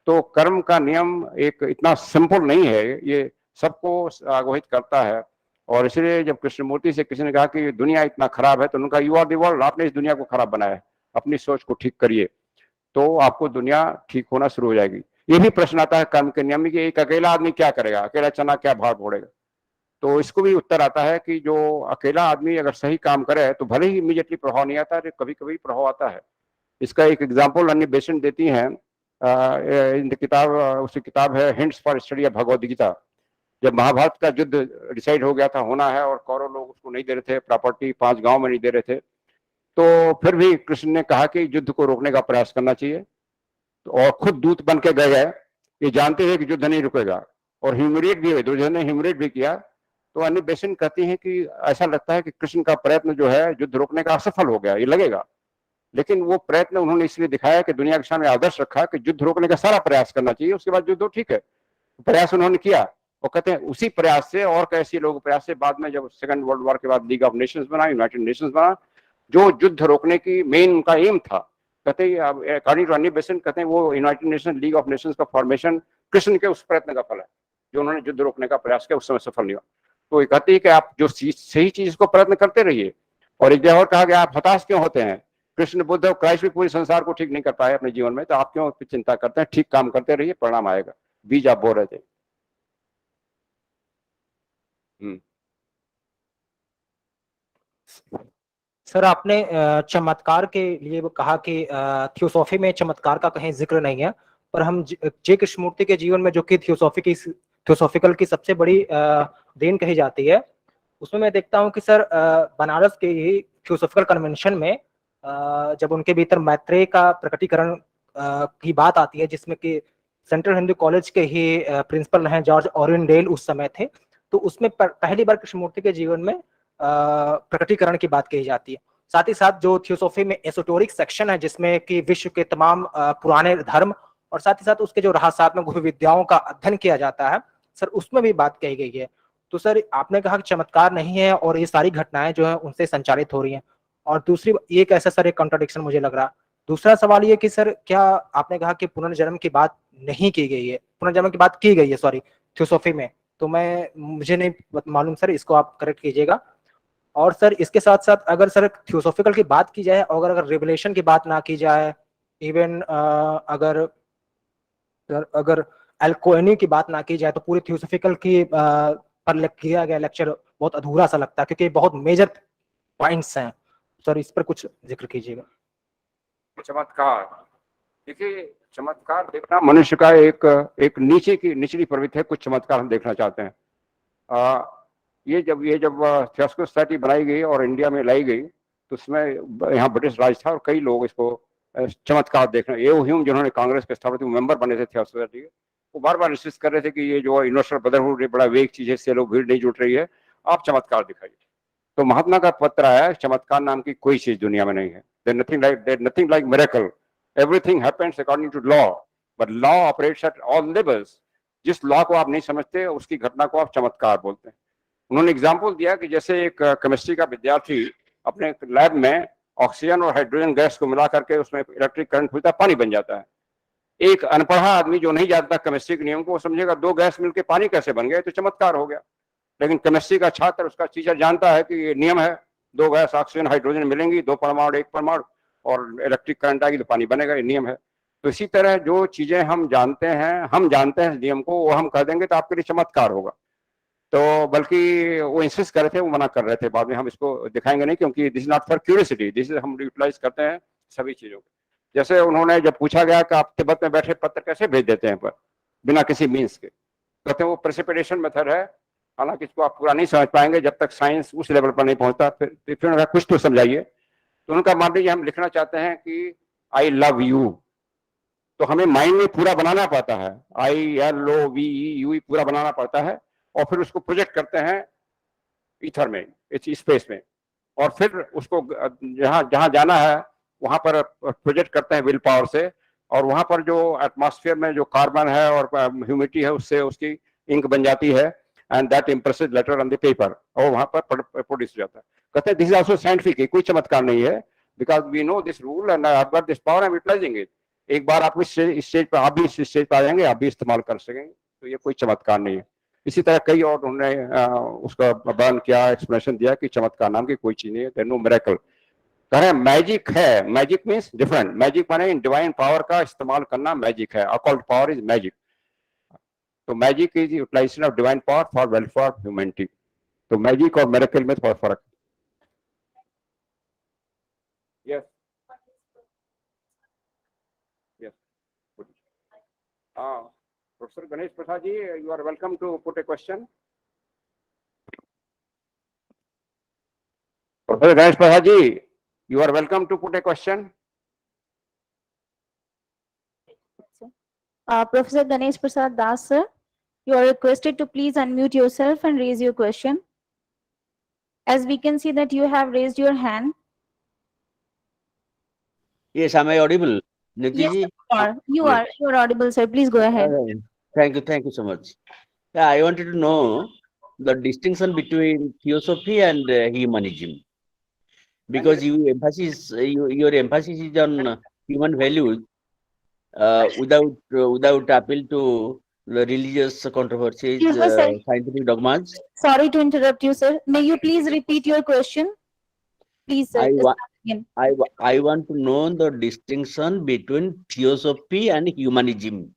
S3: तो कर्म का नियम एक इतना सिंपल नहीं है, ये सबको अवहित करता है। और इसलिए जब कृष्णमूर्ति से किसी ने कहा कि दुनिया इतना खराब है, तो उन्होंने कहा यू आर द वर्ल्ड, आपने इस दुनिया को खराब बनाया है, अपनी सोच को ठीक करिए, तो आपको दुनिया ठीक होना शुरू हो जाएगी। ये भी प्रश्न आता है कर्म के नियम में कि एक अकेला आदमी क्या करेगा, अकेला चना क्या भार फोड़ेगा। तो इसको भी उत्तर आता है कि जो अकेला आदमी अगर सही काम करे तो भले ही इमीडिएटली प्रभाव नहीं आता, कभी कभी प्रभाव आता है। इसका एक एग्जाम्पल अन्य बेसेंट देती हैं इन किताब, उसकी किताब है hints for study of Bhagavad Gita. जब महाभारत का युद्ध डिसाइड हो गया था होना है, और कौरव लोग उसको नहीं दे रहे थे, प्रॉपर्टी 5 गांव में नहीं दे रहे थे, तो फिर भी कृष्ण ने कहा कि युद्ध को रोकने का प्रयास करना चाहिए, और खुद दूत बन के गए, ये जानते थे कि युद्ध नहीं रुकेगा, और ह्यूमिलेट भी हुए, दुर्योधन ने ह्यूमिलेट भी किया। तो अन्य बेसेंट कहती हैं कि ऐसा लगता है कि कृष्ण का प्रयत्न जो है युद्ध रोकने का असफल हो गया, ये लगेगा। लेकिन वो प्रयत्न उन्होंने इसलिए दिखाया कि दुनिया के सामने आदर्श रखा कि युद्ध रोकने का सारा प्रयास करना चाहिए, उसके बाद युद्ध ठीक है, प्रयास उन्होंने किया। और कहते हैं उसी प्रयास से और कैसे लोग प्रयास से बाद में जब सेकंड वर्ल्ड वॉर के बाद लीग ऑफ नेशंस बना, यूनाइटेड नेशंस बना, जो युद्ध रोकने की मेन उनका एम था। कहते हैं अकॉर्डिंग टू अन्य बेसेंट, कहते हैं वो United nation, league of Nations का फॉर्मेशन कृष्ण के उस प्रयत्न का फल है, जो उन्होंने युद्ध रोकने का प्रयास किया, उस समय सफल नहीं हुआ। तो ये कहती है कि आप जो सही चीज को प्रयत्न करते रहिए। और एक जगह और कहा गया, आप हताश क्यों होते हैं? कृष्ण बुद्ध और क्राइस्ट भी पूरे संसार को ठीक नहीं कर पाए अपने जीवन में, तो आप क्यों चिंता करते हैं? ठीक काम करते रहिए, परिणाम आएगा। बीज आप बो रहे थे।
S6: सर, आपने चमत्कार के लिए वो कहा कि थियोसॉफी में चमत्कार का कहीं जिक्र नहीं है, पर हम जे कृष्णमूर्ति के जीवन में, जो कि थियोसॉफिकल की सबसे बड़ी देन कही जाती है, उसमें मैं देखता हूं कि सर बनारस के ही थियोसॉफिकल कन्वेंशन में जब उनके भीतर मैत्रेय का प्रकटीकरण की बात आती है, जिसमें कि सेंट्रल हिंदू कॉलेज के ही प्रिंसिपल हैं जॉर्ज ऑरेंडेल उस समय थे, तो उसमें पहली बार कृष्णमूर्ति के जीवन में प्रकटीकरण की बात कही जाती है। साथ ही साथ जो थियोसॉफी में एसोटोरिक सेक्शन है, जिसमें कि विश्व के तमाम पुराने धर्म और साथ ही साथ उसके जो रहस्यात्मक गुह्य विद्याओं का अध्ययन किया जाता है सर, उसमें भी बात कही गई है। तो सर, आपने कहा कि चमत्कार नहीं है और ये सारी घटनाएं जो है उनसे संचालित हो रही हैं, और दूसरी ये कैसा सर एक कॉन्ट्रडिक्शन मुझे लग रहा। दूसरा सवाल ये कि सर, क्या आपने कहा कि पुनर्जन्म की बात नहीं की गई है, पुनर्जन्म की बात की गई है सॉरी थियोसॉफी में, तो मुझे नहीं मालूम सर, इसको आप करेक्ट कीजिएगा। और सर इसके साथ साथ अगर सर थियोसॉफिकल की बात की जाए और अगर रिवलेशन की बात ना की जाए, इवन अगर एल्कोनी की बात ना की जाए, तो पूरी थियोसॉफिकल की पर किया गया लेक्चर बहुत अधूरा सा लगता है, क्योंकि बहुत मेजर पॉइंट्स हैं। सर इस पर कुछ जिक्र कीजिएगा।
S3: चमत्कार, देखिए, चमत्कार देखना मनुष्य का एक निचली प्रवृत्ति है। कुछ चमत्कार हम देखना चाहते हैं। ये जब थियोसॉफिकल सोसाइटी बनाई गई और इंडिया में लाई गई, तो उसमें यहाँ ब्रिटिश राज था और कई लोग इसको चमत्कार देखना, ये ह्यूम जिन्होंने कांग्रेस के स्थापना मेंबर बने थे थियोसॉफिकल सोसाइटी के, वो बार बार इंसिस्ट कर रहे थे कि ये जो यूनिवर्सल ब्रदरहुड बड़ा वेग चीज है, इससे लोग भीड़ नहीं जुट रही है, आप चमत्कार दिखाइए। तो महात्मा का पत्र आया, चमत्कार नाम की कोई चीज दुनिया में नहीं है। There's nothing like miracle. Everything happens according to law, but law operates at all levels. जिस लॉ को आप नहीं समझते, उसकी घटना को आप चमत्कार बोलते हैं। उन्होंने एग्जाम्पल दिया कि जैसे एक केमिस्ट्री का विद्यार्थी अपने लैब में ऑक्सीजन और हाइड्रोजन गैस को मिला करके उसमें इलेक्ट्रिक करंट खुलता है, पानी बन जाता है। एक अनपढ़ा आदमी जो नहीं जानता केमिस्ट्री के नियम को, वो समझेगा दो गैस मिलकर पानी कैसे बन गए, तो चमत्कार हो गया। लेकिन केमिस्ट्री का छात्र, उसका टीचर जानता है कि ये नियम है, दो गैस ऑक्सीजन हाइड्रोजन मिलेंगी, दो परमाणु एक परमाणु, और इलेक्ट्रिक करंट आएगी तो पानी बनेगा, ये नियम है। तो इसी तरह जो चीजें हम जानते हैं नियम को, वो हम कह देंगे तो आपके लिए चमत्कार होगा। तो बल्कि वो इंसिस्ट कर रहे थे, वो मना कर रहे थे। बाद में हम इसको दिखाएंगे नहीं, क्योंकि this is not for curiosity, this is हम यूटिलाइज करते हैं सभी चीजों को। जैसे उन्होंने जब पूछा गया कि आप तिब्बत में बैठे पत्र कैसे भेज देते हैं पर बिना किसी मीन्स के, कहते हैं वो प्रेसिपिटेशन मेथड है। हालांकि इसको आप पूरा नहीं समझ पाएंगे जब तक साइंस उस लेवल पर नहीं पहुंचता। फिर कुछ तो समझाइए। तो उनका मान लीजिए हम लिखना चाहते हैं कि आई लव यू, तो हमें माइंड में पूरा बनाना पड़ता है, ILOVEU पूरा बनाना पड़ता है, और फिर उसको प्रोजेक्ट करते हैं ईथर में, स्पेस में, और फिर उसको जहां जाना है वहां पर प्रोजेक्ट करते हैं विल पावर से, और वहां पर जो एटमॉस्फेयर में जो कार्बन है और ह्यूमिडिटी है, उससे उसकी इंक बन जाती है, and that impresses later on the paper, और वहां पर प्रोड्यूस हो जाता है। कहते हैं दिस इज आल्सो साइंटिफिक, कोई चमत्कार नहीं है, because we know this rule and I have got this power, I am utilizing it. एक बार आप इस स्टेज पर, आप भी इस स्टेज पर आ जाएंगे, आप भी इस्तेमाल कर सकेंगे, तो ये कोई चमत्कार नहीं है। इसी तरह कई और उन्होंने उसका बयान किया, एक्सप्लेनेशन दिया कि चमत्कार नाम की कोई चीज नहीं है, देयर नो मिरेकल। कह रहे हैं मैजिक है, मैजिक मीन्स डिफरेंट, मैजिक माने डिवाइन पावर का इस्तेमाल करना मैजिक है, ऑकल्ट पावर इज मैजिक। तो magic is utilization of divine power for welfare of humanity. तो मैजिक और मिरेकल में थोड़ा फर्क। यस यस, हाँ, Professor Ganesh Prasad ji, you are welcome to put a question. Professor Ganesh Prasad ji, you are welcome to put a question.
S1: Professor Ganesh Prasad Das, sir, you are requested to please unmute yourself and raise your question. As we can see that you have raised your hand.
S7: Yes, am I audible?
S1: Yes, you are audible, sir. Please go ahead.
S7: Thank you so much. Yeah, I wanted to know the distinction between Theosophy and humanism, because your emphasis is on human values without appeal to the religious controversies,
S1: Excuse me, sir.
S7: scientific dogmas.
S1: Sorry to interrupt you, sir. May you please repeat your question? Please, sir.
S7: I
S1: Start
S7: wa-
S1: again.
S7: I want to know the distinction between theosophy and humanism.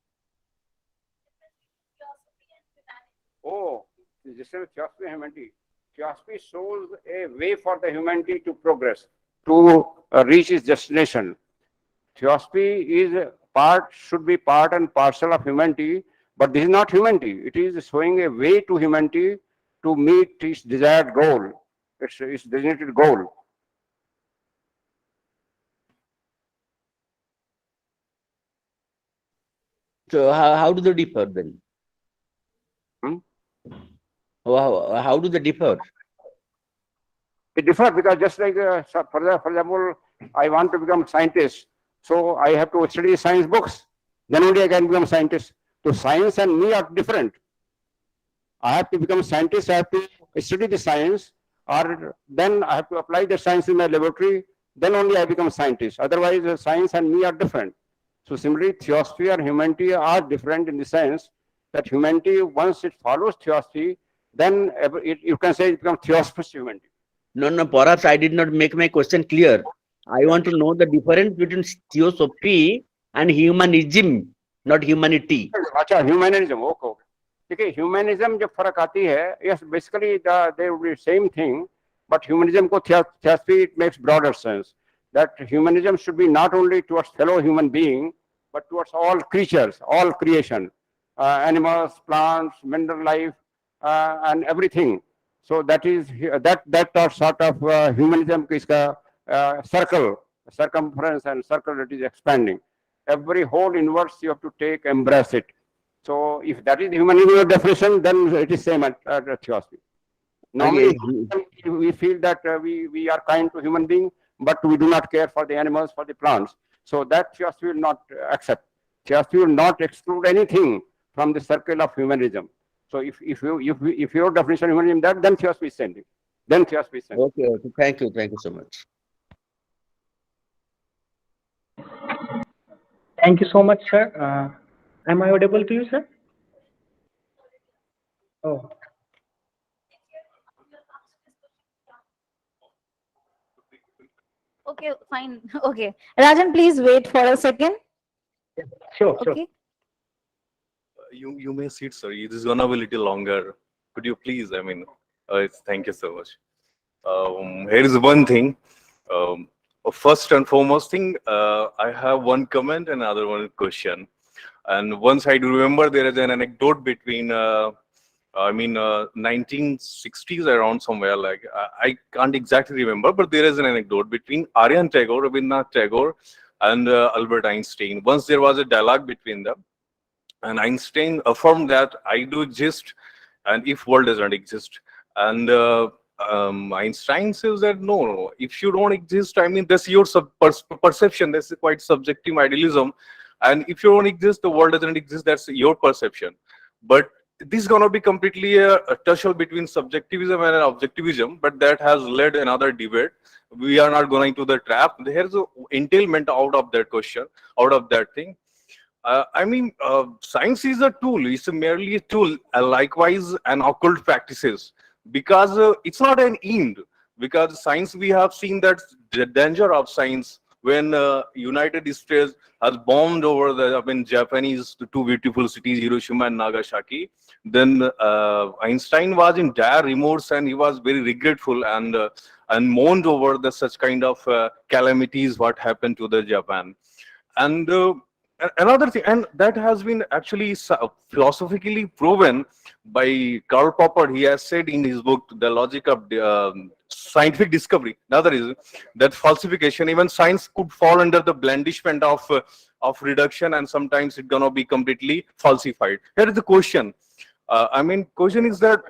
S3: Oh, this is Theosophy and humanity. Theosophy shows a way for the humanity to progress, to reach its destination. Theosophy is should be part and parcel of humanity, but this is not humanity. It is showing a way to humanity to meet its desired goal, its designated goal.
S7: So how do they differ then?
S3: Hmm?
S7: How do they differ?
S3: It differs because just like, for example, I want to become scientist, so I have to study science books. Then only I can become scientist. So science and me are different. I have to become scientist. I have to study the science, or then I have to apply the science in my laboratory. Then only I become scientist. Otherwise, science and me are different. So similarly, theosophy and humanity are different in the sense that humanity, once it follows theosophy, then you can say it becomes theosophist humanity.
S7: No, perhaps I did not make my question clear. I want to know the difference between theosophy and humanism, not humanity.
S3: अच्छा, humanism, okay. देखिए, humanism जब फर्क आती है, yes, basically they would be same thing, but humanism को theosophy it makes broader sense that humanism should be not only towards fellow human being, but towards all creatures, all creation, animals, plants, mineral life, and everything. So that is that sort of humanism इसका circle, circumference and circle that is expanding. Every whole universe you have to take, embrace it. So if that is the humanism definition, then it is same at theosophy. Normally, we feel that we are kind to human being, but we do not care for the animals, for the plants. So that theosophy will not accept. Theosophy will not exclude anything from the circle of humanism. So if your definition of humanism that, then theosophy is same thing. Then theosophy is same.
S7: Okay. Thank you so much.
S8: Thank you so much, sir. Am I audible to you, sir? Oh,
S1: Okay, fine. Okay. Rajan, please wait for a second.
S8: sure.
S1: Okay.
S9: You may sit, sir. This is gonna be a little longer. Could you please? I mean, thank you so much. Here is one thing. First and foremost thing, I have one comment and another one question. And once I do remember, there is an anecdote between, 1960s around somewhere. Like I can't exactly remember, but there is an anecdote between Aryan Tagore, Rabindranath Tagore, and Albert Einstein. Once there was a dialogue between them. And Einstein affirmed that I do exist, and if world doesn't exist, and Einstein says that no, if you don't exist, I mean that's your perception. That's quite subjective idealism, and if you don't exist, the world doesn't exist. That's your perception. But this is gonna be completely a tussle between subjectivism and objectivism. But that has led another debate. We are not going to the trap. There's an entailment out of that question, out of that thing. Science is a tool. It's merely a tool. Likewise, an occult practices, because it's not an end. Because science, we have seen that the danger of science when United States has bombed over the Japanese two beautiful cities, Hiroshima and Nagasaki. Then Einstein was in dire remorse and he was very regretful and mourned over the such kind of calamities what happened to the Japan. And another thing, and that has been actually philosophically proven by Karl Popper. He has said in his book, The Logic of Scientific Discovery, another is that falsification, even science could fall under the blandishment of reduction, and sometimes it's gonna be completely falsified. Here is the question. Question is that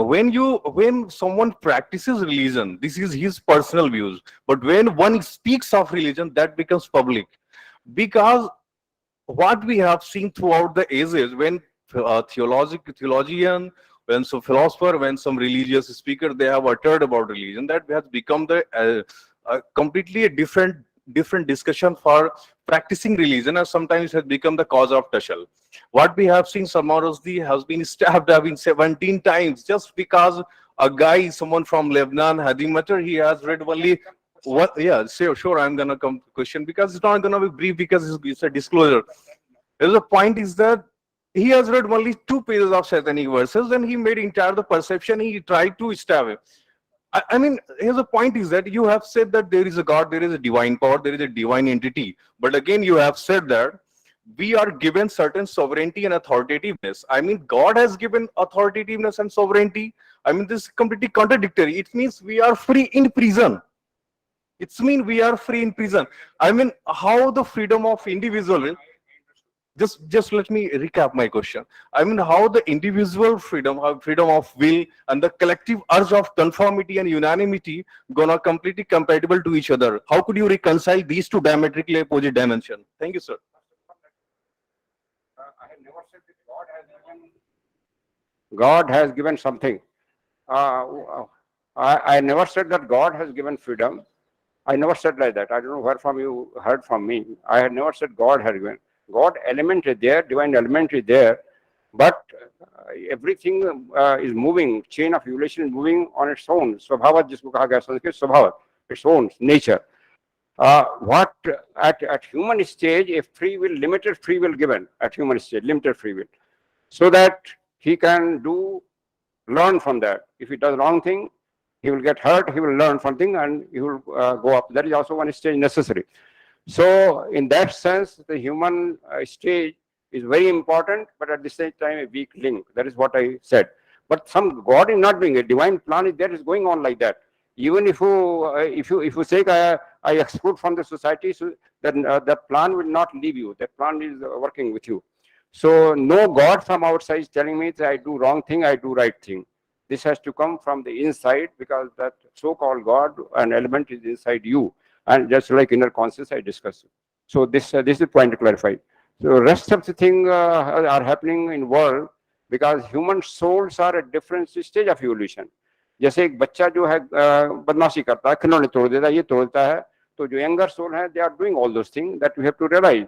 S9: when someone practices religion, this is his personal views, but when one speaks of religion, that becomes public. Because what we have seen throughout the ages, when theologian, when some philosopher, when some religious speaker, they have uttered about religion, that has become the completely a different different discussion for practicing religion, and sometimes it has become the cause of tussle. What we have seen, Samarosdi has been stabbed, 17 times just because a guy, someone from Lebanon, Hadi Matar, he has read only what, yeah, sure, I'm gonna come to question because it's not gonna be brief because it's a disclosure. The point is that he has read only 2 pages of satanic verses, and he made entire the perception, he tried to stab him. I mean, here's the point is that you have said that there is a God, there is a divine power, there is a divine entity. But again, you have said that we are given certain sovereignty and authoritativeness. I mean, God has given authoritativeness and sovereignty. I mean, this is completely contradictory. It means we are free in prison. It's mean we are free in prison. I mean, how the freedom of individual, just let me recap my question. I mean, how the individual freedom, how freedom of will and the collective urge of conformity and unanimity gonna completely compatible to each other? How could you reconcile these two diametrically opposite dimensions? Thank you, sir.
S3: I have never said that God has given something. I never said that God has given freedom. I never said like that. I don't know where from you heard from me. I had never said God had given. God element is there, divine element is there, but everything is moving. Chain of evolution is moving on its own. Swabhavat, जिसको कहा गया संस्कृत स्वभाव, its own nature. What at human stage, a free will, limited free will given at human stage, limited free will, so that he can learn from that. If he does wrong thing, he will get hurt, he will learn something, and he will go up. That is also one stage necessary. So in that sense, the human stage is very important, but at the same time a weak link. That is what I said. But some God is not doing it. Divine plan is there, is going on like that. Even if you say I exclude from the society, so then that plan will not leave you. That plan is working with you. So no God from outside is telling me that I do wrong thing, I do right thing. This has to come from the inside, because that so-called God, an element, is inside you. And just like inner conscience, I discussed. So this is the point to clarify. So rest of the thing are happening in world because human souls are at different stage of evolution. जैसे एक बच्चा जो है बदमाशी करता है, खिलौने तोड़ देता है, ये तोड़ता है, तो जो यंगर सोल है, they are doing all those things that we have to realize.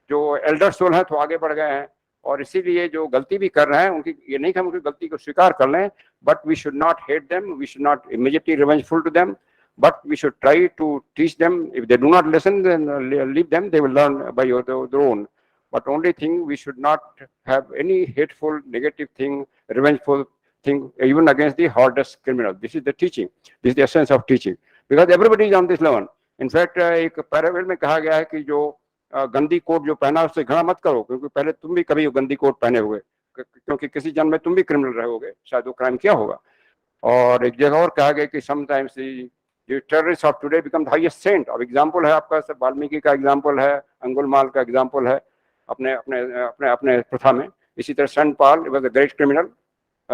S3: जो एल्डर सोल है तो आगे बढ़ गए हैं, और इसीलिए जो गलती भी कर रहे हैं उनकी, ये नहीं कि हम उनकी गलती को स्वीकार कर लें, but we should not hate them, we should not immediately revengeful to them. But we should try to teach them. If they do not listen, then leave them. They will learn by their own. But only thing, we should not have any hateful, negative thing, revengeful thing, even against the hardest criminal. This is the teaching. This is the essence of teaching. Because everybody is on this level. In fact, एक पैरावेल में कहा गया है कि जो गंदी coat जो पहना उससे घृणा मत करो, क्योंकि पहले तुम भी कभी गंदी कोट पहने हुए, क्योंकि किसी जन्म में तुम भी क्रिमिनल रहोगे, शायद वो क्राइम किया होगा. और एक जगह और कहा गया कि sometimes the terrorists of today become the highest saint. अब एग्जाम्पल है आपका, सब वाल्मीकि का एग्जाम्पल है, अंगुलमाल का एग्जाम्पल है अपने अपने अपने अपने प्रथा में. इसी तरह saint Paul was a great criminal,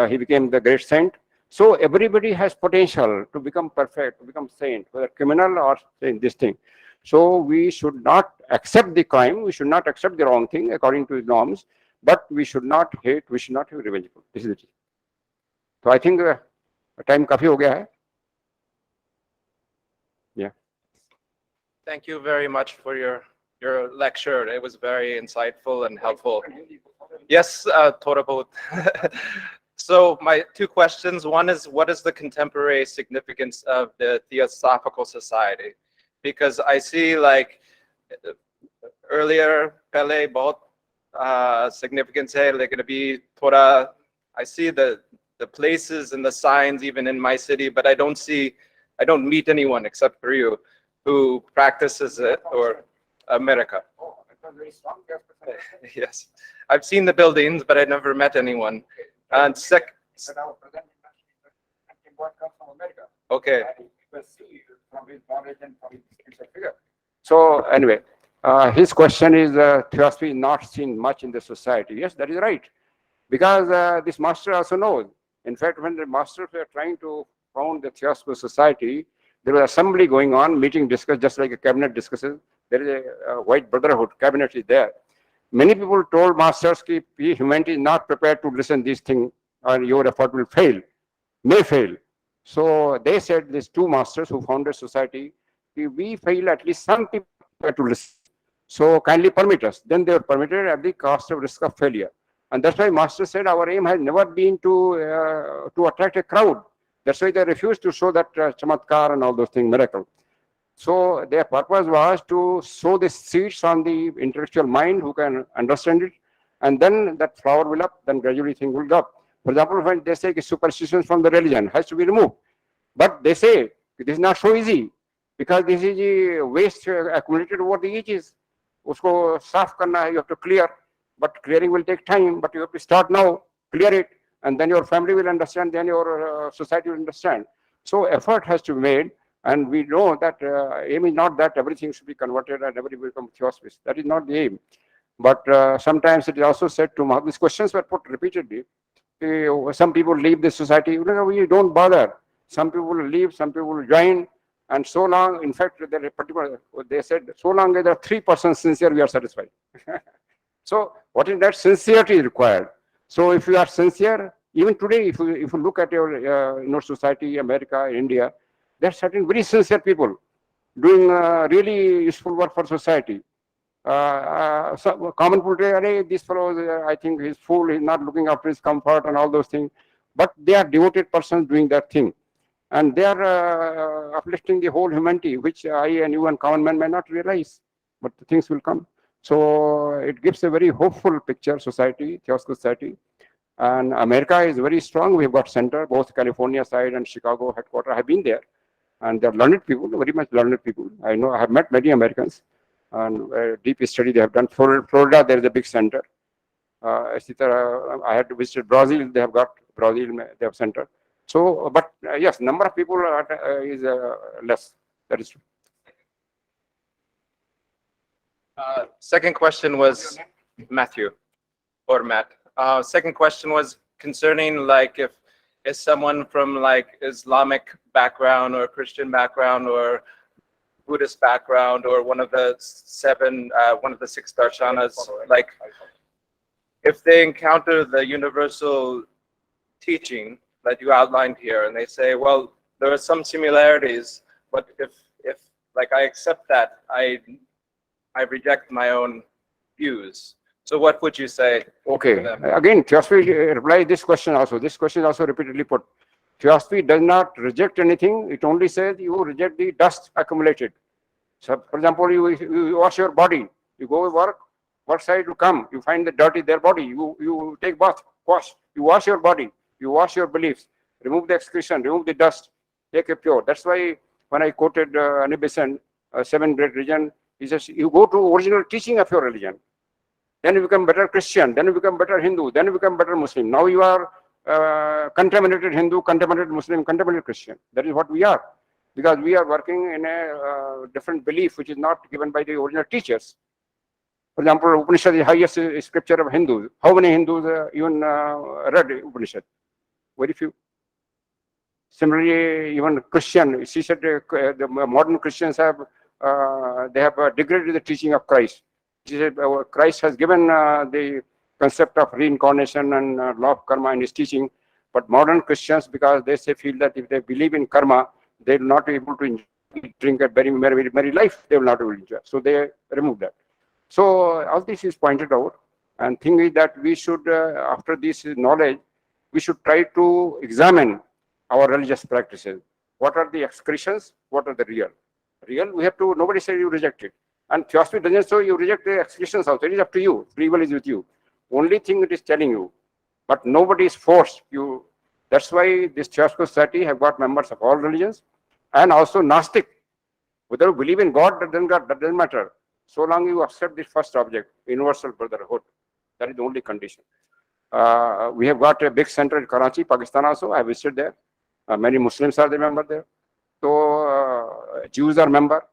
S3: he became the great saint. So everybody has potential to become perfect, to become saint, whether criminal or saying this thing. So we should not accept the crime, we should not accept the wrong thing according to the norms, but we should not hate, we should not be revengeful. This is it. So I think time काफी हो गया है. Yeah.
S10: Thank you very much for your lecture. It was very insightful and helpful. Yes, Thora bahut. So my 2 questions. One is, what is the contemporary significance of the Theosophical Society? Because I see, like, earlier Pele bahut significance hai, lekin abhi thoda I see the places and the signs even in my city, but I don't meet anyone except for you who practices it, or America.
S3: Oh, that's very strong.
S10: Yes, I've seen the buildings, but I never met anyone. And okay.
S3: So anyway, his question is, Theosophy is not seen much in the society. Yes, that is right, because this master also knows. In fact, when the masters were trying to found the Theosophical Society, there was assembly going on, meeting discussed, just like a cabinet discusses. There is a white brotherhood, cabinet is there. Many people told masters that humanity is not prepared to listen to these things, or your effort will fail, may fail. So they said, these 2 masters who founded society, if we fail, at least some people to listen. So kindly permit us. Then they were permitted at the cost of risk of failure. And that's why Master said our aim has never been to attract a crowd. That's why they refused to show that chamatkar and all those things, miracle. So their purpose was to sow the seeds on the intellectual mind who can understand it, and then that flower will up, then gradually things will go up. For example, when they say superstitions from the religion has to be removed, but they say it is not so easy because this is the waste accumulated over the ages. Usko saaf karna hai, you have to clear, but clearing will take time, but you have to start now, clear it, and then your family will understand, then your society will understand. So effort has to be made. And we know that aim is not that everything should be converted and everybody will become theosophists. That is not the aim. But sometimes it is also said to these questions were put repeatedly. Some people leave the society. We don't bother. Some people will leave, some people will join. And so long, in fact, they said, so long as there are 3% sincere, we are satisfied. So what is that? Sincerity is required. So if you are sincere, even today, if you look at your society, America, India, there are certain very sincere people doing really useful work for society. So common people say, this fellow, I think he's fool, he's not looking after his comfort and all those things. But they are devoted persons doing that thing. And they are uplifting the whole humanity, which I and you and common man may not realize. But the things will come. So it gives a very hopeful picture, society, Theosophical society. And America is very strong. We've got center, both California side and Chicago headquarters. I have been there. And they're learned people, very much learned people. I know I have met many Americans, and deep study they have done. Florida, there is a big center. I had to visit Brazil. They have got Brazil. They have center. So, but yes, number of people is less. That is true.
S10: Second question was Matthew or Matt. Second question was concerning like if is someone from like Islamic background or Christian background or Buddhist background or one of the six darshanas, like if they encounter the universal teaching that you outlined here and they say, well, there are some similarities, but if like I accept that, I reject my own views. So what would you say?
S3: Okay. Again, Theosophy replies this question also. This question is also repeatedly put. Theosophy does not reject anything. It only says you reject the dust accumulated. So, for example, you wash your body. You go work side you come. You find the dirty their body. You take bath, wash. You wash your body. You wash your beliefs. Remove the excretion. Remove the dust. Take it pure. That's why when I quoted Anibisen, 7 great religion, he says you go to original teaching of your religion. Then you become better Christian, then you become better Hindu, then you become better Muslim. Now you are contaminated Hindu, contaminated Muslim, contaminated Christian. That is what we are. Because we are working in a different belief which is not given by the original teachers. For example, Upanishad is the highest scripture of Hindus. How many Hindus even read Upanishad? Very few. Similarly, even Christian, she said the modern Christians have degraded the teaching of Christ. She said Christ has given the concept of reincarnation and law of karma in his teaching, but modern Christians, because they feel that if they believe in karma, they will not be able to drink a very merry life. They will not be able to enjoy. So they remove that. So all this is pointed out, and thing is that we should, after this knowledge, we should try to examine our religious practices. What are the excretions? What are the real? Real, we have to. Nobody said you reject it. And Theosophy doesn't say you reject the excretions also. It is up to you. Free will is with you. Only thing it is telling you. But nobody is forced you. That's why this Theosophical society have got members of all religions and also Gnostic. Whether you believe in God, that doesn't matter. So long you accept this first object, universal brotherhood. That is the only condition. We have got a big center in Karachi, Pakistan also. I visited there. Many Muslims are the member there. So Jews are member.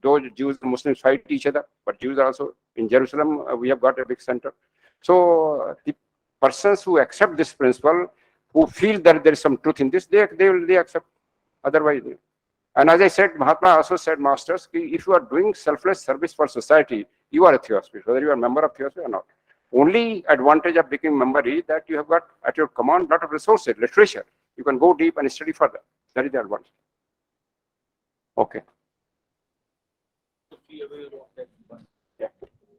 S3: Those Jews and Muslims fight each other, but Jews are also in Jerusalem. We have got a big center. So the persons who accept this principle, who feel that there is some truth in this, they accept. Otherwise, and as I said, Mahatma also said, masters, if you are doing selfless service for society, you are a theosophist, whether you are a member of theosophy or not. Only advantage of becoming member is that you have got at your command a lot of resources, literature. You can go deep and study further. That is the advantage. Okay.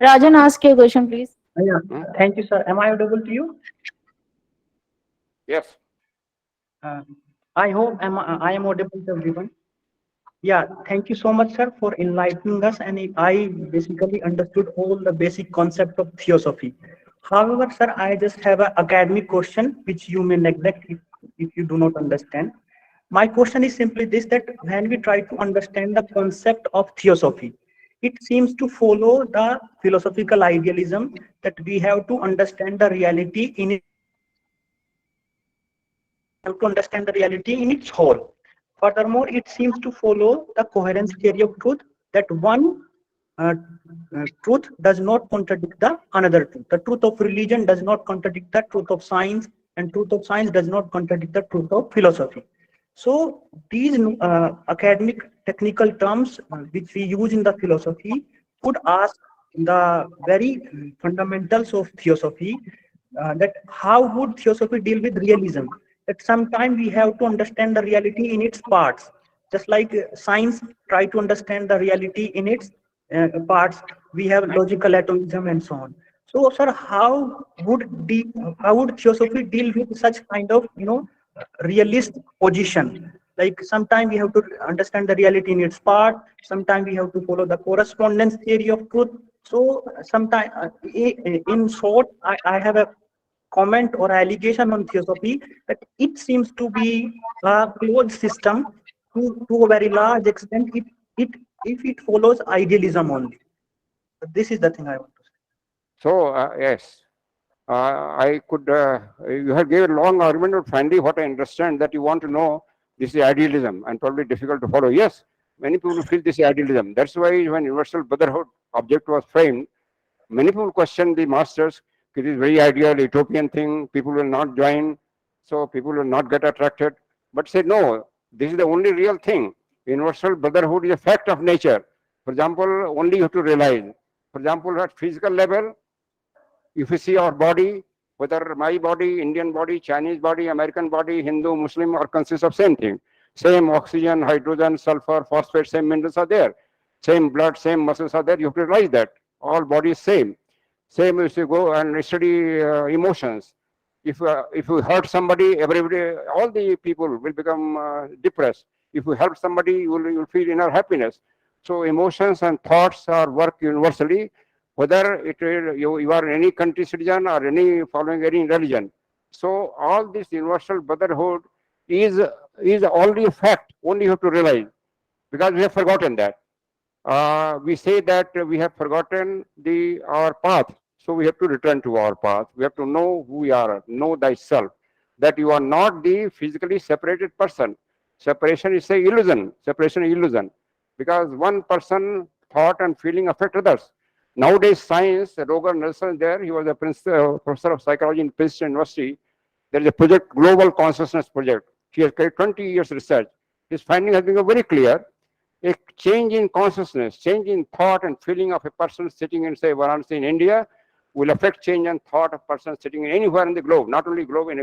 S1: Rajan, ask your question, please.
S8: Yeah,
S3: Hmm?
S8: thank you, sir. Am I audible to you?
S3: Yes.
S8: Uh, I hope I am audible to everyone. Yeah, thank you so much, sir, for enlightening us. And I basically understood all the basic concept of theosophy. However, sir, I just have an academic question which you may neglect if you do not understand. My question is simply this, that when we try to understand the concept of theosophy, it seems to follow the philosophical idealism that we have to understand the reality in have to understand the reality in its whole. Furthermore, it seems to follow the coherence theory of truth that one truth does not contradict the another truth. The truth of religion does not contradict the truth of science, and truth of science does not contradict the truth of philosophy. So these academic technical terms which we use in the philosophy could ask the very fundamentals of theosophy, that how would theosophy deal with realism? That sometimes we have to understand the reality in its parts, just like science try to understand the reality in its parts. We have logical atomism and so on. So, sir, how would theosophy deal with such kind of realist position? Like sometimes we have to understand the reality in its part. Sometimes we have to follow the correspondence theory of truth. So, sometimes, in short, I have a comment or allegation on theosophy that it seems to be a closed system to a very large extent. It if it follows idealism only. This is the thing I want to say.
S3: So, yes, I could, you have given a long argument of Pandey. What I understand that you want to know this is idealism and probably difficult to follow. Yes, many people feel this is idealism. That's why when universal brotherhood object was framed, many people question the masters. It is very ideal, utopian thing. People will not join, so people will not get attracted. But say no, this is the only real thing. Universal brotherhood is a fact of nature. For example, only you have to realize. For example, at physical level, if you see our body, whether my body, Indian body, Chinese body, American body, Hindu, Muslim, or consists of same thing. Same oxygen, hydrogen, sulfur, phosphate, same minerals are there. Same blood, same muscles are there. You have to realize that. All body is same. Same if you go and study emotions. If you hurt somebody, everybody, all the people will become depressed. If you help somebody, you will feel inner happiness. So emotions and thoughts are work universally, whether you are any country citizen or any following any religion. So all this universal brotherhood is only a fact. Only you have to realize, because we have forgotten that. We say that we have forgotten our path, so we have to return to our path. We have to know who we are, know thyself, that you are not the physically separated person. Separation is a illusion. Separation is illusion, because one person thought and feeling affect others. Nowadays, science, Roger Nelson there, he was a professor of psychology in Princeton University. There is a project, Global Consciousness Project. He has carried 20 years research. His finding has become very clear. A change in consciousness, change in thought and feeling of a person sitting in, say, Varanasi in India, will affect change and thought of person sitting anywhere in the globe, not only globe, in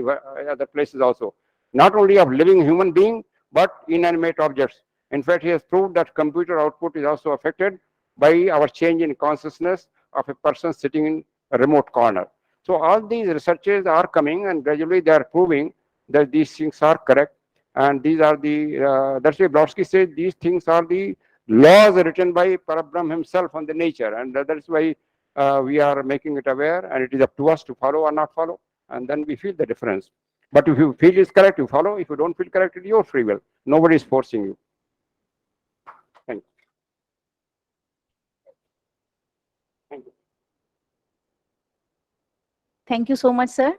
S3: other places also. Not only of living human being, but inanimate objects. In fact, he has proved that computer output is also affected by our change in consciousness of a person sitting in a remote corner. So all these researches are coming, and gradually they are proving that these things are correct. And these are that's why Brodsky says these things are the laws written by Parabrahm himself on the nature. And that's why we are making it aware, and it is up to us to follow or not follow. And then we feel the difference. But if you feel it's correct, you follow. If you don't feel correct, it's your free will. Nobody is forcing you. Thank you. Thank you.
S1: Thank you so much, sir.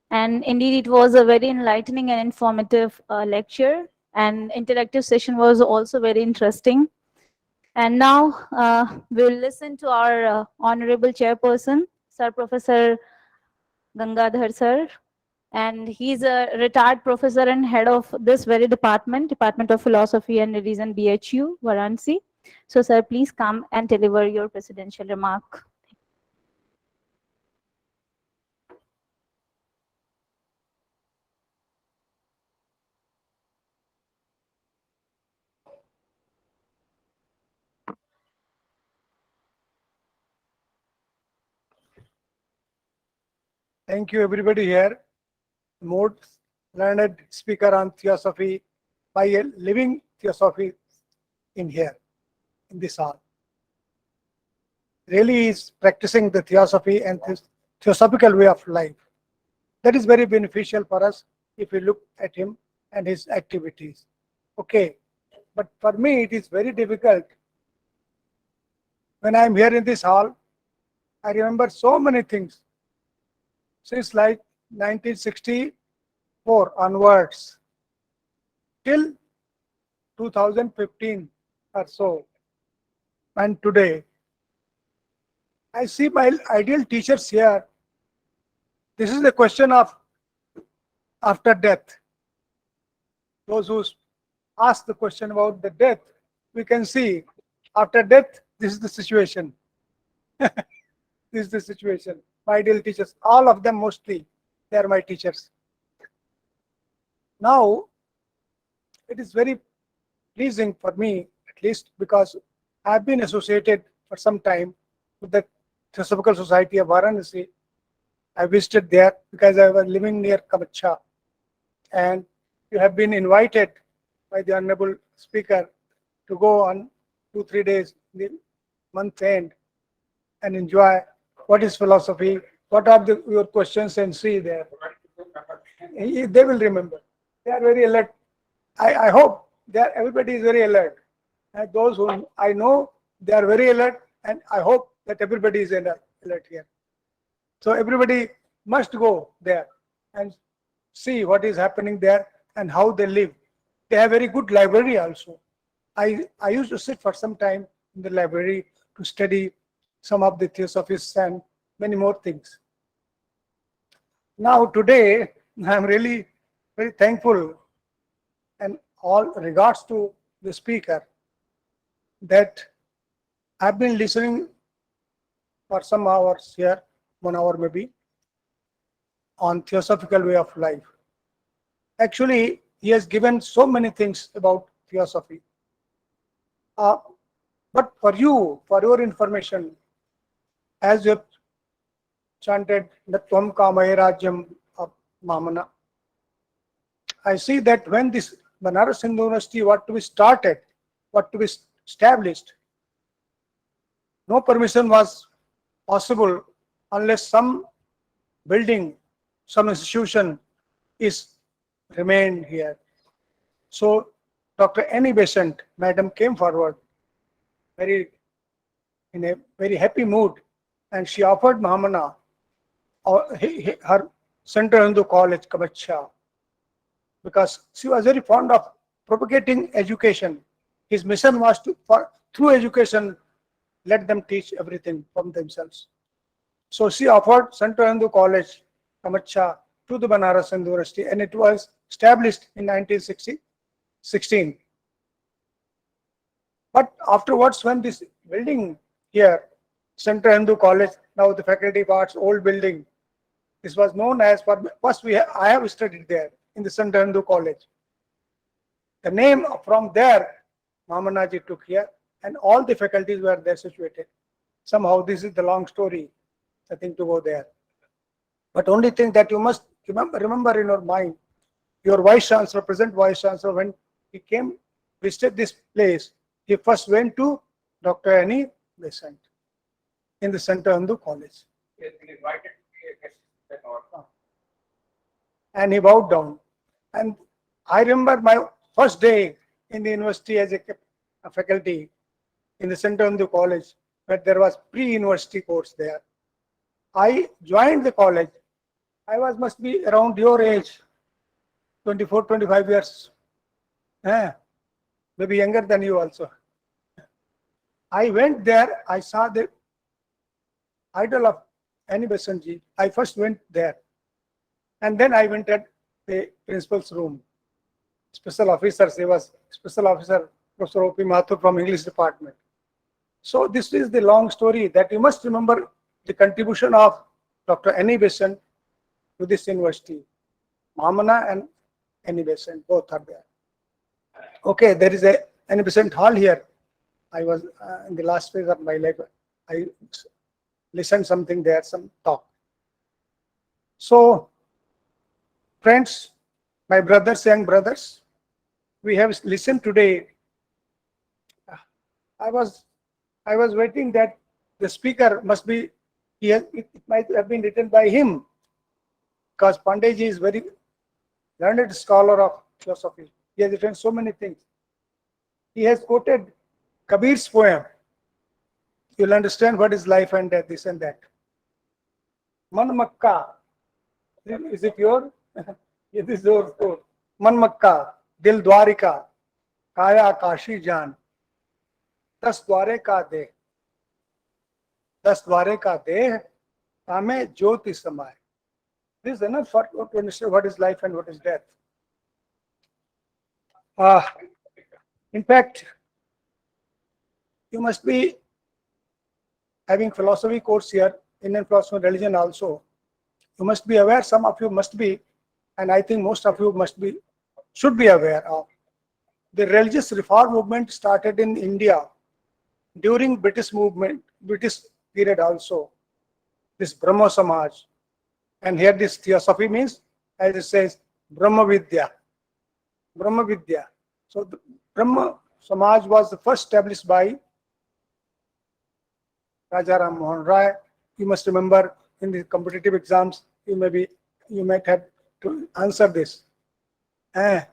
S1: And indeed, it was a very enlightening and informative lecture. And interactive session was also very interesting. And now we'll listen to our honorable chairperson, Sir Professor Gangadhar sir. And he's a retired professor and head of this very department, Department of Philosophy and Religion, BHU, Varanasi. So, sir, please come and deliver your presidential remark.
S2: Thank you, everybody here. Most learned speaker on Theosophy by a living Theosophy in here, in this hall. Really is practicing the Theosophy and this theosophical way of life. That is very beneficial for us if we look at him and his activities. Okay, but for me it is very difficult. When I am here in this hall, I remember so many things since like 1964 onwards till 2015 or so, and today I see my ideal teachers here. This is the question of after death. Those who ask the question about the death, we can see after death, this is the situation. This is the situation. My ideal teachers, all of them mostly, they are my teachers. Now, it is very pleasing for me, at least because I have been associated for some time with the Theosophical Society of Varanasi. I visited there because I was living near Kamacha, and you have been invited by the Honorable Speaker to go on 2-3 days in the month end and enjoy what is philosophy, what are your questions, and see there. They will remember. They are very alert. I hope everybody is very alert. And those whom I know, they are very alert, and I hope that everybody is alert here. So everybody must go there and see what is happening there and how they live. They have very good library also. I used to sit for some time in the library to study some of the theosophists and many more things. Now today, I'm really very thankful and all regards to the speaker that I've been listening for some hours here, 1 hour maybe, on theosophical way of life. Actually, he has given so many things about theosophy. But for you, for your information, as you have chanted Natvam Kamaya Rajyam of Mamana, I see that when this Banaras Hindu University was to be started, what to be established, no permission was possible unless some building, some institution is remained here. So Dr. Annie Besant, madam, came forward in a very happy mood, and she offered Mahamana her Central Hindu College, Kamacha, because she was very fond of propagating education. His mission was to, through education, let them teach everything from themselves. So she offered Central Hindu College, Kamacha, to the Banaras Hindu University, and it was established in 1916. But afterwards, when this building here, Central Hindu College, now the Faculty of Arts, old building, this was known as, first I have studied there in the Central Hindu College. The name from there, Mamanaji took here, and all the faculties were there situated. Somehow this is the long story, I think, to go there. But only thing that you must remember in your mind, your Vice Chancellor, present Vice Chancellor, when he came, visited this place, he first went to Dr. Annie Besant in the Central Hindu College. He has been invited to be a guest. And he bowed down. And I remember my first day in the university as a faculty in the Central Hindu College, where there was pre-university course there. I joined the college. I must be around your age, 24, 25 years. Maybe younger than you also. I went there, I saw the idol of Annie Besantji. I first went there. And then I went at the principal's room. Special officers, there was special officer, Professor O.P. Mathur from English department. So this is the long story that you must remember the contribution of Dr. Annie Besant to this university. Mamana and Annie Besant, both are there. Okay, there is a Annie Besant hall here. I was in the last phase of my life. I listened something there, some talk. So, friends, my brothers, young brothers, we have listened today. I was waiting that the speaker must be, it might have been written by him, because Pandey ji is very learned scholar of philosophy. He has written so many things. He has quoted Kabir's poem. You'll understand what is life and death, this and that. Man Makka. Is it your? It is your quote. Man Makka, Dil Dwarika, Kaya Kashi Jan, Das Dware Ka De. Das Dware Ka De, Tame Jyoti Samay. This is enough for to understand what is life and what is death. In fact, you must be having philosophy course here, Indian philosophy and religion also. You must be aware, some of you must be, and I think most of you should be aware of. The religious reform movement started in India during British period also. This Brahma Samaj. And here this Theosophy means, as it says, Brahma Vidya. Brahma Vidya. So the Brahma Samaj was the first established by Raja Ram Mohan Rai. You must remember in the competitive exams, you might have to answer this. Arya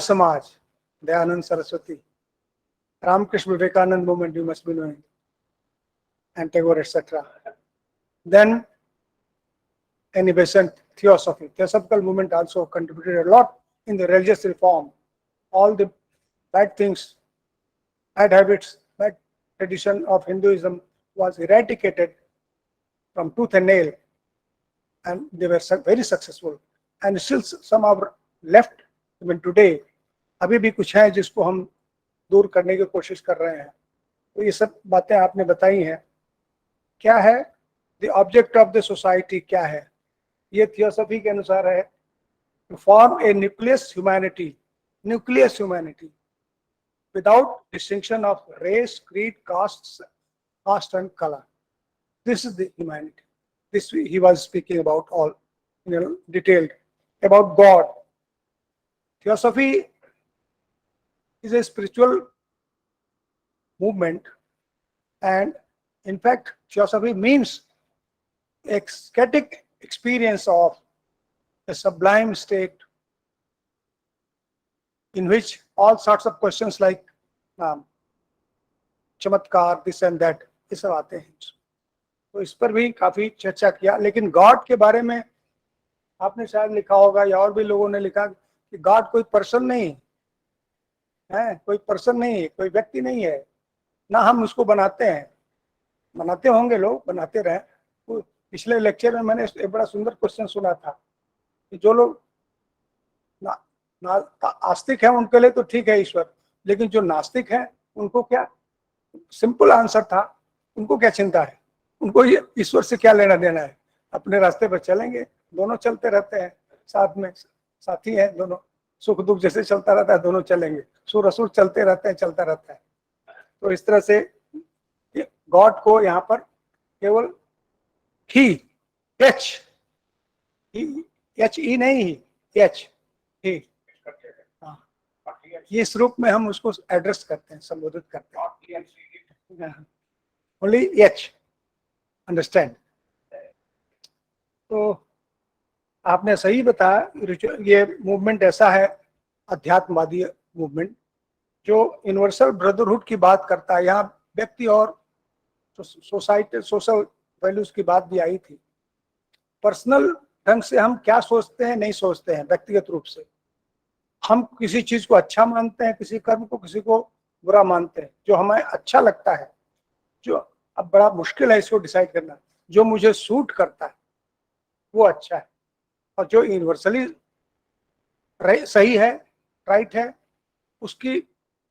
S2: Samaj, Dayanand Saraswati, Ramakrishna Vivekanand movement, you must be knowing, and Tagore, etc. Then Annie Besant, Theosophy. Theosophical movement also contributed a lot in the religious reform. All the bad things, bad habits, bad tradition of Hinduism was eradicated from tooth and nail, and they were very successful. And still some are left even today. अभी भी कुछ है जिसको हम दूर करने की कोशिश कर रहे हैं. तो ये सब बातें आपने बताई हैं. क्या है the object of the society, क्या है? ये थियोसॉफी के अनुसार है to form a nucleus humanity without distinction of race, creed, caste and color. This is the humanity. This he was speaking about all, detailed about God. Theosophy is a spiritual movement, and in fact, Theosophy means ecstatic experience of a sublime state in which all sorts of questions like चमत्कार, this and that, ये सब आते हैं. तो इस पर भी काफी चर्चा किया. लेकिन गॉड के बारे में आपने शायद लिखा होगा या और भी लोगों ने लिखा कि गॉड कोई पर्सन नहीं है, कोई पर्सन नहीं है, कोई व्यक्ति नहीं है, ना हम उसको बनाते हैं. बनाते होंगे लोग, बनाते रहे. पिछले लेक्चर में मैंने एक बड़ा सुंदर क्वेश्चन सुना था कि जो लोग आस्तिक हैं उनके लिए तो ठीक है ईश्वर, लेकिन जो नास्तिक हैं उनको क्या? सिंपल आंसर था, उनको क्या चिंता है, उनको ये ईश्वर से क्या लेना देना है, अपने रास्ते पर चलेंगे. दोनों चलते रहते हैं, साथ में साथी हैं दोनों, सुख दुख जैसे चलता रहता है दोनों चलेंगे, सुर असुर चलते रहते हैं, चलता रहता है. तो इस तरह से गॉड को यहाँ पर केवल ही, एच ई नहीं, एच ही, ये इस रूप में हम उसको एड्रेस करते हैं, संबोधित करते हैं. Only H, understand. तो आपने सही बताया, ये मूवमेंट ऐसा है, अध्यात्मवादी मूवमेंट, जो यूनिवर्सल ब्रदरहुड की बात करता है. यहाँ व्यक्ति और सोसाइटी, सोशल वैल्यूज की बात भी आई थी. पर्सनल ढंग से हम क्या सोचते हैं, नहीं सोचते हैं, व्यक्तिगत रूप से हम किसी चीज को अच्छा मानते हैं, किसी कर्म को, किसी को बुरा मानते हैं. जो हमें अच्छा लगता है, जो अब बड़ा मुश्किल है इसको डिसाइड करना, जो मुझे सूट करता है वो अच्छा है, और जो यूनिवर्सली सही है, राइट है, उसकी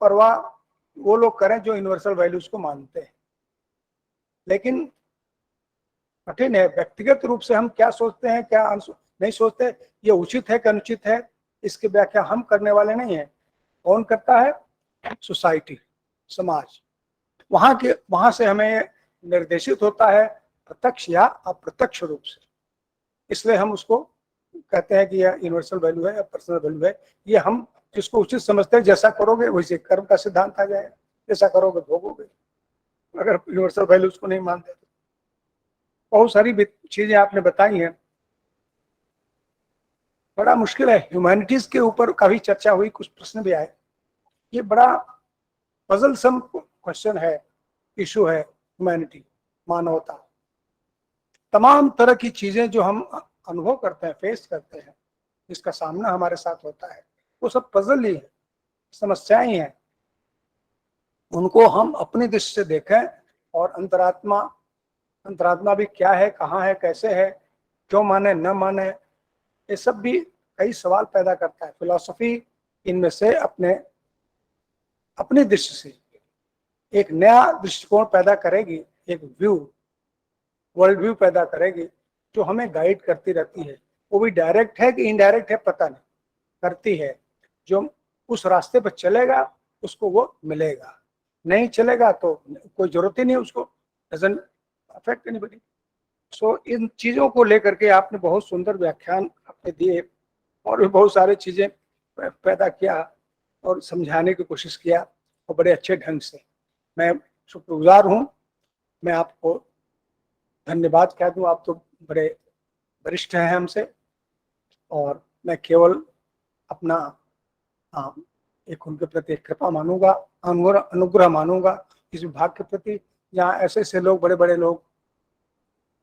S2: परवाह वो लोग करें जो यूनिवर्सल वैल्यूज को मानते हैं. लेकिन कठिन है, व्यक्तिगत रूप से हम क्या सोचते हैं, क्या नहीं सोचते, ये उचित है कि अनुचित है, इसकी व्याख्या हम करने वाले नहीं है. कौन करता है? सोसाइटी, समाज. वहां से हमें निर्देशित होता है, प्रत्यक्ष या अप्रत्यक्ष रूप से. इसलिए हम उसको कहते हैं कि यह यूनिवर्सल वैल्यू है या पर्सनल वैल्यू है। ये हम जिसको उचित समझते हैं, जैसा करोगे वैसे कर्म का सिद्धांत आ जाएगा, जैसा करोगे भोगोगे। अगर यूनिवर्सल वैल्यू उसको नहीं मानते तो बहुत सारी चीजें आपने बताई हैं, बड़ा मुश्किल है। ह्यूमैनिटीज के ऊपर काफी चर्चा हुई, कुछ प्रश्न भी आए। ये बड़ा पजलसम क्वेश्चन है, इशू है। ह्यूमैनिटी, मानवता, तमाम तरह की चीजें जो हम अनुभव करते हैं, फेस करते हैं, जिसका सामना हमारे साथ होता है, वो सब पजल ही है, समस्याएं हैं। उनको हम अपनी दृष्टि से देखें और अंतरात्मा, अंतरात्मा भी क्या है, कहाँ है, कैसे है, क्यों माने न माने, ये सब भी कई सवाल पैदा करता है। फिलॉसफी इनमें से अपनी दृष्टि से एक नया दृष्टिकोण पैदा करेगी, एक व्यू, वर्ल्ड व्यू पैदा करेगी, जो हमें गाइड करती रहती है। वो भी डायरेक्ट है कि इनडायरेक्ट है पता नहीं, करती है। जो उस रास्ते पर चलेगा उसको वो मिलेगा, नहीं चलेगा तो कोई जरूरत ही नहीं उसको, डजंट अफेक्ट एनीबॉडी। सो इन चीजों को लेकर के आपने बहुत सुंदर व्याख्यान आपने दिए और भी बहुत सारी चीजें पैदा किया और समझाने की कोशिश किया, और बड़े अच्छे ढंग से। मैं शुक्रगुजार हूँ। मैं आपको धन्यवाद कह दूं, आप तो बड़े वरिष्ठ हैं हमसे, और मैं केवल अपना एक उनके प्रति एक कृपा मानूंगा, अनुग्रह मानूंगा इस विभाग के प्रति, जहाँ ऐसे ऐसे लोग, बड़े बड़े लोग,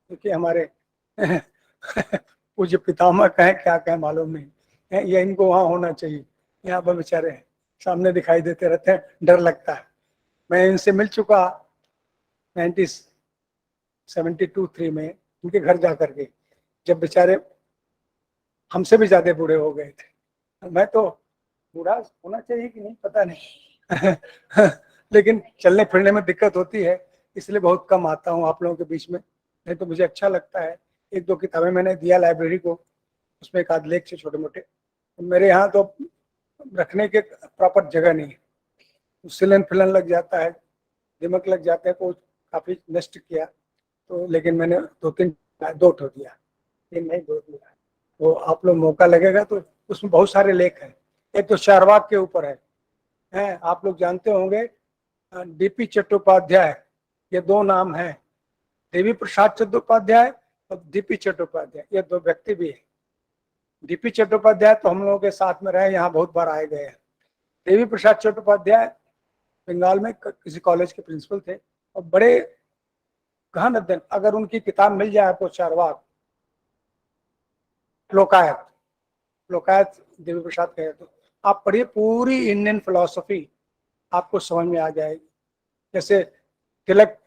S2: क्योंकि हमारे पूज्य पितामह कहें क्या कहें मालूम नहीं है, ये इनको वहाँ होना चाहिए। यहाँ पर बेचारे सामने दिखाई देते रहते हैं, डर लगता है। मैं इनसे मिल चुका 1972-3 में उनके घर जा करके, जब बेचारे हमसे भी ज्यादा बूढ़े हो गए थे। मैं तो बूढ़ा होना चाहिए कि नहीं पता नहीं लेकिन चलने फिरने में दिक्कत होती है, इसलिए बहुत कम आता हूँ आप लोगों के बीच में। नहीं तो मुझे अच्छा लगता है। एक दो किताबें मैंने दिया लाइब्रेरी को, उसमें एक आध लेख से छोटे मोटे। मेरे यहाँ तो रखने के प्रॉपर जगह नहीं है, सिलन फिलन लग जाता है, दिमक लग जाते हैं, तो काफी नष्ट किया। तो लेकिन मैंने दो ठो दिया, तीन नहीं दो दिया। तो आप लोग मौका लगेगा तो उसमें बहुत सारे लेख हैं। एक तो चारवाक के ऊपर है, आप लोग जानते होंगे, डीपी चट्टोपाध्याय, ये दो नाम हैं, देवी प्रसाद चट्टोपाध्याय और डीपी चट्टोपाध्याय, ये दो व्यक्ति भी है। डीपी चट्टोपाध्याय तो हम लोगों के साथ में रहे, यहाँ बहुत बार आए गए हैं। देवी प्रसाद चट्टोपाध्याय बंगाल में किसी कॉलेज के प्रिंसिपल थे, और बड़े गहन अध्ययन, अगर उनकी किताब मिल जाए आपको, चारवाक, लोकायत, लोकायत देवी प्रसाद कहे तो आप पढ़िए, पूरी इंडियन फिलॉसफी आपको समझ में आ जाएगी। जैसे तिलक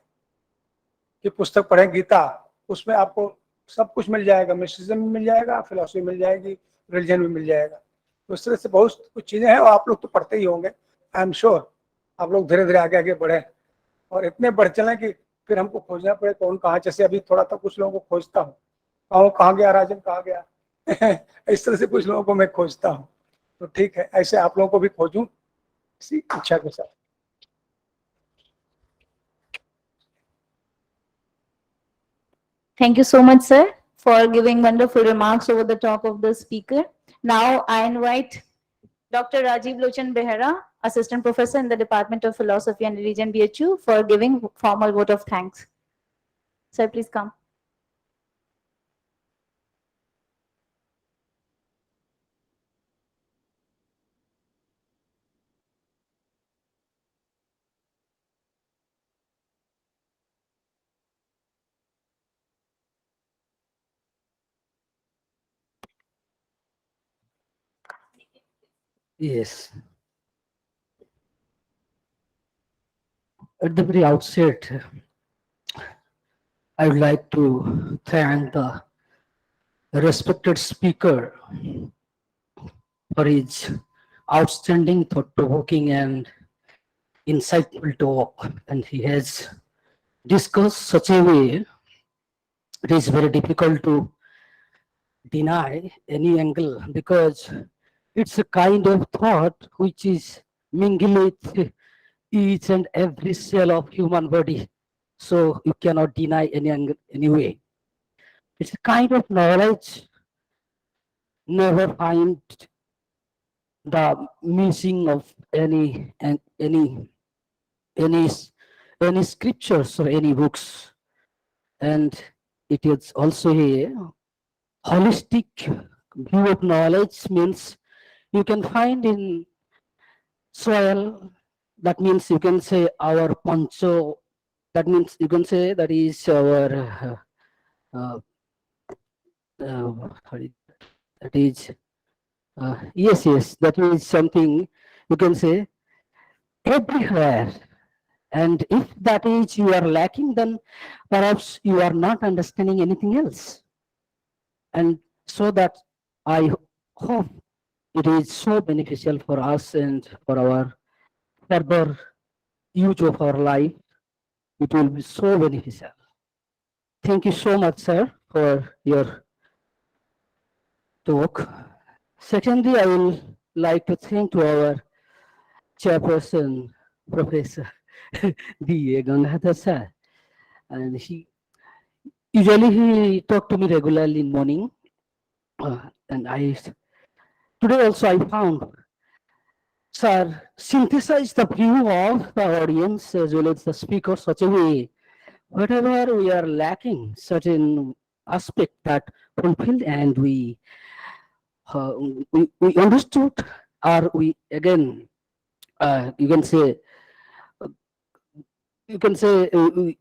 S2: की पुस्तक पढ़ें गीता, उसमें आपको सब कुछ मिल जाएगा, मिस्टिसिज्म भी मिल जाएगा, फिलॉसफी मिल जाएगी, रिलीजन भी मिल जाएगा। तो इस तरह से बहुत कुछ चीजें हैं, और आप लोग तो पढ़ते ही होंगे। आई एम श्योर आप लोग धीरे धीरे आगे आगे बढ़े, और इतने बढ़ चले कि फिर हमको खोजना पड़े कौन कहाँ। जैसे अभी थोड़ा था, कुछ लोगों को खोजता हूँ, कहाँ गया राजन, कहाँ गया इस तरह से कुछ लोगों को मैं खोजता हूँ। तो ठीक है, ऐसे आप लोगों को भी खोजूं इसी इच्छा के साथ।
S1: Thank you so much, sir, for giving wonderful remarks over the talk of the speaker. Now I invite Dr. Rajiv Lochan Behera, Assistant Professor in the Department of Philosophy and Religion, BHU, for giving formal vote of thanks. Sir, please come.
S11: Yes. At the very outset, I would like to thank the respected speaker for his outstanding, thought-provoking, and insightful talk. And he has discussed such a way it is very difficult to deny any angle, because it's a kind of thought which is mingled with each and every cell of human body. So you cannot deny any angle, any way. It's a kind of knowledge never find the missing of any any scriptures or any books, and it is also a holistic view of knowledge. Means you can find in soil. That means you can say our pancho. That means you can say that is our sorry, that is yes, that is something you can say everywhere. And if that is you are lacking, then perhaps you are not understanding anything else. And so that I hope it is so beneficial for us and for our further use of our life. It will be so beneficial. Thank you so much, sir, for your talk. Secondly, I will like to thank to our chairperson, Professor D. Gangadhar sir. And usually he talk to me regularly in morning. And today also I found, sir, synthesize the view of the audience as well as the speaker such a way, whatever we are lacking, certain aspect that fulfilled, and we understood, or we again, you can say we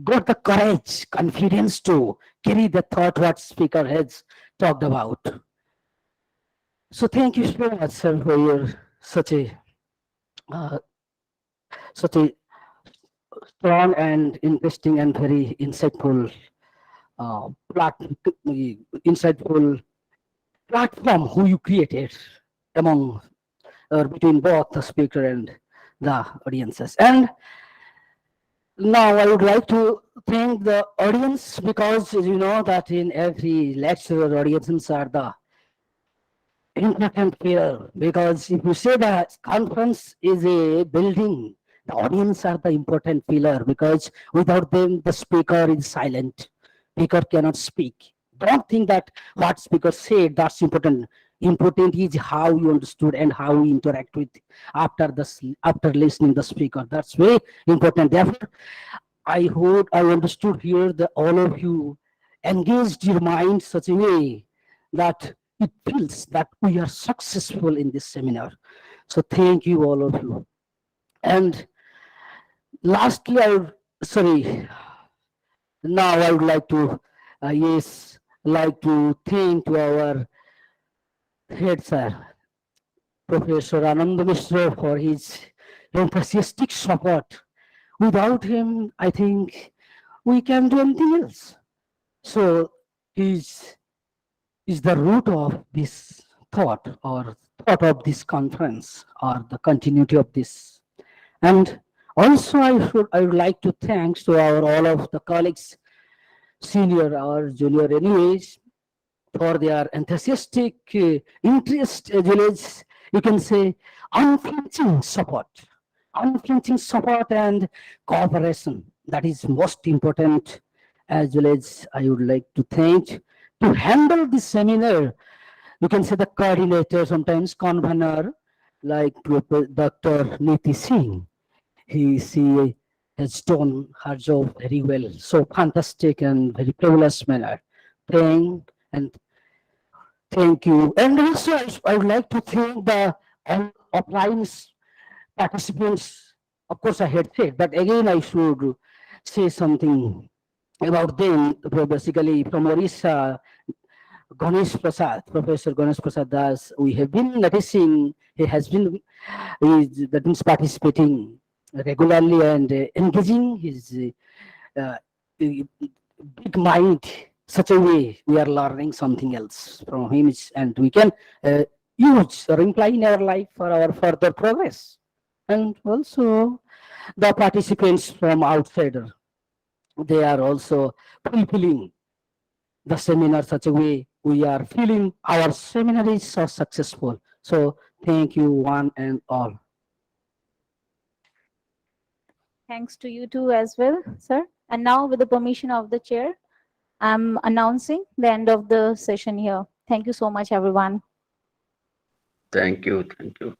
S11: got the courage, confidence to carry the thought what speaker has talked about. So thank you so much, sir, for your such a strong and interesting and very insightful insightful platform who you created among or between both the speaker and the audiences. And now I would like to thank the audience, because you know that in every lecture audiences are the important pillar, because if you say that conference is a building, the audience are the important pillar, because without them the speaker is silent. Speaker cannot speak. Don't think that what speaker said that's important. Important is how you understood and how we interact with after listening the speaker. That's very important. Therefore, I hope I understood here that all of you engaged your mind such a way that it feels that we are successful in this seminar. So thank you, all of you. And lastly, now I would like to, thank to our head sir, Professor Anand Mishra, for his enthusiastic support. Without him, I think we can do anything else. So is the root of this thought, or thought of this conference, or the continuity of this. And also I would like to thanks to all of the colleagues, senior or junior anyways, for their enthusiastic interest, as well as you can say unflinching support and cooperation. That is most important. As well as I would like to thank to handle this seminar, you can say the coordinator, sometimes convener, like Dr. Niti Singh. She has done her job very well, so fantastic and very fabulous manner. Thank you. And also I would like to thank the offline participants. Of course, I had said, but again I should say something about them. Basically, from Orissa, Professor Ganesh Prasad Das, we have been noticing he has been that means participating regularly and engaging his big mind such a way we are learning something else from him, and we can use or imply in our life for our further progress. And also the participants from outsider, they are also fulfilling the seminar such a way we are feeling our seminar is so successful. So thank you one and all.
S1: Thanks to you too as well, sir. And now, with the permission of the chair, I'm announcing the end of the session here. Thank you so much, everyone.
S7: Thank you. Thank you.